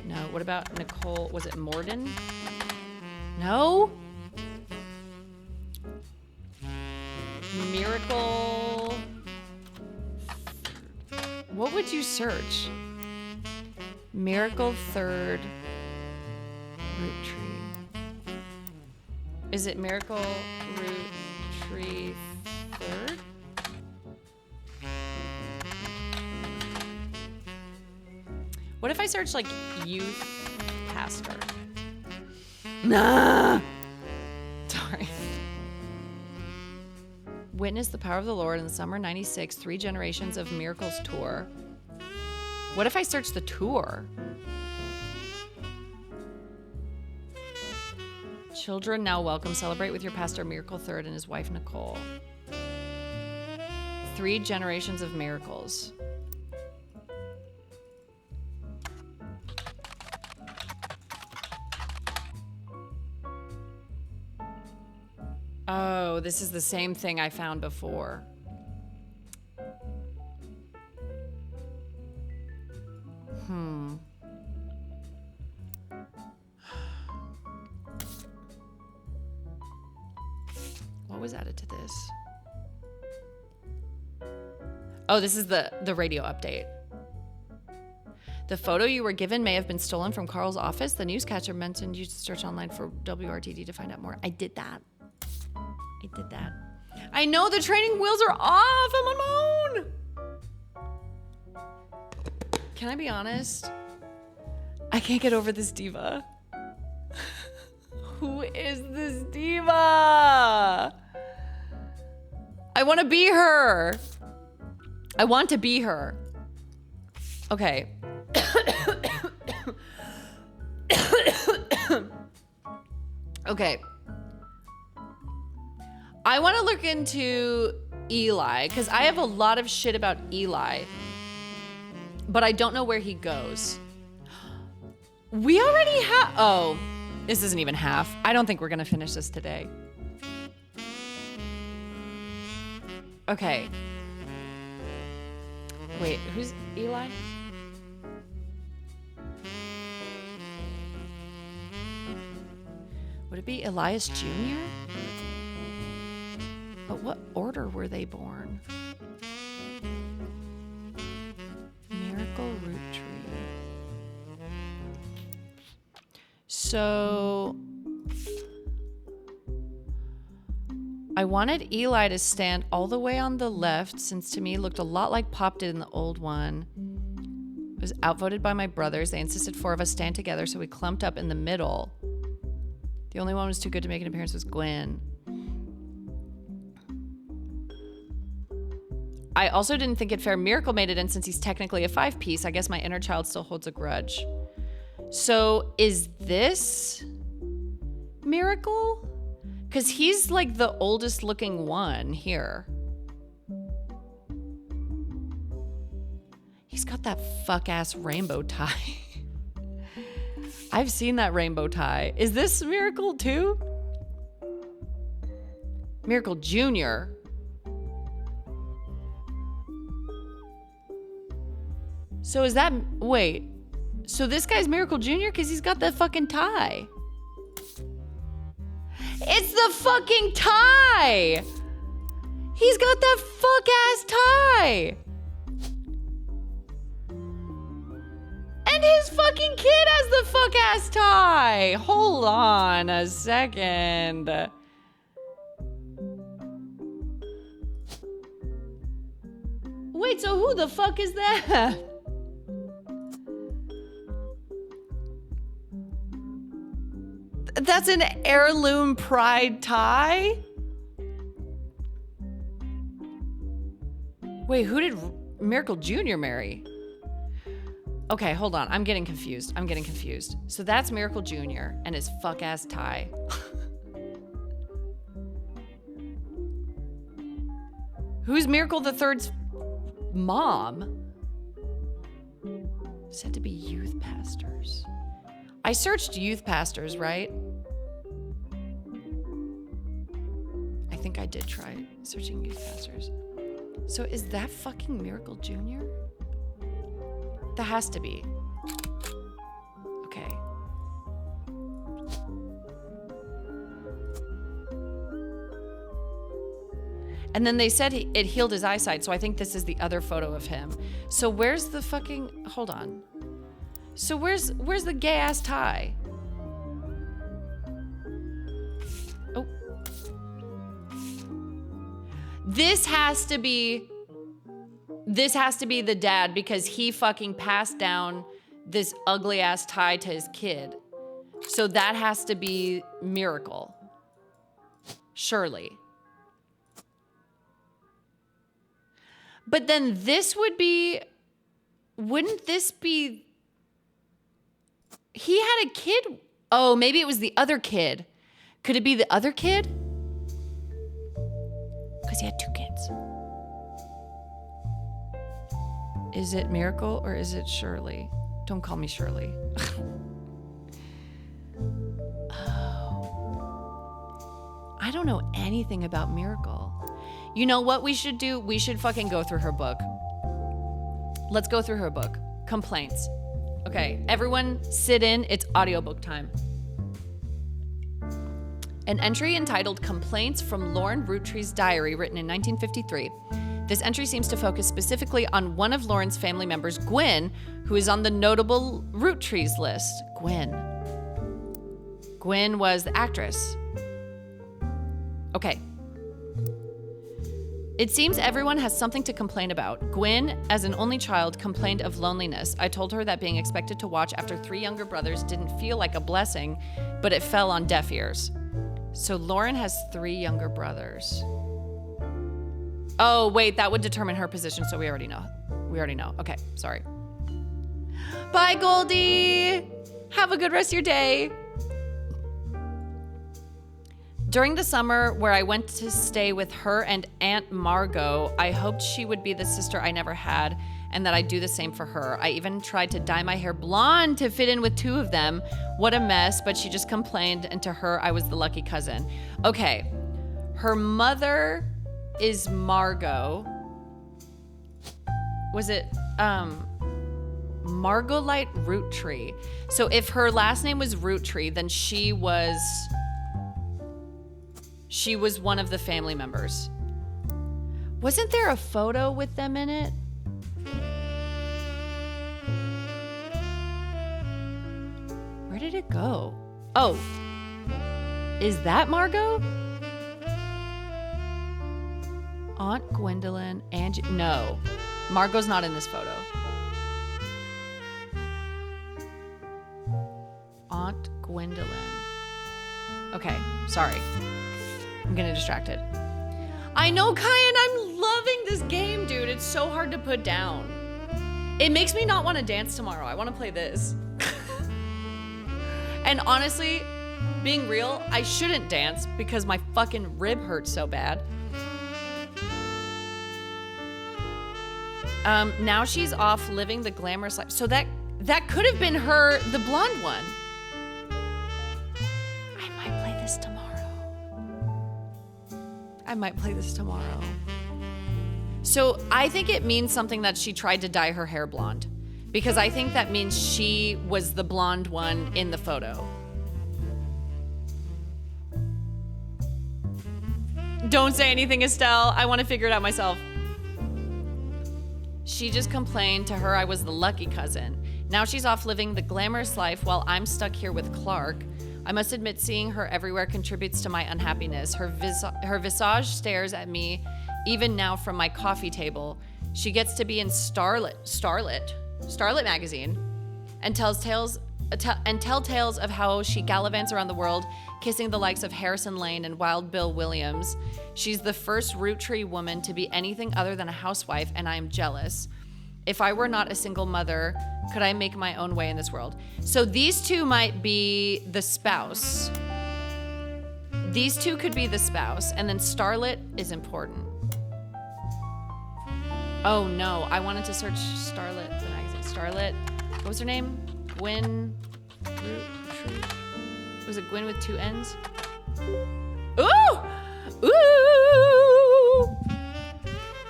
No, what about Nicole, was it Morden? No? Miracle. What would you search? Miracle Third Roottrie. Is it Miracle Roottrie Third? What if I search like youth pastor? Nah. Sorry. Witness the power of the Lord in the summer '96, 3 Generations of Miracles tour. What if I search the tour? Children now welcome. Celebrate with your pastor Miracle Third and his wife Nicole. 3 Generations of Miracles. Oh, this is the same thing I found before. What was added to this? Oh, this is the radio update. The photo you were given may have been stolen from Carl's office. The newscatcher mentioned you should search online for WRTD to find out more. I did that. I know the training wheels are off. I'm on my own. Can I be honest? I can't get over this diva. Who is this diva? I want to be her. I want to be her. Okay. Okay. I want to look into Eli because I have a lot of shit about Eli, but I don't know where he goes. We already have. Oh, this isn't even half. I don't think we're going to finish this today. Okay. Wait, who's Eli? Would it be Elias Jr.? But what order were they born? Miracle Root Tree. So I wanted Eli to stand all the way on the left, since to me it looked a lot like Pop did in the old one. It was outvoted by my brothers. They insisted 4 of us stand together, so we clumped up in the middle. The only one who was too good to make an appearance was Gwen. I also didn't think it fair Miracle made it in, since he's technically a 5-piece. I guess my inner child still holds a grudge. So is this Miracle? Because he's like the oldest looking one here. He's got that fuck-ass rainbow tie. I've seen that rainbow tie. Is this Miracle too? Miracle Jr. So is that, wait. So this guy's Miracle Jr. because he's got that fucking tie. It's the fucking tie! He's got that fuck-ass tie! And his fucking kid has the fuck-ass tie! Hold on a second. Wait, so who the fuck is that? That's an heirloom pride tie? Wait, who did Miracle Jr. marry? Okay, hold on. I'm getting confused. So that's Miracle Jr. and his fuck-ass tie. Who's Miracle the Third's mom? Said to be youth pastors. I searched youth pastors, right? I think I did try searching youth pastors. So is that fucking Miracle Jr.? That has to be. Okay. And then they said it healed his eyesight, so I think this is the other photo of him. So where's the fucking... Hold on. So where's the gay-ass tie? Oh. This has to be the dad, because he fucking passed down this ugly-ass tie to his kid. So that has to be Miracle. Surely. But then this would be... Wouldn't this be... He had a kid. Oh, maybe it was the other kid. Could it be the other kid? Because he had 2 kids. Is it Miracle or is it Shirley? Don't call me Shirley. Oh. I don't know anything about Miracle. You know what we should do? We should fucking go through her book. Let's go through her book. Complaints. Okay, everyone sit in. It's audiobook time. An entry entitled Complaints from Lauren Roottree's Diary, written in 1953. This entry seems to focus specifically on one of Lauren's family members, Gwen, who is on the notable Roottrees list. Gwen was the actress. Okay. It seems everyone has something to complain about. Gwen, as an only child, complained of loneliness. I told her that being expected to watch after 3 younger brothers didn't feel like a blessing, but it fell on deaf ears. So Lauren has 3 younger brothers. Oh, wait, that would determine her position, so we already know. Okay, sorry. Bye, Goldie. Have a good rest of your day. During the summer where I went to stay with her and Aunt Margot, I hoped she would be the sister I never had and that I'd do the same for her. I even tried to dye my hair blonde to fit in with 2 of them. What a mess, but she just complained, and to her, I was the lucky cousin. Okay, her mother is Margot. Was it Margolite Roottree? So if her last name was Roottree, then she was She was one of the family members. Wasn't there a photo with them in it? Where did it go? Oh, is that Margot? Aunt Gwendolyn, Angie. No, Margot's not in this photo. Aunt Gwendolyn. Okay, sorry. I'm getting distracted. I know, Kyan, I'm loving this game, dude. It's so hard to put down. It makes me not want to dance tomorrow. I want to play this. And honestly, being real, I shouldn't dance because my fucking rib hurts so bad. Now she's off living the glamorous life. So that could have been her, the blonde one. I might play this tomorrow. So I think it means something that she tried to dye her hair blonde, because I think that means she was the blonde one in the photo. Don't say anything, Estelle. I want to figure it out myself. She just complained to her I was the lucky cousin. Now she's off living the glamorous life while I'm stuck here with Clark. I must admit, seeing her everywhere contributes to my unhappiness. Her visage stares at me, even now from my coffee table. She gets to be in Starlet magazine, and tell tales of how she gallivants around the world, kissing the likes of Harrison Lane and Wild Bill Williams. She's the first Roottrees woman to be anything other than a housewife, and I am jealous. If I were not a single mother, could I make my own way in this world? So these two might be the spouse. These two could be the spouse, and then Starlet is important. Oh no, I wanted to search Starlet, the magazine. Starlet, what was her name? Gwen Roottrees. Was it Gwen with two N's? Ooh! Ooh!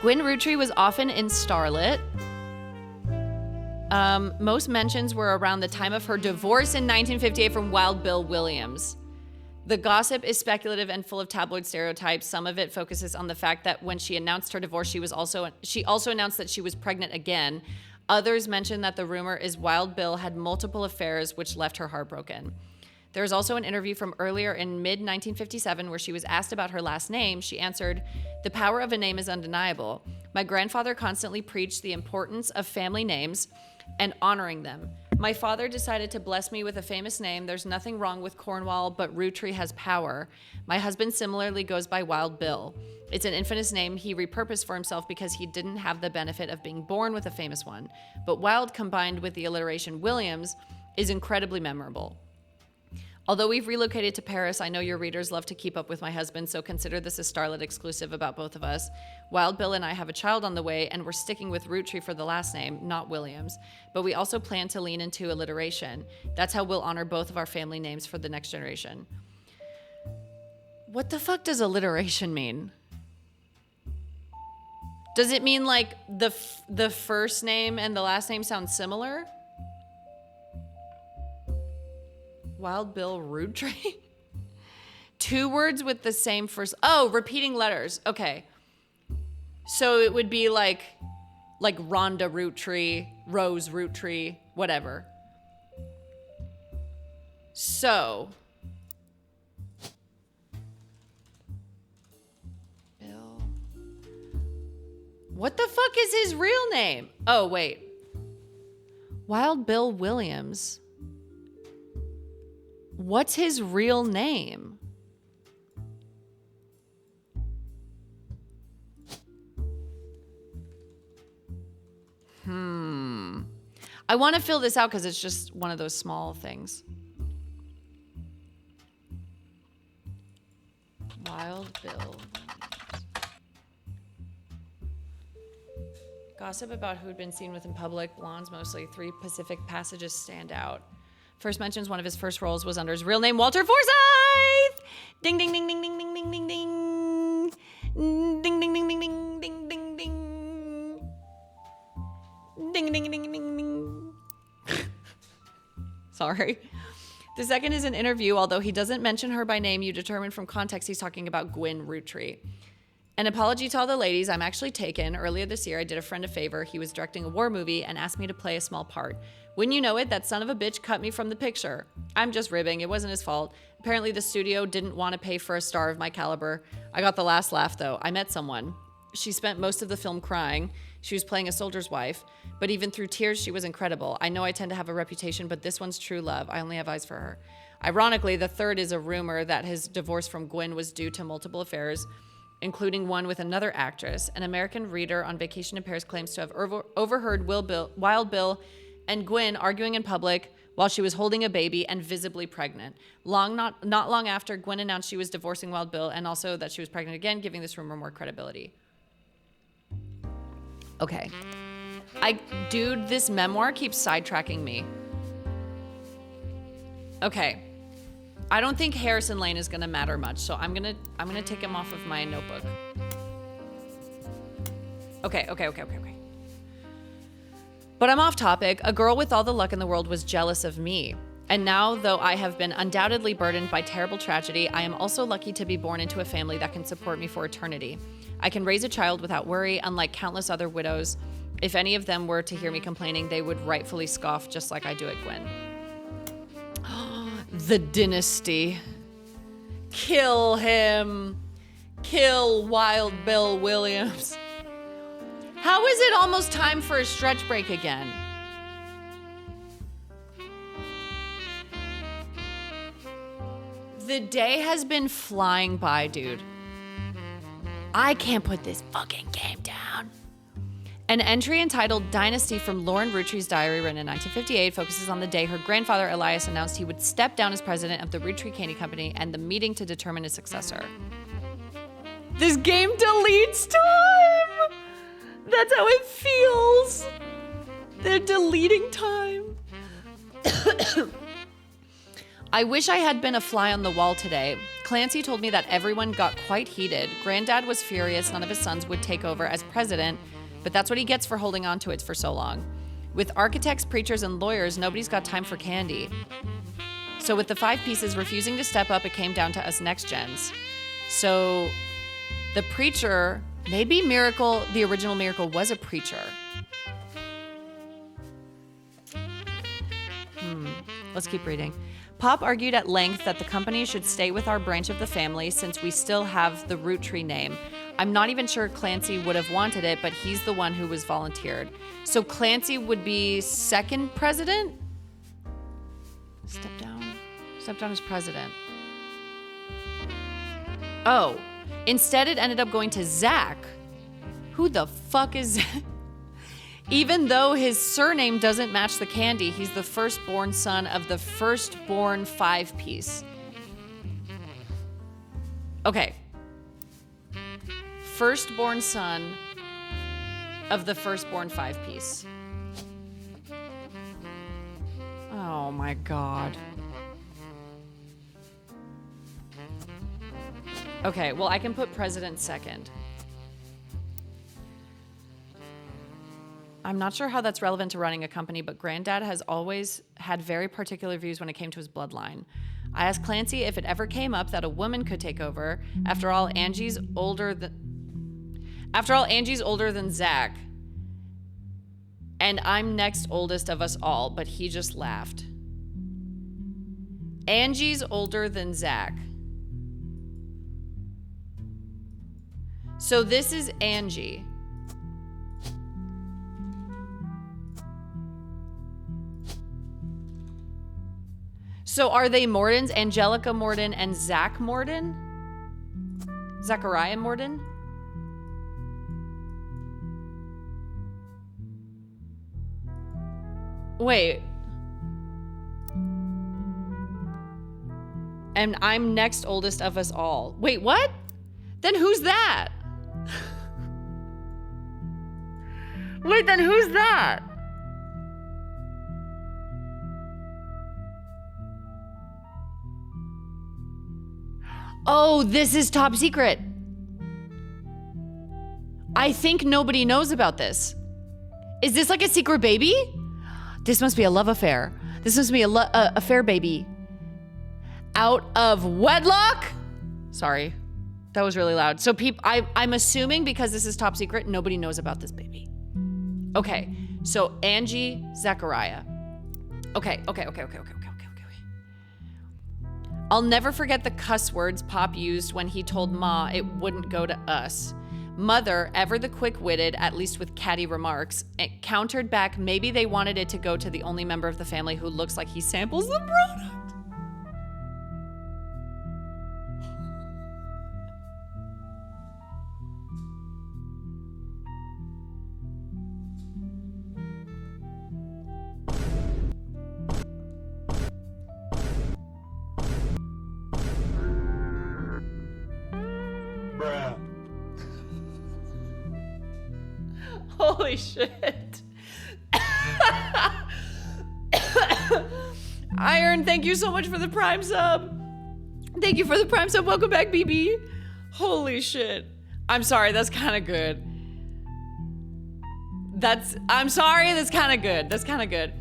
Gwen Roottrees was often in Starlet. Most mentions were around the time of her divorce in 1958 from Wild Bill Williams. The gossip is speculative and full of tabloid stereotypes. Some of it focuses on the fact that when she announced her divorce, she also announced that she was pregnant again. Others mention that the rumor is Wild Bill had multiple affairs, which left her heartbroken. There is also an interview from earlier in mid-1957 where she was asked about her last name. She answered, "The power of a name is undeniable. My grandfather constantly preached the importance of family names and honoring them. My father decided to bless me with a famous name. There's nothing wrong with Cornwall, but Roottrees has power. My husband similarly goes by Wild Bill. It's an infamous name he repurposed for himself because he didn't have the benefit of being born with a famous one. But Wild combined with the alliteration Williams is incredibly memorable. Although we've relocated to Paris, I know your readers love to keep up with my husband, so consider this a Starlet exclusive about both of us. Wild Bill and I have a child on the way, and we're sticking with Roottrees for the last name, not Williams. But we also plan to lean into alliteration. That's how we'll honor both of our family names for the next generation." What the fuck does alliteration mean? Does it mean like the first name and the last name sound similar? Wild Bill Roottrees? Two words with the same first. Oh, repeating letters. Okay. So it would be like Rhonda Roottrees, Rose Roottrees, whatever. So. Bill. What the fuck is his real name? Oh, wait. Wild Bill Williams. What's his real name? I want to fill this out because it's just one of those small things. Wild Bill. Gossip about who'd been seen with in public. Blondes mostly. 3 Pacific passages stand out. First mentions one of his first roles was under his real name, Walter Forsythe. Ding, ding, ding, ding, ding, ding, ding, ding, ding. Ding, ding, ding, ding, ding, ding, ding, ding. Ding, ding, ding, ding, ding. Sorry. The second is an interview. Although he doesn't mention her by name, you determine from context he's talking about Gwyn Rootree. An apology to all the ladies. I'm actually taken. Earlier this year, I did a friend a favor. He was directing a war movie and asked me to play a small part. Wouldn't you know it, that son of a bitch cut me from the picture. I'm just ribbing. It wasn't his fault. Apparently, the studio didn't want to pay for a star of my caliber. I got the last laugh, though. I met someone. She spent most of the film crying. She was playing a soldier's wife. But even through tears, she was incredible. I know I tend to have a reputation, but this one's true love. I only have eyes for her. Ironically, the third is a rumor that his divorce from Gwyn was due to multiple affairs, including one with another actress. An American reader on vacation in Paris claims to have overheard Wild Bill and Gwyn arguing in public while she was holding a baby and visibly pregnant. Not long after, Gwyn announced she was divorcing Wild Bill and also that she was pregnant again, giving this rumor more credibility. Okay. Dude, this memoir keeps sidetracking me. Okay. I don't think Harrison Lane is gonna matter much, so I'm gonna take him off of my notebook. Okay. But I'm off topic. A girl with all the luck in the world was jealous of me. And now, though I have been undoubtedly burdened by terrible tragedy, I am also lucky to be born into a family that can support me for eternity. I can raise a child without worry, unlike countless other widows. If any of them were to hear me complaining, they would rightfully scoff just like I do at Gwyn. The dynasty. Kill him. Kill Wild Bill Williams. How is it almost time for a stretch break again? The day has been flying by, dude. I can't put this fucking game down. An entry entitled Dynasty from Lauren Rootree's diary, written in 1958, focuses on the day her grandfather Elias announced he would step down as president of the Rootree Candy Company and the meeting to determine his successor. This game deletes time! That's how it feels! They're deleting time. I wish I had been a fly on the wall today. Clancy told me that everyone got quite heated. Granddad was furious none of his sons would take over as president, but that's what he gets for holding on to it for so long. With architects, preachers, and lawyers, nobody's got time for candy. So with the 5 pieces refusing to step up, it came down to us next gens. So the preacher, maybe Miracle, the original Miracle was a preacher. Let's keep reading. Pop argued at length that the company should stay with our branch of the family since we still have the Rootree name. I'm not even sure Clancy would have wanted it, but he's the one who was volunteered. So Clancy would be second president? Step down as president. Oh, instead it ended up going to Zach. Who the fuck is Zach? Even though his surname doesn't match the candy, he's the firstborn son of the firstborn 5-piece. Okay. Firstborn son of the firstborn 5-piece. Oh my God. Okay, well, I can put president second. I'm not sure how that's relevant to running a company, but Granddad has always had very particular views when it came to his bloodline. I asked Clancy if it ever came up that a woman could take over. After all, Angie's older than Zach. And I'm next oldest of us all, but he just laughed. Angie's older than Zach. So this is Angie. So are they Mordens? Angelica Morden and Zach Morden? Zachariah Morden? Wait. And I'm next oldest of us all. Wait, what? Then who's that? Wait, then who's that? Oh, this is top secret. I think nobody knows about this. Is this like a secret baby? This must be a love affair. This must be a affair baby. out of wedlock. Sorry, that was really loud. So I'm assuming because this is top secret, nobody knows about this baby. Okay, so Angie Zachariah. Okay. I'll never forget the cuss words Pop used when he told Ma it wouldn't go to us. Mother, ever the quick-witted, at least with catty remarks, countered back maybe they wanted it to go to the only member of the family who looks like he samples the product. Holy shit. Iron, thank you so much for the Prime sub. Thank you for the Prime sub. Welcome back, BB. Holy shit. I'm sorry, that's kind of good. I'm sorry, that's kind of good. That's kind of good.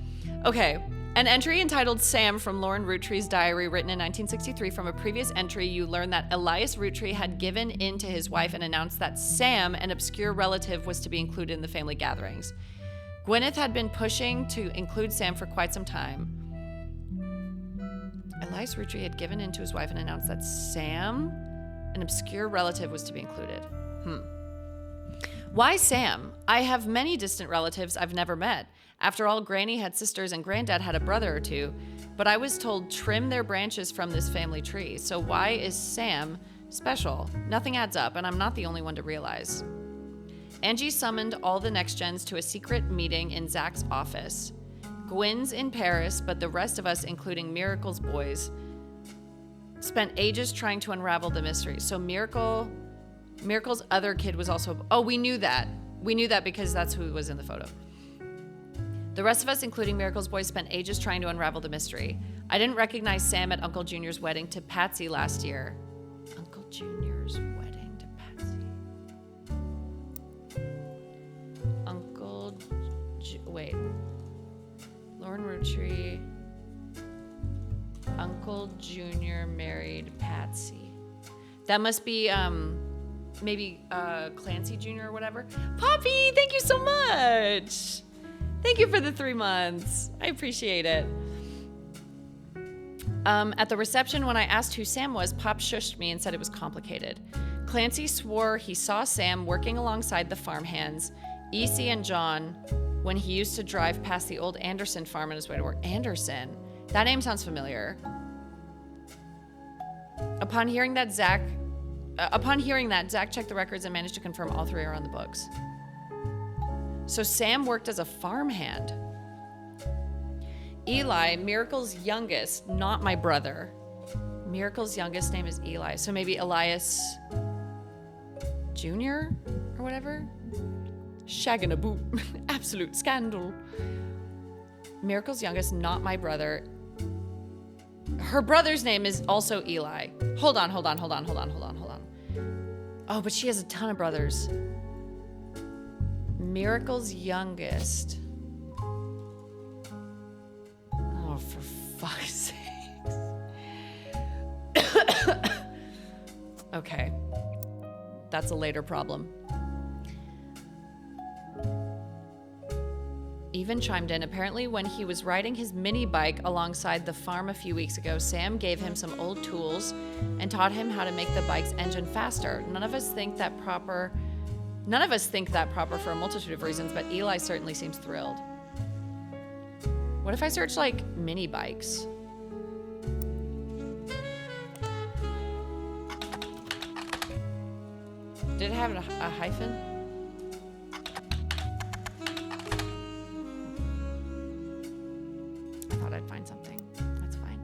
Okay. An entry entitled Sam from Lauren Roottree's diary, written in 1963. From a previous entry, you learn that Elias Roottree had given in to his wife and announced that Sam, an obscure relative, was to be included in the family gatherings. Gwyneth had been pushing to include Sam for quite some time. Elias Roottree had given in to his wife and announced that Sam, an obscure relative, was to be included. Why Sam? I have many distant relatives I've never met. After all, Granny had sisters and Granddad had a brother or two, but I was told trim their branches from this family tree. So why is Sam special? Nothing adds up, and I'm not the only one to realize. Angie summoned all the next gens to a secret meeting in Zach's office. Gwyn's in Paris, but the rest of us, including Miracle's boys, spent ages trying to unravel the mystery. So Miracle's other kid was also... Oh, we knew that. We knew that because that's who was in the photo. The rest of us, including Miracle's boys, spent ages trying to unravel the mystery. I didn't recognize Sam at Uncle Junior's wedding to Patsy last year. Uncle Junior's wedding to Patsy. Wait. Lauren Roottree. Uncle Junior married Patsy. That must be, maybe Clancy Jr. or whatever. Poppy, thank you so much. Thank you for the 3 months. I appreciate it. At the reception, when I asked who Sam was, Pop shushed me and said it was complicated. Clancy swore he saw Sam working alongside the farmhands, EC and John, when he used to drive past the old Anderson farm on his way to work. Anderson? That name sounds familiar. Upon hearing that, Zach checked the records and managed to confirm all 3 are on the books. So Sam worked as a farmhand. Eli, Miracle's youngest, not my brother. Miracle's youngest name is Eli. So maybe Elias Jr. or whatever? Shagging a boot. Absolute scandal. Miracle's youngest, not my brother. Her brother's name is also Eli. Hold on. Oh, but she has a ton of brothers. Miracle's youngest. Oh, for fuck's sakes. Okay. That's a later problem. Even chimed in. Apparently, when he was riding his mini bike alongside the farm a few weeks ago, Sam gave him some old tools and taught him how to make the bike's engine faster. None of us think that proper for a multitude of reasons, but Eli certainly seems thrilled. What if I search, like, mini bikes? Did it have a hyphen? I thought I'd find something. That's fine.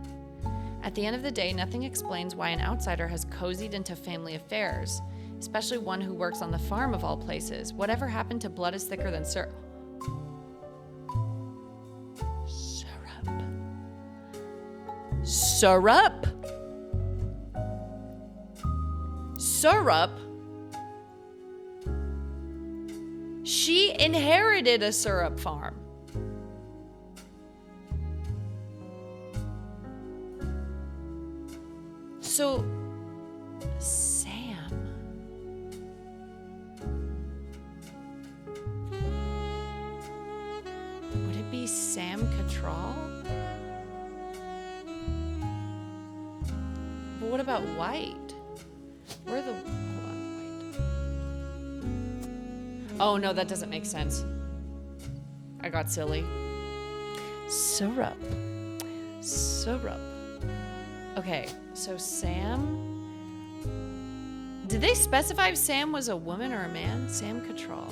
At the end of the day, nothing explains why an outsider has cozied into family affairs, especially one who works on the farm of all places. Whatever happened to blood is thicker than syrup? Syrup? Syrup? She inherited a syrup farm. So, Sam. Would it be Sam Cattrall? But what about White? Hold on, White. Oh no, that doesn't make sense. I got silly. Syrup. Okay, so Sam. Did they specify if Sam was a woman or a man? Sam Cattrall.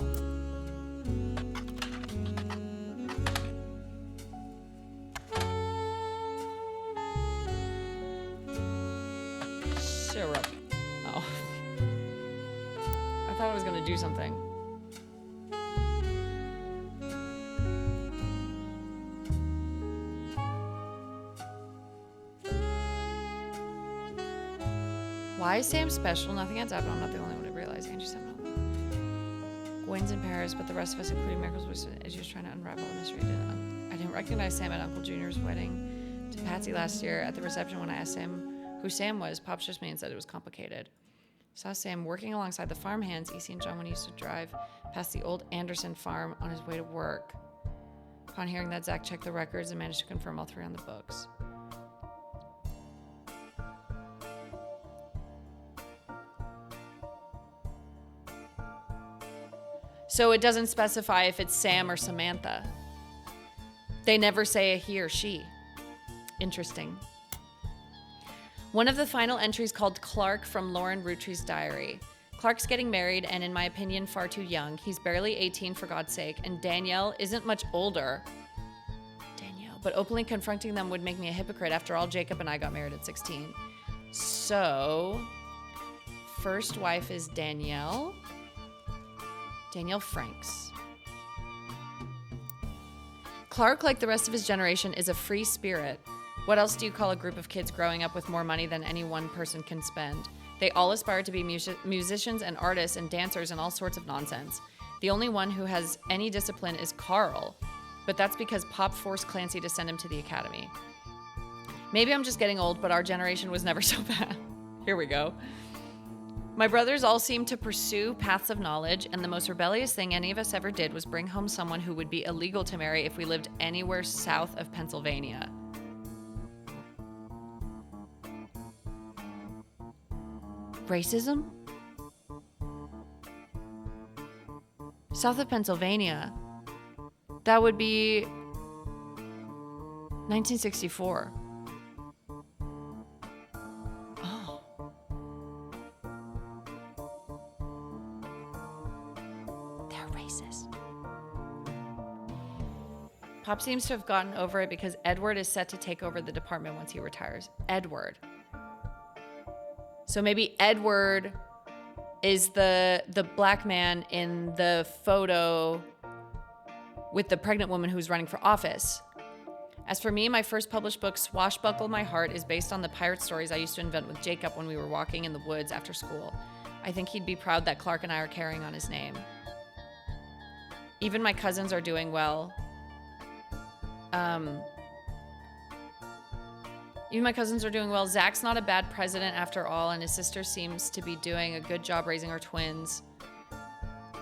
Syrup. Oh. I thought I was gonna do something. Why is Sam special? Nothing adds up, and I'm not the only one to realize. Andrew Sam. Gwen's in Paris, but the rest of us, including Miracles, was as she was trying to unravel the mystery. I didn't recognize Sam at Uncle Junior's wedding to Patsy last year. At the reception, when I asked him who Sam was, Pops just me and said it was complicated. Saw Sam working alongside the farmhands, E.C. and John, when he used to drive past the old Anderson farm on his way to work. Upon hearing that, Zach checked the records and managed to confirm all 3 on the books. So it doesn't specify if it's Sam or Samantha. They never say a he or she. Interesting. One of the final entries called Clark from Lauren Roottrees' diary. Clark's getting married and, in my opinion, far too young. He's barely 18 for God's sake, and Danielle isn't much older. Danielle. But openly confronting them would make me a hypocrite. After all, Jacob and I got married at 16. So, first wife is Danielle. Danielle Franks. Clark, like the rest of his generation, is a free spirit. What else do you call a group of kids growing up with more money than any one person can spend? They all aspire to be musicians and artists and dancers and all sorts of nonsense. The only one who has any discipline is Carl, but that's because Pop forced Clancy to send him to the academy. Maybe I'm just getting old, but our generation was never so bad. Here we go. My brothers all seemed to pursue paths of knowledge, and the most rebellious thing any of us ever did was bring home someone who would be illegal to marry if we lived anywhere south of Pennsylvania. Racism? South of Pennsylvania. That would be 1964. Pop seems to have gotten over it because Edward is set to take over the department once he retires. Edward. So maybe Edward is the black man in the photo with the pregnant woman who's running for office. As for me, my first published book, Swashbuckle My Heart, is based on the pirate stories I used to invent with Jacob when we were walking in the woods after school. I think he'd be proud that Clark and I are carrying on his name. Even my cousins are doing well. Even my cousins are doing well. Zach's not a bad president after all, and his sister seems to be doing a good job raising her twins.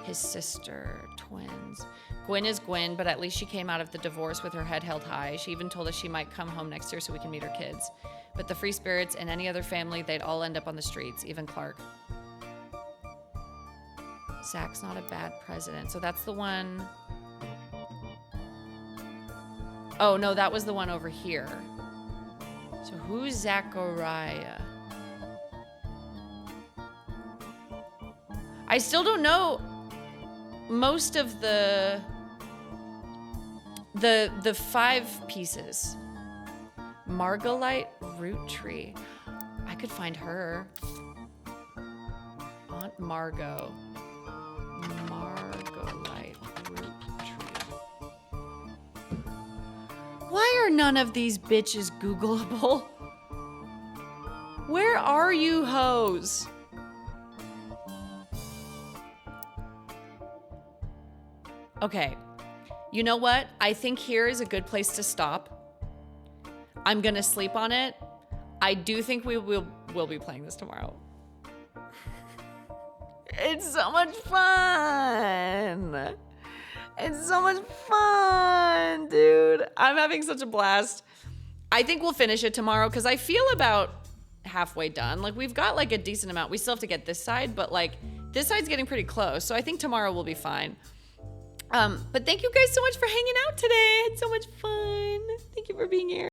His sister, twins. Gwen is Gwen, but at least she came out of the divorce with her head held high. She even told us she might come home next year so we can meet her kids. But the free spirits in any other family, they'd all end up on the streets, even Clark. Zach's not a bad president. So that's the one. Oh, no, that was the one over here. So who's Zachariah? I still don't know most of the 5 pieces. Margolite root tree. I could find her. Aunt Margot. Margolite root tree. Why are none of these bitches Googleable? Where are you hoes? Okay, you know what? I think here is a good place to stop. I'm gonna sleep on it. I do think we'll be playing this tomorrow. It's so much fun. It's so much fun, dude. I'm having such a blast. I think we'll finish it tomorrow because I feel about halfway done. Like we've got like a decent amount. We still have to get this side, but like this side's getting pretty close. So I think tomorrow will be fine. But thank you guys so much for hanging out today. It's so much fun. Thank you for being here.